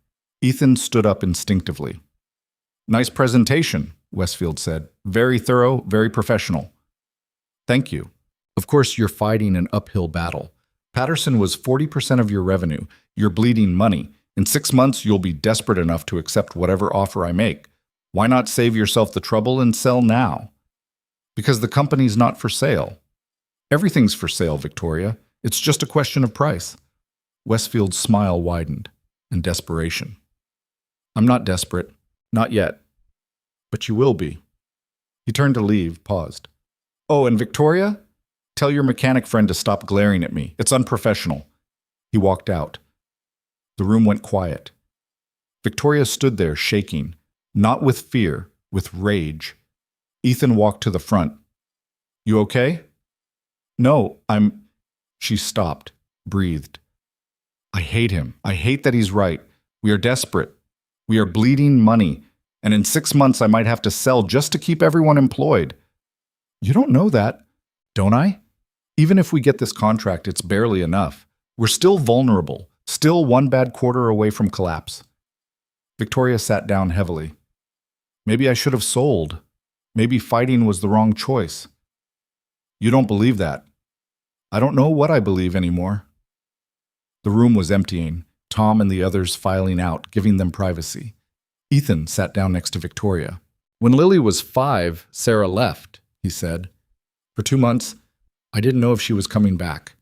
Ethan stood up instinctively. "Nice presentation," Westfield said. "Very thorough, very professional." "Thank you. Of course, you're fighting an uphill battle. Patterson was 40% of your revenue. You're bleeding money. In 6 months, you'll be desperate enough to accept whatever offer I make. Why not save yourself the trouble and sell now?" "Because the company's not for sale." "Everything's for sale, Victoria. It's just a question of price." Westfield's smile widened, in desperation. "I'm not desperate. Not yet. But you will be." He turned to leave, paused. "Oh, and Victoria? Tell your mechanic friend to stop glaring at me. It's unprofessional." He walked out. The room went quiet. Victoria stood there, shaking, not with fear, with rage. Ethan walked to the front. "You okay?" "No, I'm—" She stopped, breathed. "I hate him. I hate that he's right. We are desperate. We are bleeding money. And in 6 months I might have to sell just to keep everyone employed." "You don't know that." "Don't I? Even if we get this contract, it's barely enough. We're still vulnerable, still one bad quarter away from collapse." Victoria sat down heavily. "Maybe I should have sold. Maybe fighting was the wrong choice." "You don't believe that." "I don't know what I believe anymore." The room was emptying, Tom and the others filing out, giving them privacy. Ethan sat down next to Victoria. "When Lily was 5, Sarah left," he said. "For 2 months, I didn't know if she was coming back.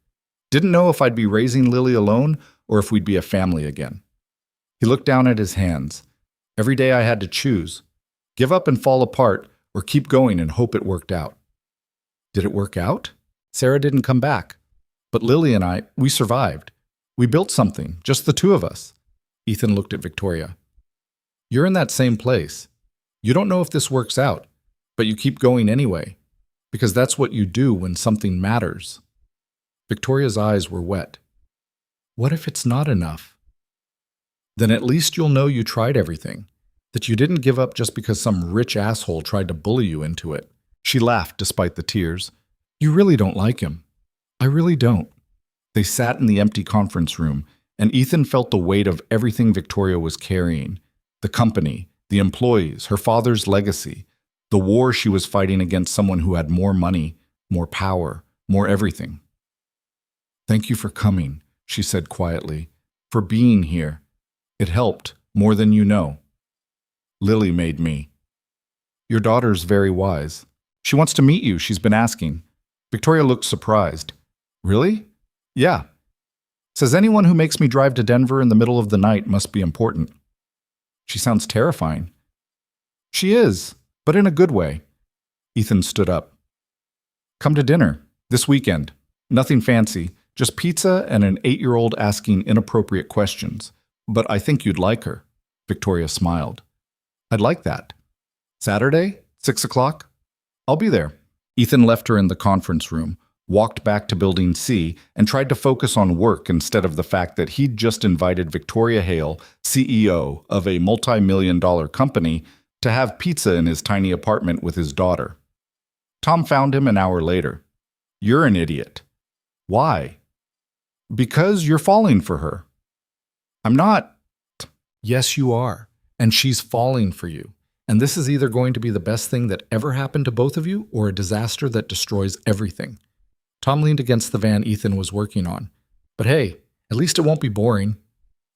Didn't know if I'd be raising Lily alone or if we'd be a family again." He looked down at his hands. "Every day I had to choose. Give up and fall apart, or keep going and hope it worked out." "Did it work out?" "Sarah didn't come back. But Lily and I, we survived. We built something, just the two of us." Ethan looked at Victoria. "You're in that same place. You don't know if this works out, but you keep going anyway, because that's what you do when something matters." Victoria's eyes were wet. "What if it's not enough?" "Then at least you'll know you tried everything, that you didn't give up just because some rich asshole tried to bully you into it." She laughed despite the tears. "You really don't like him." "I really don't." They sat in the empty conference room, and Ethan felt the weight of everything Victoria was carrying. The company, the employees, her father's legacy, the war she was fighting against someone who had more money, more power, more everything. "Thank you for coming," she said quietly, "for being here. It helped, more than you know." Lily made me. Your daughter's very wise. She wants to meet you, she's been asking. Victoria looked surprised. Really? Yeah. Says anyone who makes me drive to Denver in the middle of the night must be important. She sounds terrifying. She is, but in a good way. Ethan stood up. Come to dinner, this weekend. Nothing fancy, just pizza and an 8-year-old asking inappropriate questions. But I think you'd like her. Victoria smiled. I'd like that. Saturday, 6 o'clock? I'll be there. Ethan left her in the conference room, walked back to Building C, and tried to focus on work instead of the fact that he'd just invited Victoria Hale, CEO of a multi-million-dollar company, to have pizza in his tiny apartment with his daughter. Tom found him an hour later. You're an idiot. Why? Because you're falling for her. I'm not. Yes, you are. And she's falling for you. And this is either going to be the best thing that ever happened to both of you or a disaster that destroys everything. Tom leaned against the van Ethan was working on. But hey, at least it won't be boring.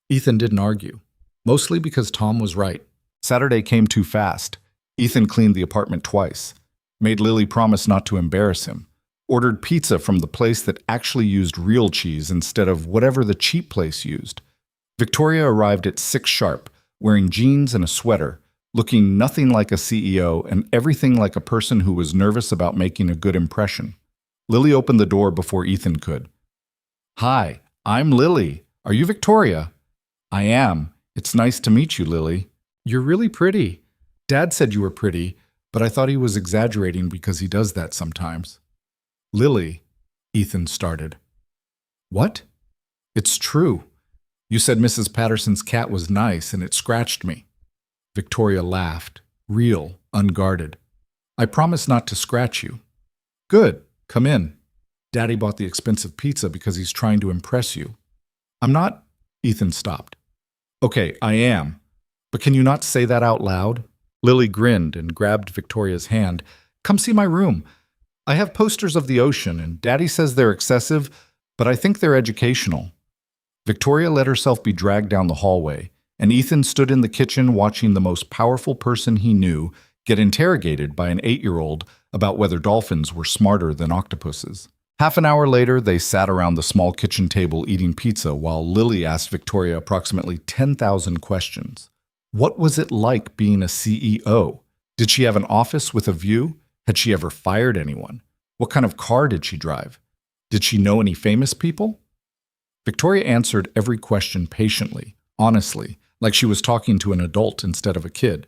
Ethan didn't argue, mostly because Tom was right. Saturday came too fast. Ethan cleaned the apartment twice, made Lily promise not to embarrass him, ordered pizza from the place that actually used real cheese instead of whatever the cheap place used. Victoria arrived at 6 sharp, wearing jeans and a sweater, looking nothing like a CEO and everything like a person who was nervous about making a good impression. Lily opened the door before Ethan could. Hi, I'm Lily. Are you Victoria? I am. It's nice to meet you, Lily. You're really pretty. Dad said you were pretty, but I thought he was exaggerating because he does that sometimes. Lily, Ethan started. What? It's true. You said Mrs. Patterson's cat was nice and it scratched me. Victoria laughed, real, unguarded. I promise not to scratch you. Good, come in. Daddy bought the expensive pizza because he's trying to impress you. I'm not. Ethan stopped. Okay, I am. But can you not say that out loud? Lily grinned and grabbed Victoria's hand. Come see my room. I have posters of the ocean, and Daddy says they're excessive, but I think they're educational. Victoria let herself be dragged down the hallway, and Ethan stood in the kitchen watching the most powerful person he knew get interrogated by an 8-year-old about whether dolphins were smarter than octopuses. Half an hour later, they sat around the small kitchen table eating pizza while Lily asked Victoria approximately 10,000 questions. What was it like being a CEO? Did she have an office with a view? Had she ever fired anyone? What kind of car did she drive? Did she know any famous people? Victoria answered every question patiently, honestly, like she was talking to an adult instead of a kid.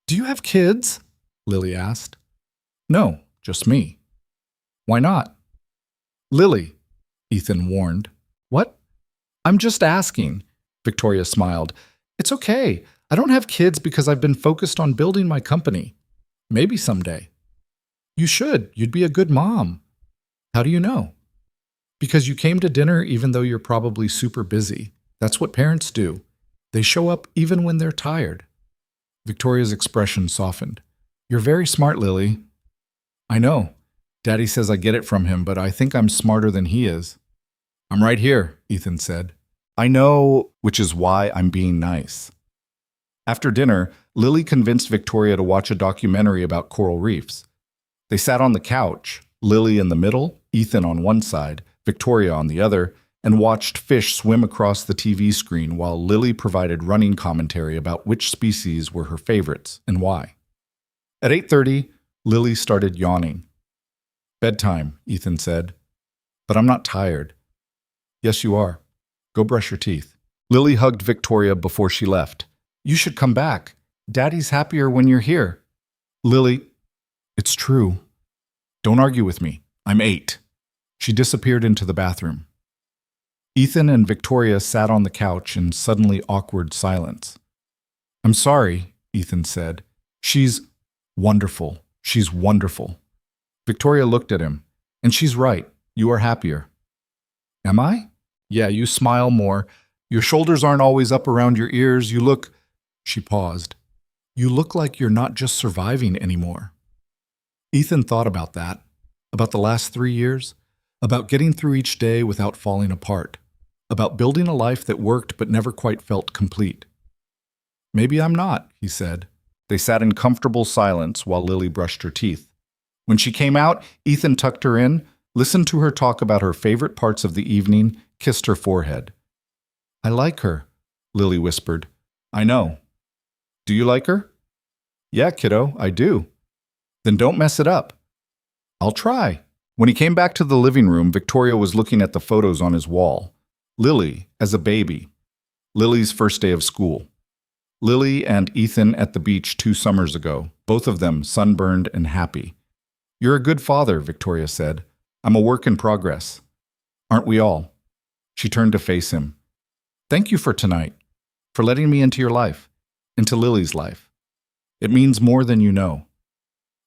Do you have kids? Lily asked. No, just me. Why not? Lily, Ethan warned. What? I'm just asking, Victoria smiled. It's okay. I don't have kids because I've been focused on building my company. Maybe someday. You should. You'd be a good mom. How do you know? Because you came to dinner even though you're probably super busy. That's what parents do. They show up even when they're tired. Victoria's expression softened. You're very smart, Lily. I know. Daddy says I get it from him, but I think I'm smarter than he is. I'm right here, Ethan said. I know, which is why I'm being nice. After dinner, Lily convinced Victoria to watch a documentary about coral reefs. They sat on the couch, Lily in the middle, Ethan on one side, Victoria on the other, and watched fish swim across the TV screen while Lily provided running commentary about which species were her favorites and why. At 8:30, Lily started yawning. Bedtime, Ethan said. But I'm not tired. Yes, you are. Go brush your teeth. Lily hugged Victoria before she left. You should come back. Daddy's happier when you're here. Lily, it's true. Don't argue with me. I'm 8. She disappeared into the bathroom. Ethan and Victoria sat on the couch in suddenly awkward silence. I'm sorry, Ethan said. She's wonderful. She's wonderful. Victoria looked at him. And she's right. You are happier. Am I? Yeah, you smile more. Your shoulders aren't always up around your ears. You look... She paused. You look like you're not just surviving anymore. Ethan thought about that, about the last 3 years, about getting through each day without falling apart, about building a life that worked but never quite felt complete. Maybe I'm not, he said. They sat in comfortable silence while Lily brushed her teeth. When she came out, Ethan tucked her in, listened to her talk about her favorite parts of the evening, kissed her forehead. I like her, Lily whispered. I know. Do you like her? Yeah, kiddo, I do. Then don't mess it up. I'll try. When he came back to the living room, Victoria was looking at the photos on his wall. Lily as a baby. Lily's first day of school. Lily and Ethan at the beach 2 summers ago, both of them sunburned and happy. You're a good father, Victoria said. I'm a work in progress. Aren't we all? She turned to face him. Thank you for tonight, for letting me into your life, into Lily's life. It means more than you know.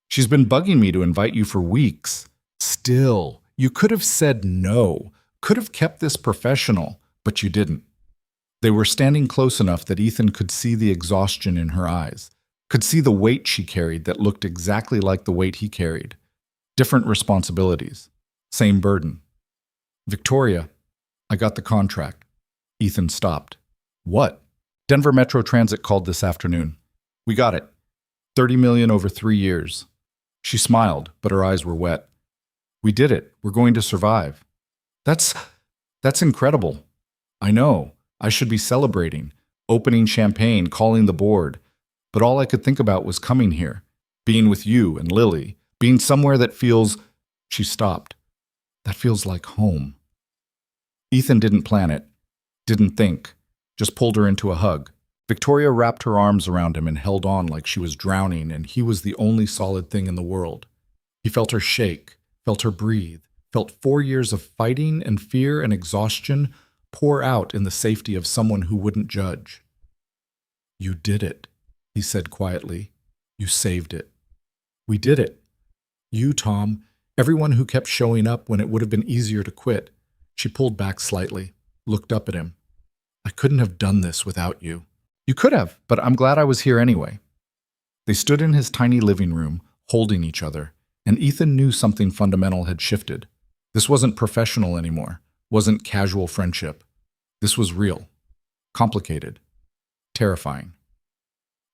She's been bugging me to invite you for weeks. Still, you could have said no, could have kept this professional, but you didn't. They were standing close enough that Ethan could see the exhaustion in her eyes, could see the weight she carried that looked exactly like the weight he carried. Different responsibilities, same burden. Victoria, I got the contract. Ethan stopped. What? Denver Metro Transit called this afternoon. We got it. $30 million over 3 years. She smiled, but her eyes were wet. We did it. We're going to survive. That's incredible. I know. I should be celebrating, opening champagne, calling the board. But all I could think about was coming here, being with you and Lily, being somewhere that feels... She stopped. That feels like home. Ethan didn't plan it, didn't think, just pulled her into a hug. Victoria wrapped her arms around him and held on like she was drowning, and he was the only solid thing in the world. He felt her shake, felt her breathe, felt 4 years of fighting and fear and exhaustion pour out in the safety of someone who wouldn't judge. You did it, he said quietly. You saved it. We did it. You, Tom, everyone who kept showing up when it would have been easier to quit. She pulled back slightly, looked up at him. I couldn't have done this without you. You could have, but I'm glad I was here anyway. They stood in his tiny living room, holding each other, and Ethan knew something fundamental had shifted. This wasn't professional anymore, wasn't casual friendship. This was real, complicated, terrifying.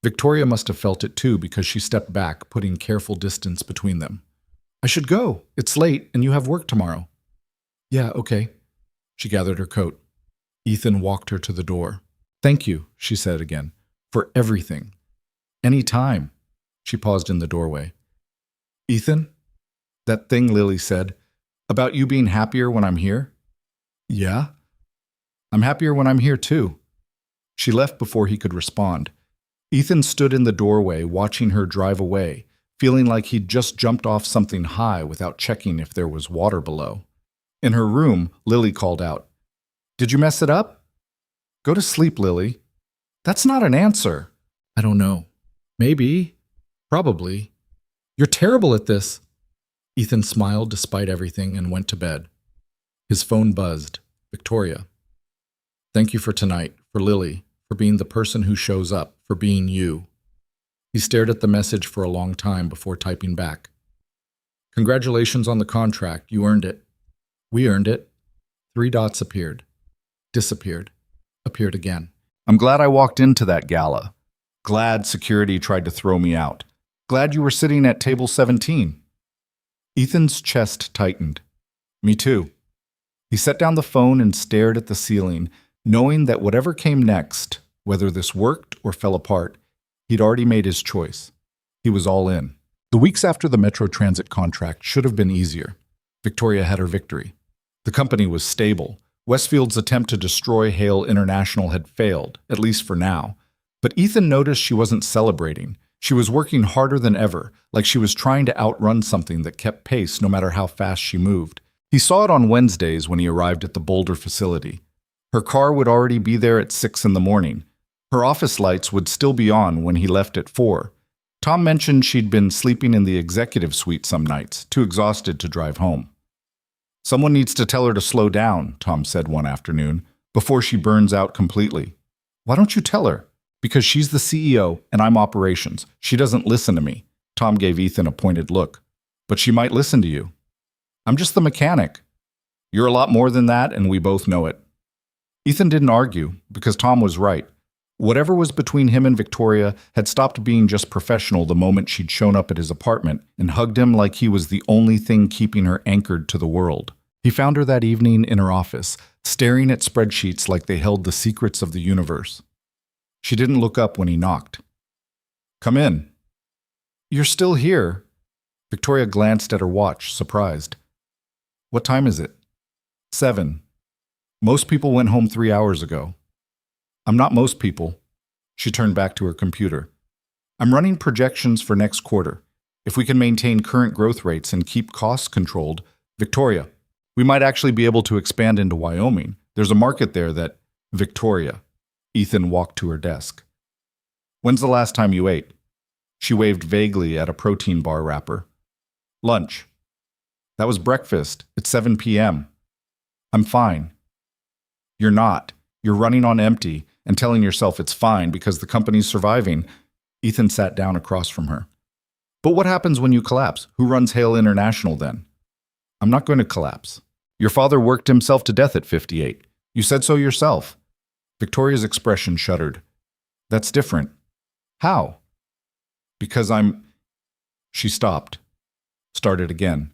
Victoria must have felt it too because she stepped back, putting careful distance between them. I should go. It's late and you have work tomorrow. Yeah, okay. She gathered her coat. Ethan walked her to the door. Thank you, she said again, for everything. Any time. She paused in the doorway. Ethan? That thing Lily said, about you being happier when I'm here? Yeah? I'm happier when I'm here too. She left before he could respond. Ethan stood in the doorway, watching her drive away, feeling like he'd just jumped off something high without checking if there was water below. In her room, Lily called out, Did you mess it up? Go to sleep, Lily. That's not an answer. I don't know. Maybe. Probably. You're terrible at this. Ethan smiled despite everything and went to bed. His phone buzzed. Victoria. Thank you for tonight, for Lily, for being the person who shows up, for being you. He stared at the message for a long time before typing back. Congratulations on the contract. You earned it. We earned it. 3 dots appeared. Disappeared. Appeared again. I'm glad I walked into that gala. Glad security tried to throw me out. Glad you were sitting at table 17. Ethan's chest tightened. Me too. He set down the phone and stared at the ceiling, knowing that whatever came next, whether this worked or fell apart, he'd already made his choice. He was all in. The weeks after the Metro Transit contract should have been easier. Victoria had her victory. The company was stable. Westfield's attempt to destroy Hale International had failed, at least for now. But Ethan noticed she wasn't celebrating. She was working harder than ever, like she was trying to outrun something that kept pace no matter how fast she moved. He saw it on Wednesdays when he arrived at the Boulder facility. Her car would already be there at 6 in the morning. Her office lights would still be on when he left at 4. Tom mentioned she'd been sleeping in the executive suite some nights, too exhausted to drive home. Someone needs to tell her to slow down, Tom said one afternoon, before she burns out completely. Why don't you tell her? Because she's the CEO and I'm operations. She doesn't listen to me. Tom gave Ethan a pointed look. But she might listen to you. I'm just the mechanic. You're a lot more than that, and we both know it. Ethan didn't argue, because Tom was right. Whatever was between him and Victoria had stopped being just professional the moment she'd shown up at his apartment and hugged him like he was the only thing keeping her anchored to the world. He found her that evening in her office, staring at spreadsheets like they held the secrets of the universe. She didn't look up when he knocked. "Come in." "You're still here?" Victoria glanced at her watch, surprised. "What time is it?" 7. "Most people went home 3 hours ago." "I'm not most people." She turned back to her computer. "I'm running projections for next quarter. If we can maintain current growth rates and keep costs controlled, Victoria, we might actually be able to expand into Wyoming. There's a market there that—" "Victoria." Ethan walked to her desk. "When's the last time you ate?" She waved vaguely at a protein bar wrapper. "Lunch." "That was breakfast. It's 7 p.m. I'm fine." "You're not. You're running on empty and telling yourself it's fine because the company's surviving." Ethan sat down across from her. "But what happens when you collapse? Who runs Hale International then?" "I'm not going to collapse. Your father worked himself to death at 58. You said so yourself." Victoria's expression shuddered. "That's different." "How?" "Because I'm—" She stopped. Started again.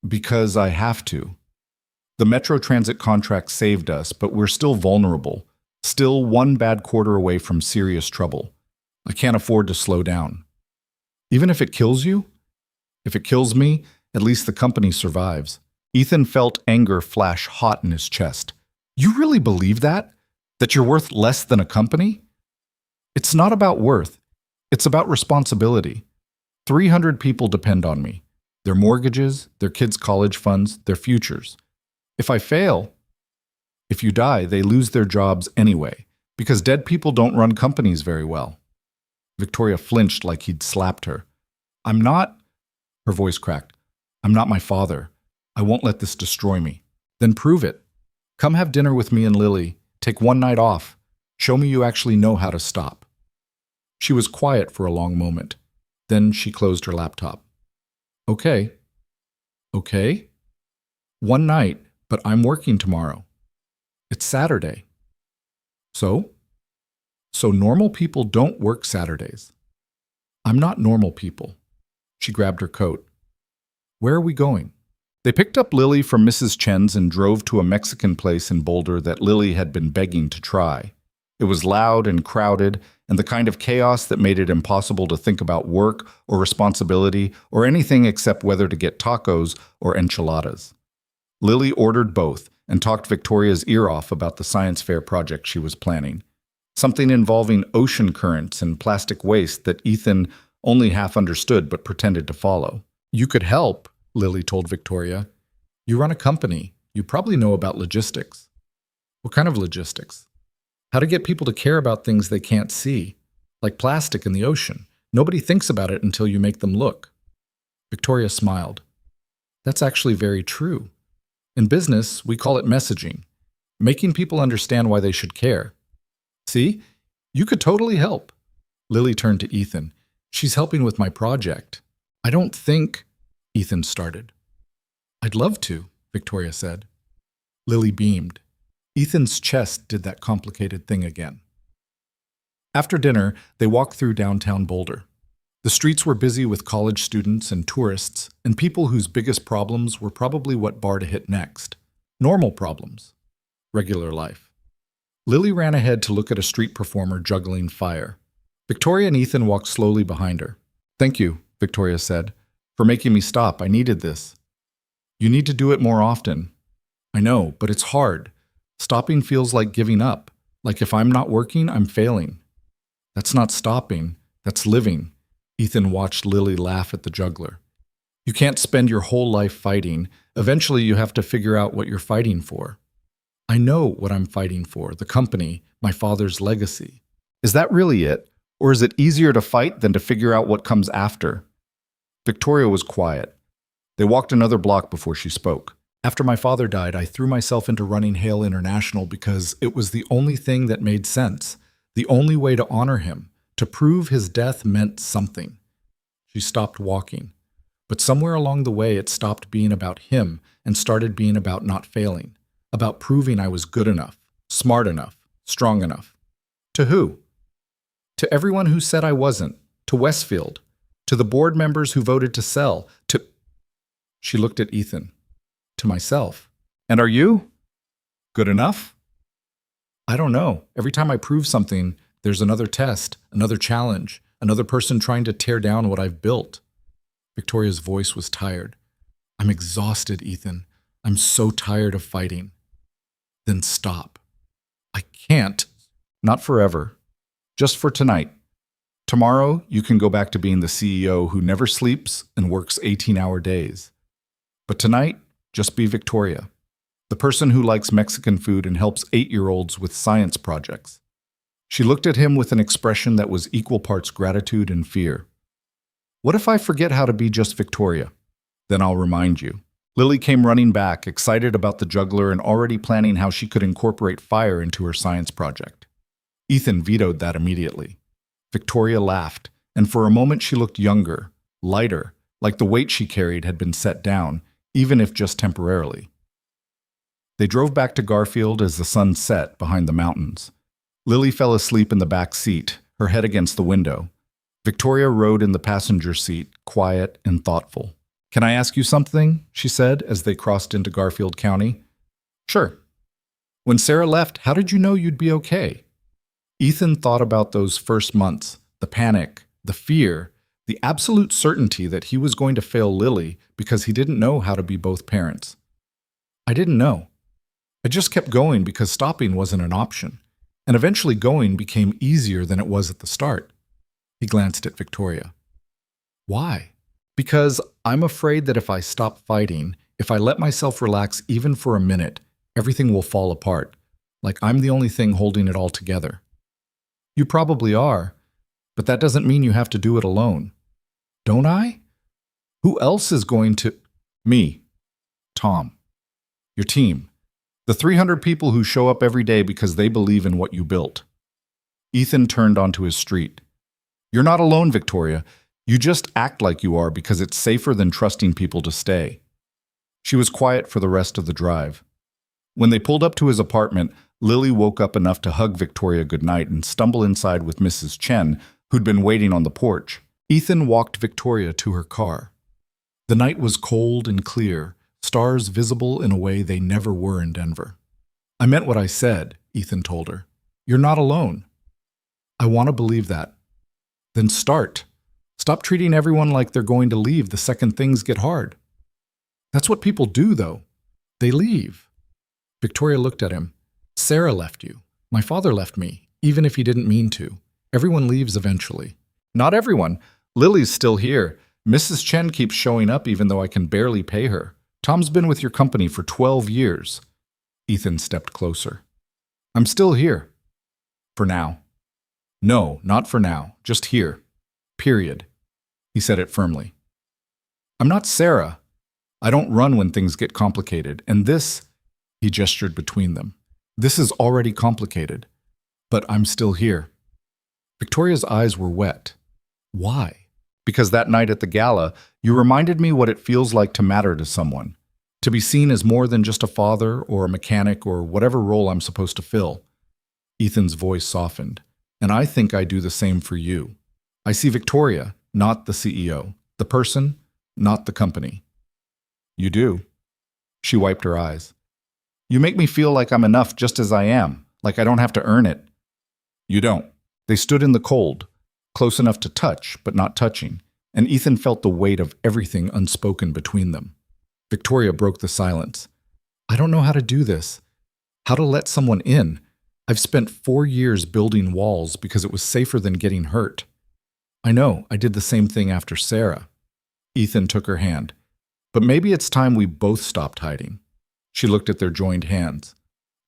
"Because I have to. The Metro Transit contract saved us, but we're still vulnerable. Still one bad quarter away from serious trouble. I can't afford to slow down." "Even if it kills you?" "If it kills me, at least the company survives." Ethan felt anger flash hot in his chest. "You really believe that? That you're worth less than a company?" "It's not about worth. It's about responsibility. 300 people depend on me. Their mortgages, their kids' college funds, their futures. If I fail, if you die, they lose their jobs anyway, because dead people don't run companies very well." Victoria flinched like he'd slapped her. "I'm not—" Her voice cracked. "I'm not my father. I won't let this destroy me." "Then prove it. Come have dinner with me and Lily. Take one night off. Show me you actually know how to stop." She was quiet for a long moment. Then she closed her laptop. "Okay." "Okay?" "One night, but I'm working tomorrow." "It's Saturday." "So?" "So normal people don't work Saturdays." "I'm not normal people." She grabbed her coat. "Where are we going?" They picked up Lily from Mrs. Chen's and drove to a Mexican place in Boulder that Lily had been begging to try. It was loud and crowded, and the kind of chaos that made it impossible to think about work or responsibility or anything except whether to get tacos or enchiladas. Lily ordered both and talked Victoria's ear off about the science fair project she was planning. Something involving ocean currents and plastic waste that Ethan only half understood but pretended to follow. "You could help," Lily told Victoria. "You run a company. You probably know about logistics." "What kind of logistics?" "How to get people to care about things they can't see, like plastic in the ocean. Nobody thinks about it until you make them look." Victoria smiled. "That's actually very true. In business, we call it messaging, making people understand why they should care. See, you could totally help." Lily turned to Ethan. "She's helping with my project." "I don't think—" Ethan started. "I'd love to," Victoria said. Lily beamed. Ethan's chest did that complicated thing again. After dinner, they walked through downtown Boulder. The streets were busy with college students and tourists, and people whose biggest problems were probably what bar to hit next. Normal problems. Regular life. Lily ran ahead to look at a street performer juggling fire. Victoria and Ethan walked slowly behind her. "Thank you," Victoria said, "for making me stop. I needed this." "You need to do it more often." "I know, but it's hard. Stopping feels like giving up. Like if I'm not working, I'm failing." "That's not stopping. That's living." Ethan watched Lily laugh at the juggler. "You can't spend your whole life fighting. Eventually you have to figure out what you're fighting for." "I know what I'm fighting for, the company, my father's legacy." "Is that really it? Or is it easier to fight than to figure out what comes after?" Victoria was quiet. They walked another block before she spoke. "After my father died, I threw myself into running Hale International because it was the only thing that made sense, the only way to honor him, to prove his death meant something." She stopped walking. But somewhere along the way, it stopped being about him and started being about not failing, about proving I was good enough, smart enough, strong enough. To who? To everyone who said I wasn't. To Westfield. To the board members who voted to sell. To... She looked at Ethan. To myself. And are you? Good enough? I don't know. Every time I prove something, there's another test, another challenge, another person trying to tear down what I've built. Victoria's voice was tired. I'm exhausted, Ethan. I'm so tired of fighting. Then stop. I can't. Not forever. Just for tonight. Tomorrow, you can go back to being the CEO who never sleeps and works 18-hour days. But tonight, just be Victoria. The person who likes Mexican food and helps 8-year-olds with science projects. She looked at him with an expression that was equal parts gratitude and fear. What if I forget how to be just Victoria? Then I'll remind you. Lily came running back, excited about the juggler and already planning how she could incorporate fire into her science project. Ethan vetoed that immediately. Victoria laughed, and for a moment she looked younger, lighter, like the weight she carried had been set down, even if just temporarily. They drove back to Garfield as the sun set behind the mountains. Lily fell asleep in the back seat, her head against the window. Victoria rode in the passenger seat, quiet and thoughtful. Can I ask you something? She said as they crossed into Garfield County. Sure. When Sarah left, how did you know you'd be okay? Ethan thought about those first months, the panic, the fear, the absolute certainty that he was going to fail Lily because he didn't know how to be both parents. I didn't know. I just kept going because stopping wasn't an option, and eventually going became easier than it was at the start. He glanced at Victoria. Why? Because I'm afraid that if I stop fighting, if I let myself relax even for a minute, everything will fall apart, like I'm the only thing holding it all together. You probably are, but that doesn't mean you have to do it alone. Don't I? Who else is going to... Me. Tom. Your team. The 300 people who show up every day because they believe in what you built. Ethan turned onto his street. You're not alone, Victoria. You just act like you are because it's safer than trusting people to stay. She was quiet for the rest of the drive. When they pulled up to his apartment, Lily woke up enough to hug Victoria goodnight and stumble inside with Mrs. Chen, who'd been waiting on the porch. Ethan walked Victoria to her car. The night was cold and clear, stars visible in a way they never were in Denver. I meant what I said, Ethan told her. You're not alone. I want to believe that. Then start. Stop treating everyone like they're going to leave the second things get hard. That's what people do, though. They leave. Victoria looked at him. Sarah left you. My father left me, even if he didn't mean to. Everyone leaves eventually. Not everyone. Lily's still here. Mrs. Chen keeps showing up even though I can barely pay her. Tom's been with your company for 12 years. Ethan stepped closer. I'm still here. For now. No, not for now. Just here. Period. He said it firmly. I'm not Sarah. I don't run when things get complicated. And this, he gestured between them. This is already complicated. But I'm still here. Victoria's eyes were wet. Why? Because that night at the gala, you reminded me what it feels like to matter to someone. To be seen as more than just a father or a mechanic or whatever role I'm supposed to fill. Ethan's voice softened. And I think I do the same for you. I see Victoria, not the CEO. The person, not the company. You do. She wiped her eyes. You make me feel like I'm enough just as I am, like I don't have to earn it. You don't. They stood in the cold, close enough to touch, but not touching, and Ethan felt the weight of everything unspoken between them. Victoria broke the silence. I don't know how to do this. How to let someone in. I've spent 4 years building walls because it was safer than getting hurt. I know, I did the same thing after Sarah. Ethan took her hand. But maybe it's time we both stopped hiding. She looked at their joined hands.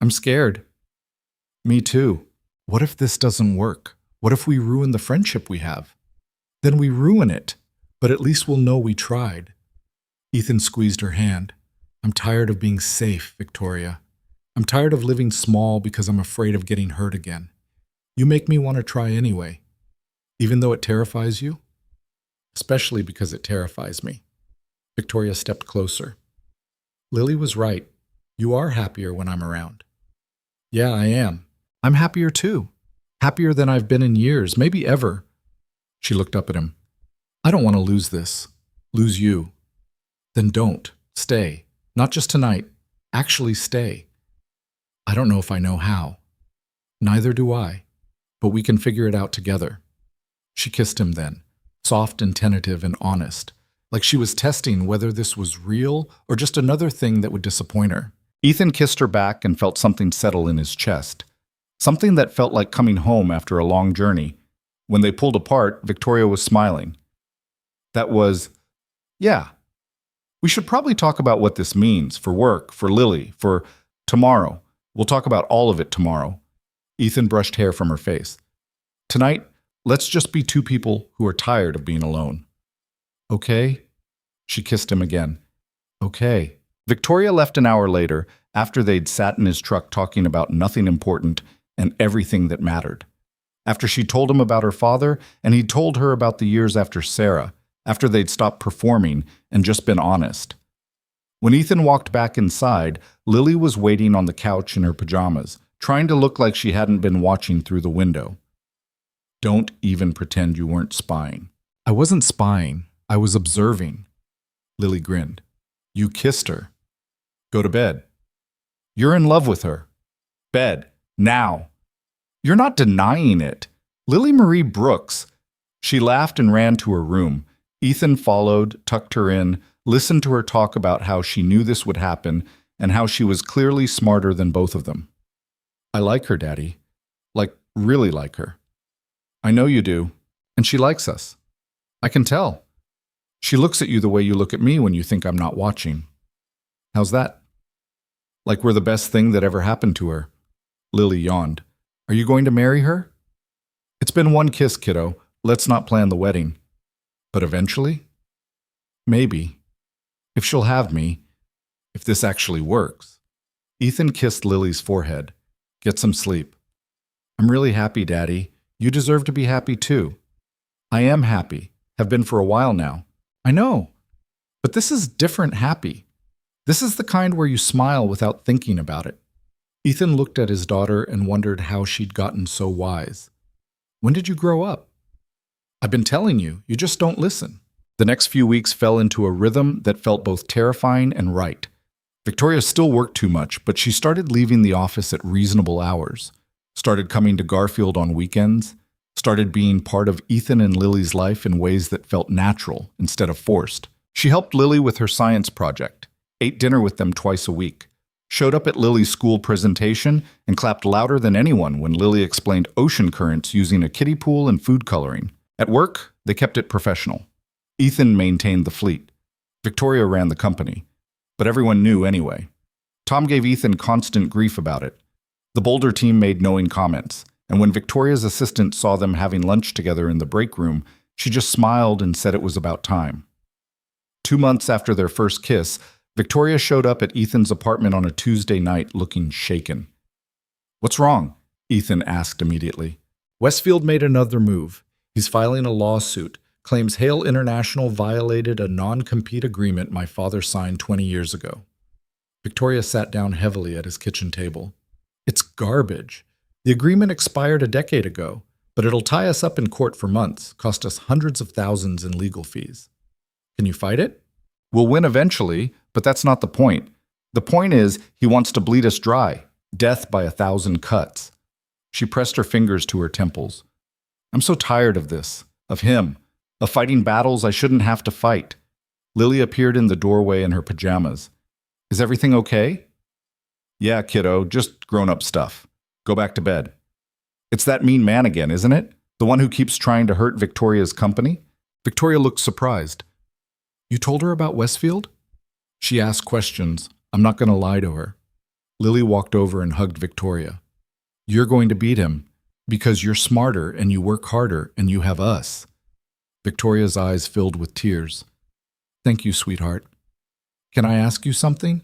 I'm scared. Me too. What if this doesn't work? What if we ruin the friendship we have? Then we ruin it, but at least we'll know we tried. Ethan squeezed her hand. I'm tired of being safe, Victoria. I'm tired of living small because I'm afraid of getting hurt again. You make me want to try anyway. Even though it terrifies you? Especially because it terrifies me. Victoria stepped closer. Lily was right. You are happier when I'm around. Yeah, I am. I'm happier too. Happier than I've been in years, maybe ever. She looked up at him. I don't want to lose this. Lose you. Then don't. Stay. Not just tonight. Actually stay. I don't know if I know how. Neither do I. But we can figure it out together. She kissed him then, soft and tentative and honest, like she was testing whether this was real or just another thing that would disappoint her. Ethan kissed her back and felt something settle in his chest. Something that felt like coming home after a long journey. When they pulled apart, Victoria was smiling. That was, yeah. We should probably talk about what this means for work, for Lily, for tomorrow. We'll talk about all of it tomorrow. Ethan brushed hair from her face. Tonight, let's just be two people who are tired of being alone. Okay? She kissed him again. Okay. Victoria left an hour later, after they'd sat in his truck talking about nothing important and everything that mattered. After she told him about her father, and he told her about the years after Sarah, after they'd stopped performing and just been honest. When Ethan walked back inside, Lily was waiting on the couch in her pajamas, trying to look like she hadn't been watching through the window. Don't even pretend you weren't spying. I wasn't spying. I was observing. Lily grinned. You kissed her. Go to bed. You're in love with her. Bed. Now. You're not denying it. Lily Marie Brooks. She laughed and ran to her room. Ethan followed, tucked her in, listened to her talk about how she knew this would happen and how she was clearly smarter than both of them. I like her, Daddy. Like, really like her. I know you do. And she likes us. I can tell. She looks at you the way you look at me when you think I'm not watching. How's that? Like we're the best thing that ever happened to her. Lily yawned. Are you going to marry her? It's been one kiss, kiddo. Let's not plan the wedding. But eventually? Maybe. If she'll have me. If this actually works. Ethan kissed Lily's forehead. Get some sleep. I'm really happy, Daddy. You deserve to be happy too. I am happy. Have been for a while now. I know. But this is different happy. This is the kind where you smile without thinking about it. Ethan looked at his daughter and wondered how she'd gotten so wise. When did you grow up? I've been telling you, you just don't listen. The next few weeks fell into a rhythm that felt both terrifying and right. Victoria still worked too much, but she started leaving the office at reasonable hours, started coming to Garfield on weekends, started being part of Ethan and Lily's life in ways that felt natural instead of forced. She helped Lily with her science project, ate dinner with them twice a week, showed up at Lily's school presentation, and clapped louder than anyone when Lily explained ocean currents using a kiddie pool and food coloring. At work, they kept it professional. Ethan maintained the fleet. Victoria ran the company. But everyone knew anyway. Tom gave Ethan constant grief about it. The Boulder team made knowing comments, and when Victoria's assistant saw them having lunch together in the break room, she just smiled and said it was about time. 2 months after their first kiss, Victoria showed up at Ethan's apartment on a Tuesday night looking shaken. What's wrong? Ethan asked immediately. Westfield made another move. He's filing a lawsuit, claims Hale International violated a non-compete agreement my father signed 20 years ago. Victoria sat down heavily at his kitchen table. It's garbage. The agreement expired a decade ago, but it'll tie us up in court for months, cost us hundreds of thousands in legal fees. Can you fight it? We'll win eventually, but that's not the point. The point is, he wants to bleed us dry, death by 1,000 cuts. She pressed her fingers to her temples. I'm so tired of this, of him, of fighting battles I shouldn't have to fight. Lily appeared in the doorway in her pajamas. Is everything okay? Yeah, kiddo, just grown-up stuff. Go back to bed. It's that mean man again, isn't it? The one who keeps trying to hurt Victoria's company? Victoria looked surprised. You told her about Westfield? She asked questions. I'm not going to lie to her. Lily walked over and hugged Victoria. You're going to beat him, because you're smarter and you work harder and you have us. Victoria's eyes filled with tears. Thank you, sweetheart. Can I ask you something?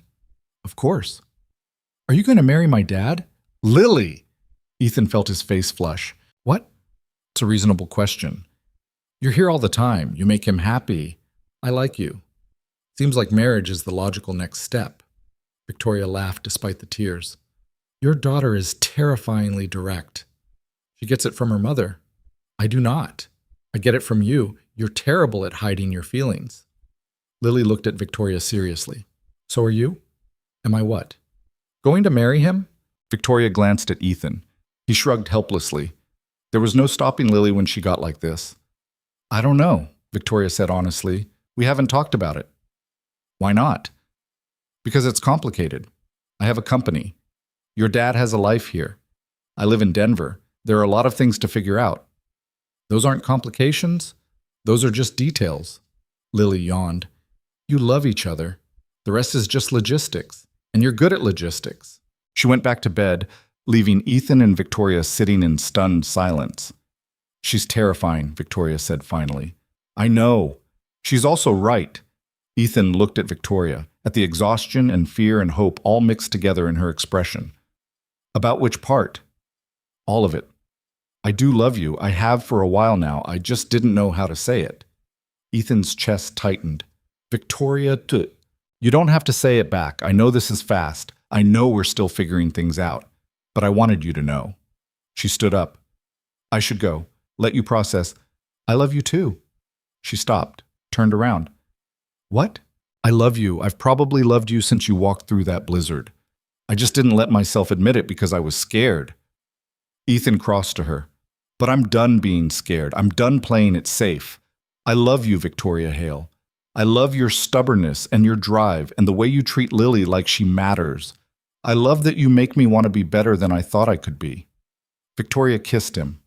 Of course. Are you going to marry my dad? Lily! Ethan felt his face flush. What? It's a reasonable question. You're here all the time. You make him happy. I like you. Seems like marriage is the logical next step. Victoria laughed despite the tears. Your daughter is terrifyingly direct. She gets it from her mother. I do not. I get it from you. You're terrible at hiding your feelings. Lily looked at Victoria seriously. So are you? Am I what? Going to marry him? Victoria glanced at Ethan. He shrugged helplessly. There was no stopping Lily when she got like this. I don't know, Victoria said honestly. We haven't talked about it. Why not? Because it's complicated. I have a company. Your dad has a life here. I live in Denver. There are a lot of things to figure out. Those aren't complications. Those are just details. Lily yawned. You love each other. The rest is just logistics. And you're good at logistics. She went back to bed, leaving Ethan and Victoria sitting in stunned silence. She's terrifying, Victoria said finally. I know. She's also right. Ethan looked at Victoria, at the exhaustion and fear and hope all mixed together in her expression. About which part? All of it. I do love you. I have for a while now. I just didn't know how to say it. Ethan's chest tightened. Victoria, you don't have to say it back. I know this is fast. I know we're still figuring things out. But I wanted you to know. She stood up. I should go. Let you process. I love you too. She stopped, turned around. What? I love you. I've probably loved you since you walked through that blizzard. I just didn't let myself admit it because I was scared. Ethan crossed to her. But I'm done being scared. I'm done playing it safe. I love you, Victoria Hale. I love your stubbornness and your drive and the way you treat Lily like she matters. I love that you make me want to be better than I thought I could be. Victoria kissed him.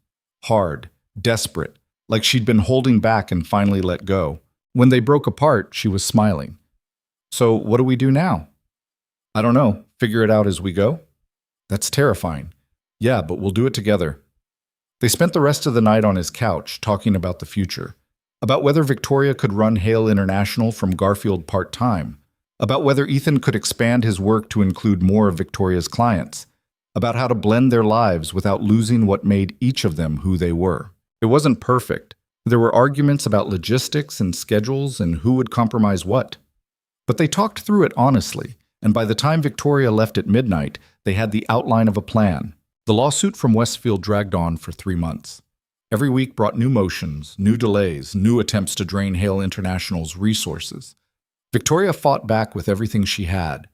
Hard, desperate, like she'd been holding back and finally let go. When they broke apart, she was smiling. So what do we do now? I don't know. Figure it out as we go? That's terrifying. Yeah, but we'll do it together. They spent the rest of the night on his couch talking about the future, about whether Victoria could run Hale International from Garfield part-time, about whether Ethan could expand his work to include more of Victoria's clients, about how to blend their lives without losing what made each of them who they were. It wasn't perfect. There were arguments about logistics and schedules and who would compromise what. But they talked through it honestly, and by the time Victoria left at midnight, they had the outline of a plan. The lawsuit from Westfield dragged on for 3 months. Every week brought new motions, new delays, new attempts to drain Hale International's resources. Victoria fought back with everything she had.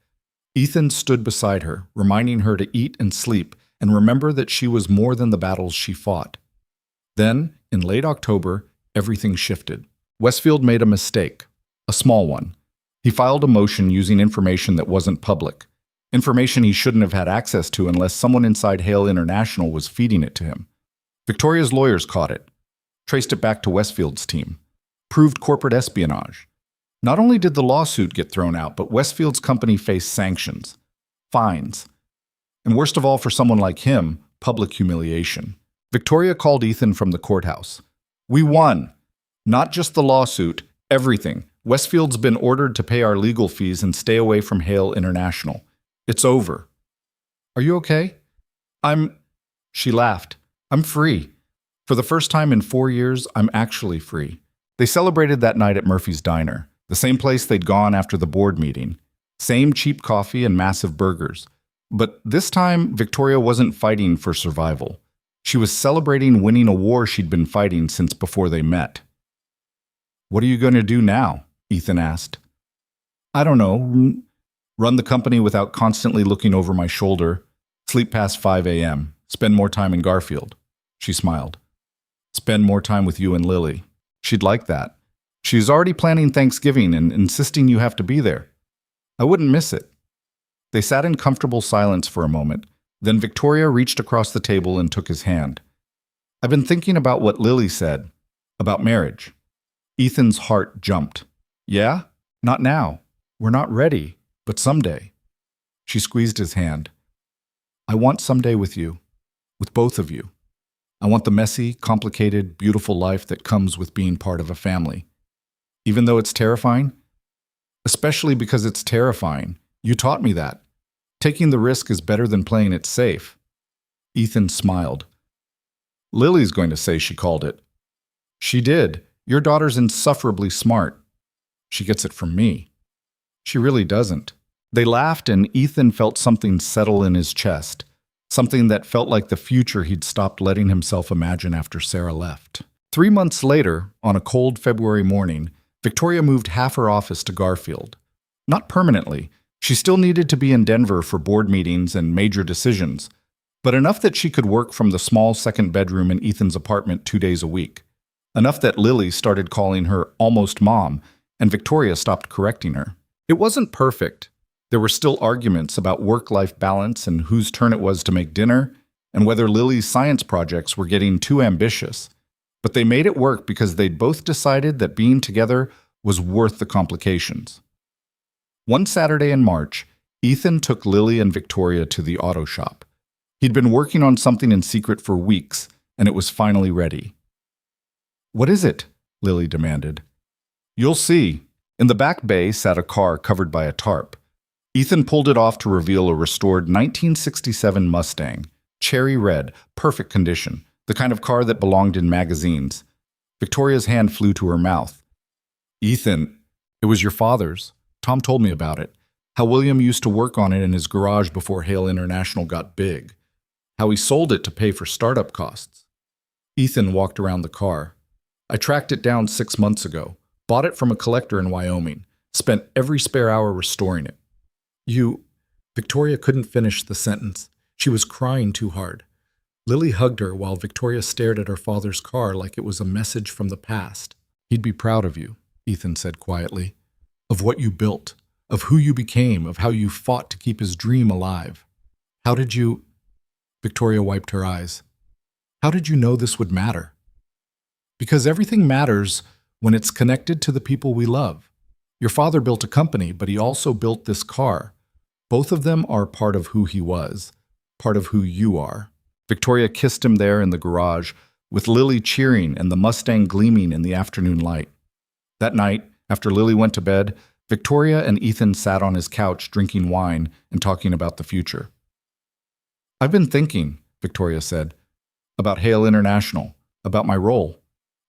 Ethan stood beside her, reminding her to eat and sleep and remember that she was more than the battles she fought. Then, in late October, everything shifted. Westfield made a mistake, a small one. He filed a motion using information that wasn't public, information he shouldn't have had access to unless someone inside Hale International was feeding it to him. Victoria's lawyers caught it, traced it back to Westfield's team, proved corporate espionage. Not only did the lawsuit get thrown out, but Westfield's company faced sanctions, fines, and worst of all for someone like him, public humiliation. Victoria called Ethan from the courthouse. We won. Not just the lawsuit, everything. Westfield's been ordered to pay our legal fees and stay away from Hale International. It's over. Are you okay? She laughed. I'm free. For the first time in 4 years, I'm actually free. They celebrated that night at Murphy's Diner, the same place they'd gone after the board meeting. Same cheap coffee and massive burgers. But this time, Victoria wasn't fighting for survival. She was celebrating winning a war she'd been fighting since before they met. What are you going to do now? Ethan asked. I don't know. Run the company without constantly looking over my shoulder. Sleep past 5 a.m. Spend more time in Garfield. She smiled. Spend more time with you and Lily. She'd like that. She's already planning Thanksgiving and insisting you have to be there. I wouldn't miss it. They sat in comfortable silence for a moment. Then Victoria reached across the table and took his hand. I've been thinking about what Lily said, about marriage. Ethan's heart jumped. Yeah? Not now. We're not ready, but someday. She squeezed his hand. I want someday with you, with both of you. I want the messy, complicated, beautiful life that comes with being part of a family. Even though it's terrifying? Especially because it's terrifying. You taught me that. Taking the risk is better than playing it safe. Ethan smiled. Lily's going to say she called it. She did. Your daughter's insufferably smart. She gets it from me. She really doesn't. They laughed and Ethan felt something settle in his chest, something that felt like the future he'd stopped letting himself imagine after Sarah left. 3 months later, on a cold February morning, Victoria moved half her office to Garfield. Not permanently. She still needed to be in Denver for board meetings and major decisions, but enough that she could work from the small second bedroom in Ethan's apartment 2 days a week. Enough that Lily started calling her almost mom, and Victoria stopped correcting her. It wasn't perfect. There were still arguments about work-life balance and whose turn it was to make dinner, and whether Lily's science projects were getting too ambitious. But they made it work because they'd both decided that being together was worth the complications. One Saturday in March, Ethan took Lily and Victoria to the auto shop. He'd been working on something in secret for weeks, and it was finally ready. "What is it?" Lily demanded. "You'll see." In the back bay sat a car covered by a tarp. Ethan pulled it off to reveal a restored 1967 Mustang, cherry red, perfect condition, the kind of car that belonged in magazines. Victoria's hand flew to her mouth. "Ethan, it was your father's. Tom told me about it. How William used to work on it in his garage before Hale International got big. How he sold it to pay for startup costs." Ethan walked around the car. "I tracked it down 6 months ago, bought it from a collector in Wyoming, spent every spare hour restoring it." Victoria couldn't finish the sentence. She was crying too hard. Lily hugged her while Victoria stared at her father's car like it was a message from the past. "He'd be proud of you," Ethan said quietly. "Of what you built, of who you became, of how you fought to keep his dream alive. How did you—" Victoria wiped her eyes. "How did you know this would matter?" "Because everything matters when it's connected to the people we love. Your father built a company, but he also built this car. Both of them are part of who he was, part of who you are." Victoria kissed him there in the garage, with Lily cheering and the Mustang gleaming in the afternoon light. That night, after Lily went to bed, Victoria and Ethan sat on his couch drinking wine and talking about the future. "I've been thinking," Victoria said, "about Hale International, about my role.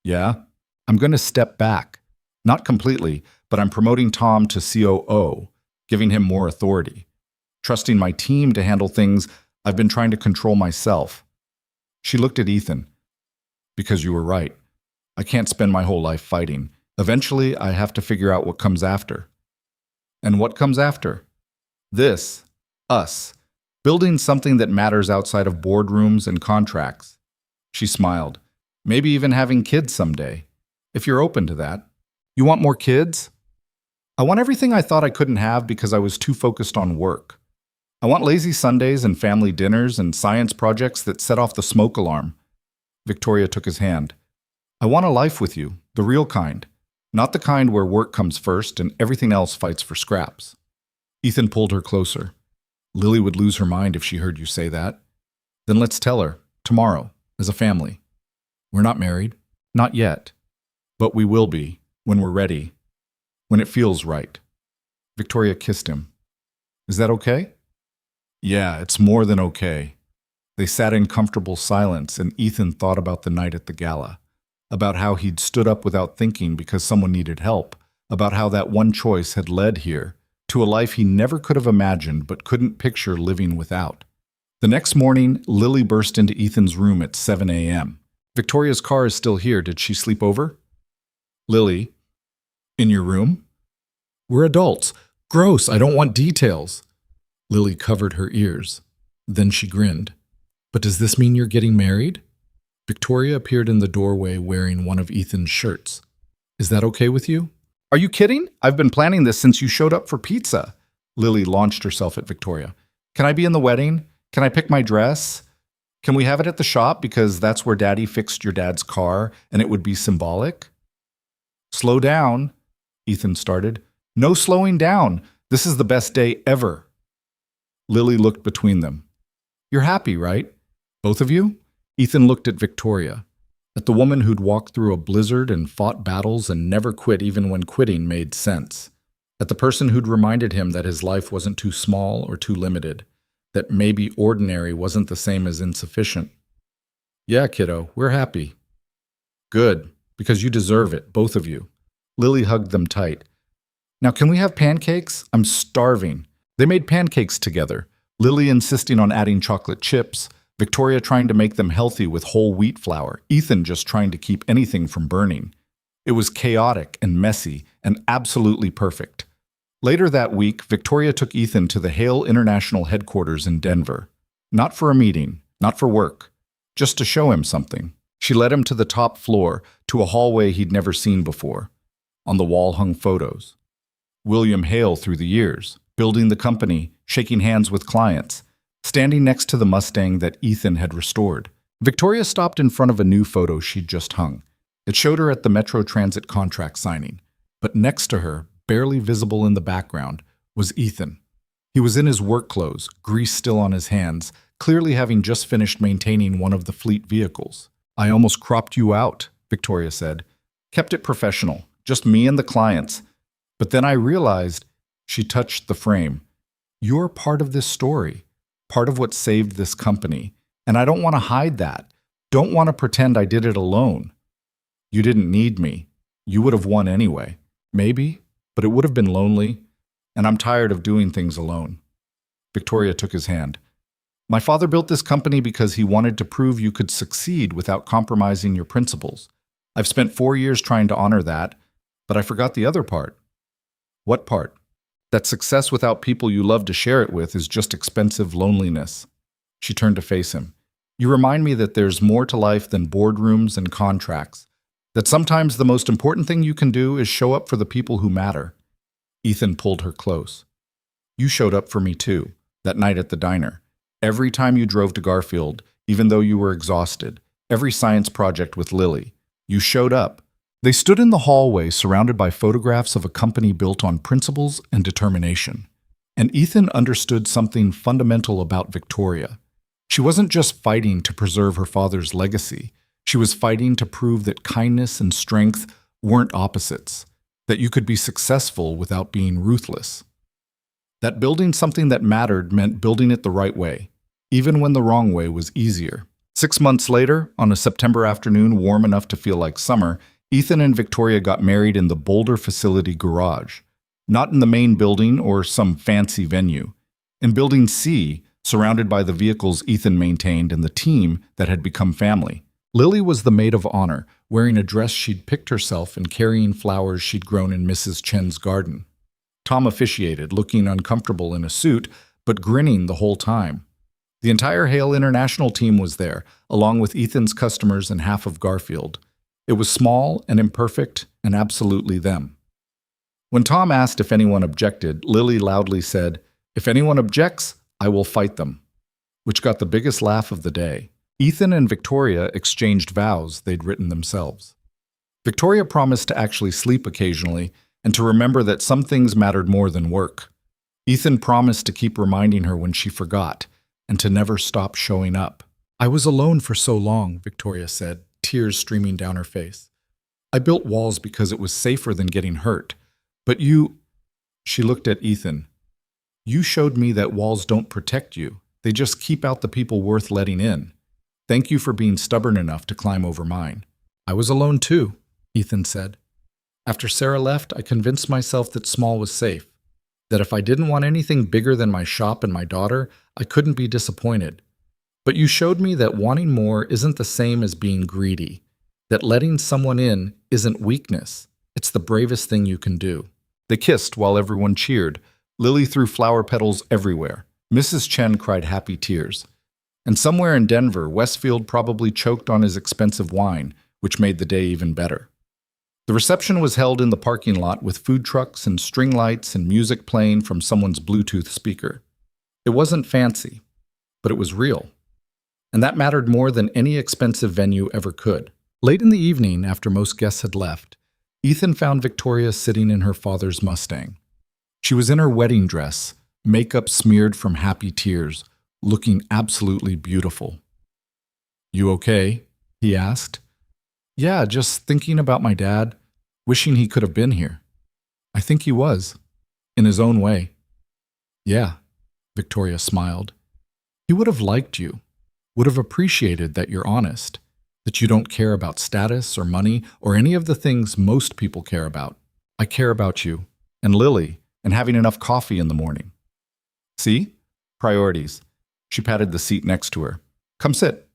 Yeah, I'm going to step back. Not completely, but I'm promoting Tom to COO, giving him more authority. Trusting my team to handle things I've been trying to control myself." She looked at Ethan. "Because you were right. I can't spend my whole life fighting. Eventually, I have to figure out what comes after." "And what comes after?" "This. Us. Building something that matters outside of boardrooms and contracts." She smiled. "Maybe even having kids someday. If you're open to that." "You want more kids?" "I want everything I thought I couldn't have because I was too focused on work. I want lazy Sundays and family dinners and science projects that set off the smoke alarm." Victoria took his hand. "I want a life with you, the real kind. Not the kind where work comes first and everything else fights for scraps." Ethan pulled her closer. "Lily would lose her mind if she heard you say that." "Then let's tell her, tomorrow, as a family. We're not married. Not yet. But we will be, when we're ready. When it feels right." Victoria kissed him. "Is that okay?" "Yeah, it's more than okay." They sat in comfortable silence, and Ethan thought about the night at the gala, about how he'd stood up without thinking because someone needed help, about how that one choice had led here, to a life he never could have imagined but couldn't picture living without. The next morning, Lily burst into Ethan's room at 7 a.m. "Victoria's car is still here. Did she sleep over?" "Lily, in your room?" "We're adults. Gross, I don't want details." Lily covered her ears. Then she grinned. "But does this mean you're getting married?" Victoria appeared in the doorway wearing one of Ethan's shirts. "Is that okay with you?" "Are you kidding? I've been planning this since you showed up for pizza." Lily launched herself at Victoria. "Can I be in the wedding? Can I pick my dress? Can we have it at the shop because that's where Daddy fixed your dad's car and it would be symbolic?" "Slow down," Ethan started. "No slowing down. This is the best day ever." Lily looked between them. "You're happy, right? Both of you?" Ethan looked at Victoria, at the woman who'd walked through a blizzard and fought battles and never quit even when quitting made sense, at the person who'd reminded him that his life wasn't too small or too limited, that maybe ordinary wasn't the same as insufficient. "Yeah, kiddo, we're happy." "Good, because you deserve it, both of you." Lily hugged them tight. "Now can we have pancakes? I'm starving." They made pancakes together, Lily insisting on adding chocolate chips, Victoria trying to make them healthy with whole wheat flour, Ethan just trying to keep anything from burning. It was chaotic and messy and absolutely perfect. Later that week, Victoria took Ethan to the Hale International headquarters in Denver. Not for a meeting, not for work, just to show him something. She led him to the top floor, to a hallway he'd never seen before. On the wall hung photos. William Hale through the years, building the company, shaking hands with clients, standing next to the Mustang that Ethan had restored. Victoria stopped in front of a new photo she'd just hung. It showed her at the Metro Transit contract signing. But next to her, barely visible in the background, was Ethan. He was in his work clothes, grease still on his hands, clearly having just finished maintaining one of the fleet vehicles. "I almost cropped you out," Victoria said. "Kept it professional, just me and the clients. But then I realized," she touched the frame, "you're part of this story, part of what saved this company. And I don't want to hide that. Don't want to pretend I did it alone. You didn't need me. You would have won anyway. Maybe, but it would have been lonely. And I'm tired of doing things alone." Victoria took his hand. "My father built this company because he wanted to prove you could succeed without compromising your principles. I've spent 4 years trying to honor that, but I forgot the other part." "What part?" "That success without people you love to share it with is just expensive loneliness." She turned to face him. "You remind me that there's more to life than boardrooms and contracts. That sometimes the most important thing you can do is show up for the people who matter." Ethan pulled her close. "You showed up for me too, that night at the diner. Every time you drove to Garfield, even though you were exhausted. Every science project with Lily. You showed up." They stood in the hallway surrounded by photographs of a company built on principles and determination. And Ethan understood something fundamental about Victoria. She wasn't just fighting to preserve her father's legacy. She was fighting to prove that kindness and strength weren't opposites, that you could be successful without being ruthless. That building something that mattered meant building it the right way, even when the wrong way was easier. 6 months later, on a September afternoon warm enough to feel like summer, Ethan and Victoria got married in the Boulder facility garage. Not in the main building or some fancy venue. In Building C, surrounded by the vehicles Ethan maintained and the team that had become family. Lily was the maid of honor, wearing a dress she'd picked herself and carrying flowers she'd grown in Mrs. Chen's garden. Tom officiated, looking uncomfortable in a suit, but grinning the whole time. The entire Hale International team was there, along with Ethan's customers and half of Garfield. It was small and imperfect and absolutely them. When Tom asked if anyone objected, Lily loudly said, "If anyone objects, I will fight them," which got the biggest laugh of the day. Ethan and Victoria exchanged vows they'd written themselves. Victoria promised to actually sleep occasionally and to remember that some things mattered more than work. Ethan promised to keep reminding her when she forgot and to never stop showing up. "I was alone for so long," Victoria said, tears streaming down her face. "I built walls because it was safer than getting hurt. But you—" She looked at Ethan. "You showed me that walls don't protect you. They just keep out the people worth letting in. Thank you for being stubborn enough to climb over mine." "I was alone too," Ethan said. "After Sarah left, I convinced myself that small was safe. That if I didn't want anything bigger than my shop and my daughter, I couldn't be disappointed. But you showed me that wanting more isn't the same as being greedy. That letting someone in isn't weakness. It's the bravest thing you can do." They kissed while everyone cheered. Lily threw flower petals everywhere. Mrs. Chen cried happy tears. And somewhere in Denver, Westfield probably choked on his expensive wine, which made the day even better. The reception was held in the parking lot with food trucks and string lights and music playing from someone's Bluetooth speaker. It wasn't fancy, but it was real. And that mattered more than any expensive venue ever could. Late in the evening, after most guests had left, Ethan found Victoria sitting in her father's Mustang. She was in her wedding dress, makeup smeared from happy tears, looking absolutely beautiful. "You okay?" he asked. "Yeah, just thinking about my dad, wishing he could have been here." "I think he was, in his own way." "Yeah," Victoria smiled. "He would have liked you, would have appreciated that you're honest, that you don't care about status or money or any of the things most people care about. I care about you, and Lily, and having enough coffee in the morning." "See? Priorities. She patted the seat next to her. Come sit.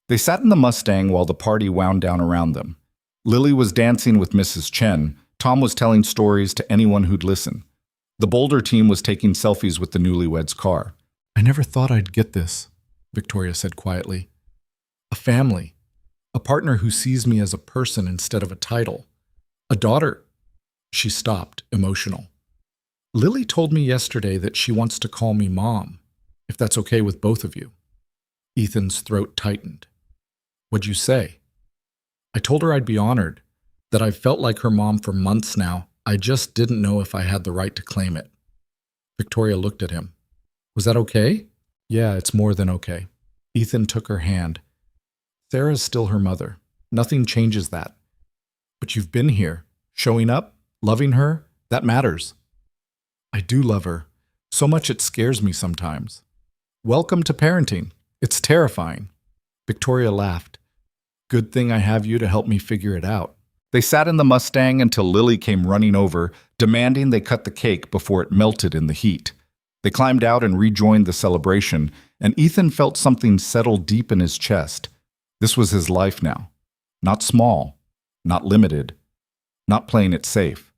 They sat in the Mustang while the party wound down around them. Lily was dancing with Mrs. Chen. Tom was telling stories to anyone who'd listen. The Boulder team was taking selfies with the newlyweds' car. I never thought I'd get this, Victoria said quietly. A family. A partner who sees me as a person instead of a title. A daughter. She stopped, emotional. Lily told me yesterday that she wants to call me Mom, if that's okay with both of you. Ethan's throat tightened. What'd you say? I told her I'd be honored, that I've felt like her mom for months now. I just didn't know if I had the right to claim it. Victoria looked at him. Was that okay? Yeah, it's more than okay. Ethan took her hand. Sarah's still her mother. Nothing changes that. But you've been here, showing up, loving her, that matters. I do love her. So much it scares me sometimes. Welcome to parenting. It's terrifying. Victoria laughed. Good thing I have you to help me figure it out. They sat in the Mustang until Lily came running over, demanding they cut the cake before it melted in the heat. They climbed out and rejoined the celebration, and Ethan felt something settle deep in his chest. This was his life now. Not small, not limited, not playing it safe.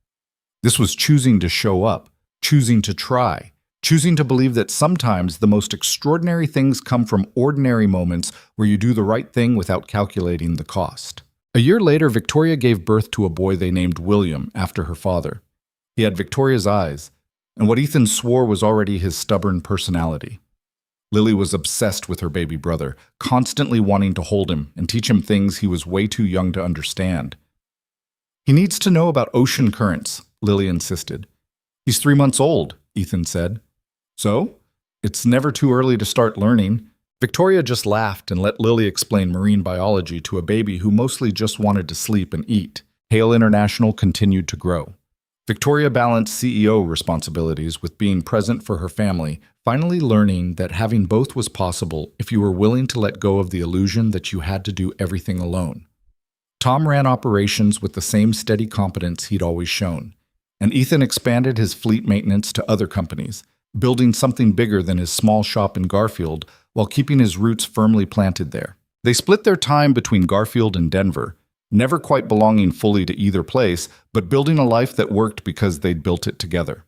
This was choosing to show up, choosing to try, choosing to believe that sometimes the most extraordinary things come from ordinary moments where you do the right thing without calculating the cost. A year later, Victoria gave birth to a boy they named William after her father. He had Victoria's eyes, and what Ethan swore was already his stubborn personality. Lily was obsessed with her baby brother, constantly wanting to hold him and teach him things he was way too young to understand. He needs to know about ocean currents, Lily insisted. He's 3 months old, Ethan said. So? It's never too early to start learning. Victoria just laughed and let Lily explain marine biology to a baby who mostly just wanted to sleep and eat. Hale International continued to grow. Victoria balanced CEO responsibilities with being present for her family, finally learning that having both was possible if you were willing to let go of the illusion that you had to do everything alone. Tom ran operations with the same steady competence he'd always shown, and Ethan expanded his fleet maintenance to other companies, building something bigger than his small shop in Garfield while keeping his roots firmly planted there. They split their time between Garfield and Denver, never quite belonging fully to either place, but building a life that worked because they'd built it together.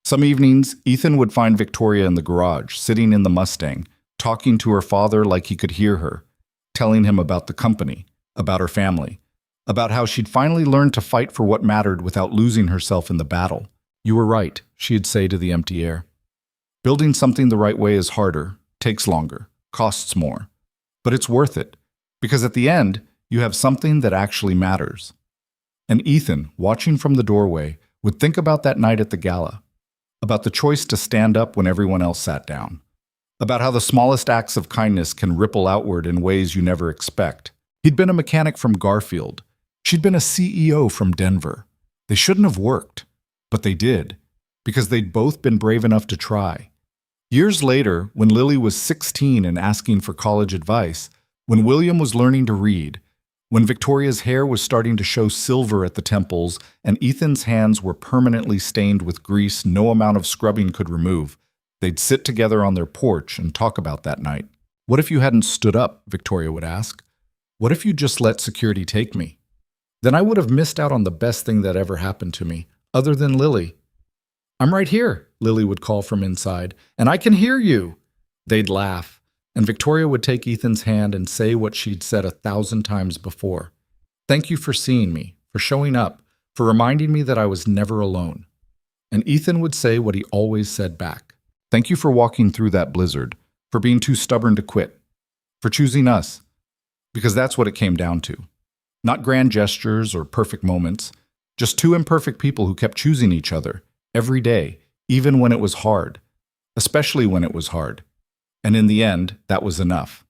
Some evenings, Ethan would find Victoria in the garage, sitting in the Mustang, talking to her father like he could hear her, telling him about the company, about her family, about how she'd finally learned to fight for what mattered without losing herself in the battle. You were right, she'd say to the empty air. Building something the right way is harder, takes longer, costs more. But it's worth it, because at the end, you have something that actually matters. And Ethan, watching from the doorway, would think about that night at the gala, about the choice to stand up when everyone else sat down, about how the smallest acts of kindness can ripple outward in ways you never expect. He'd been a mechanic from Garfield. She'd been a CEO from Denver. They shouldn't have worked, but they did, because they'd both been brave enough to try. Years later, when Lily was 16 and asking for college advice, when William was learning to read, when Victoria's hair was starting to show silver at the temples and Ethan's hands were permanently stained with grease no amount of scrubbing could remove, they'd sit together on their porch and talk about that night. What if you hadn't stood up, Victoria would ask. What if you just let security take me? Then I would have missed out on the best thing that ever happened to me, other than Lily. I'm right here, Lily would call from inside, and I can hear you. They'd laugh, and Victoria would take Ethan's hand and say what she'd said 1,000 times before. Thank you for seeing me, for showing up, for reminding me that I was never alone. And Ethan would say what he always said back. Thank you for walking through that blizzard, for being too stubborn to quit, for choosing us. Because that's what it came down to. Not grand gestures or perfect moments, just two imperfect people who kept choosing each other, every day, even when it was hard, especially when it was hard. And in the end, that was enough.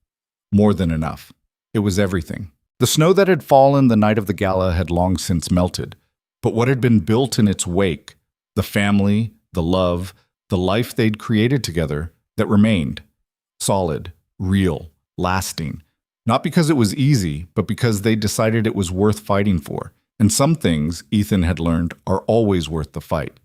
More than enough. It was everything. The snow that had fallen the night of the gala had long since melted, but what had been built in its wake, the family, the love, the life they'd created together, that remained. Solid, real, lasting. Not because it was easy, but because they decided it was worth fighting for. And some things, Ethan had learned, are always worth the fight.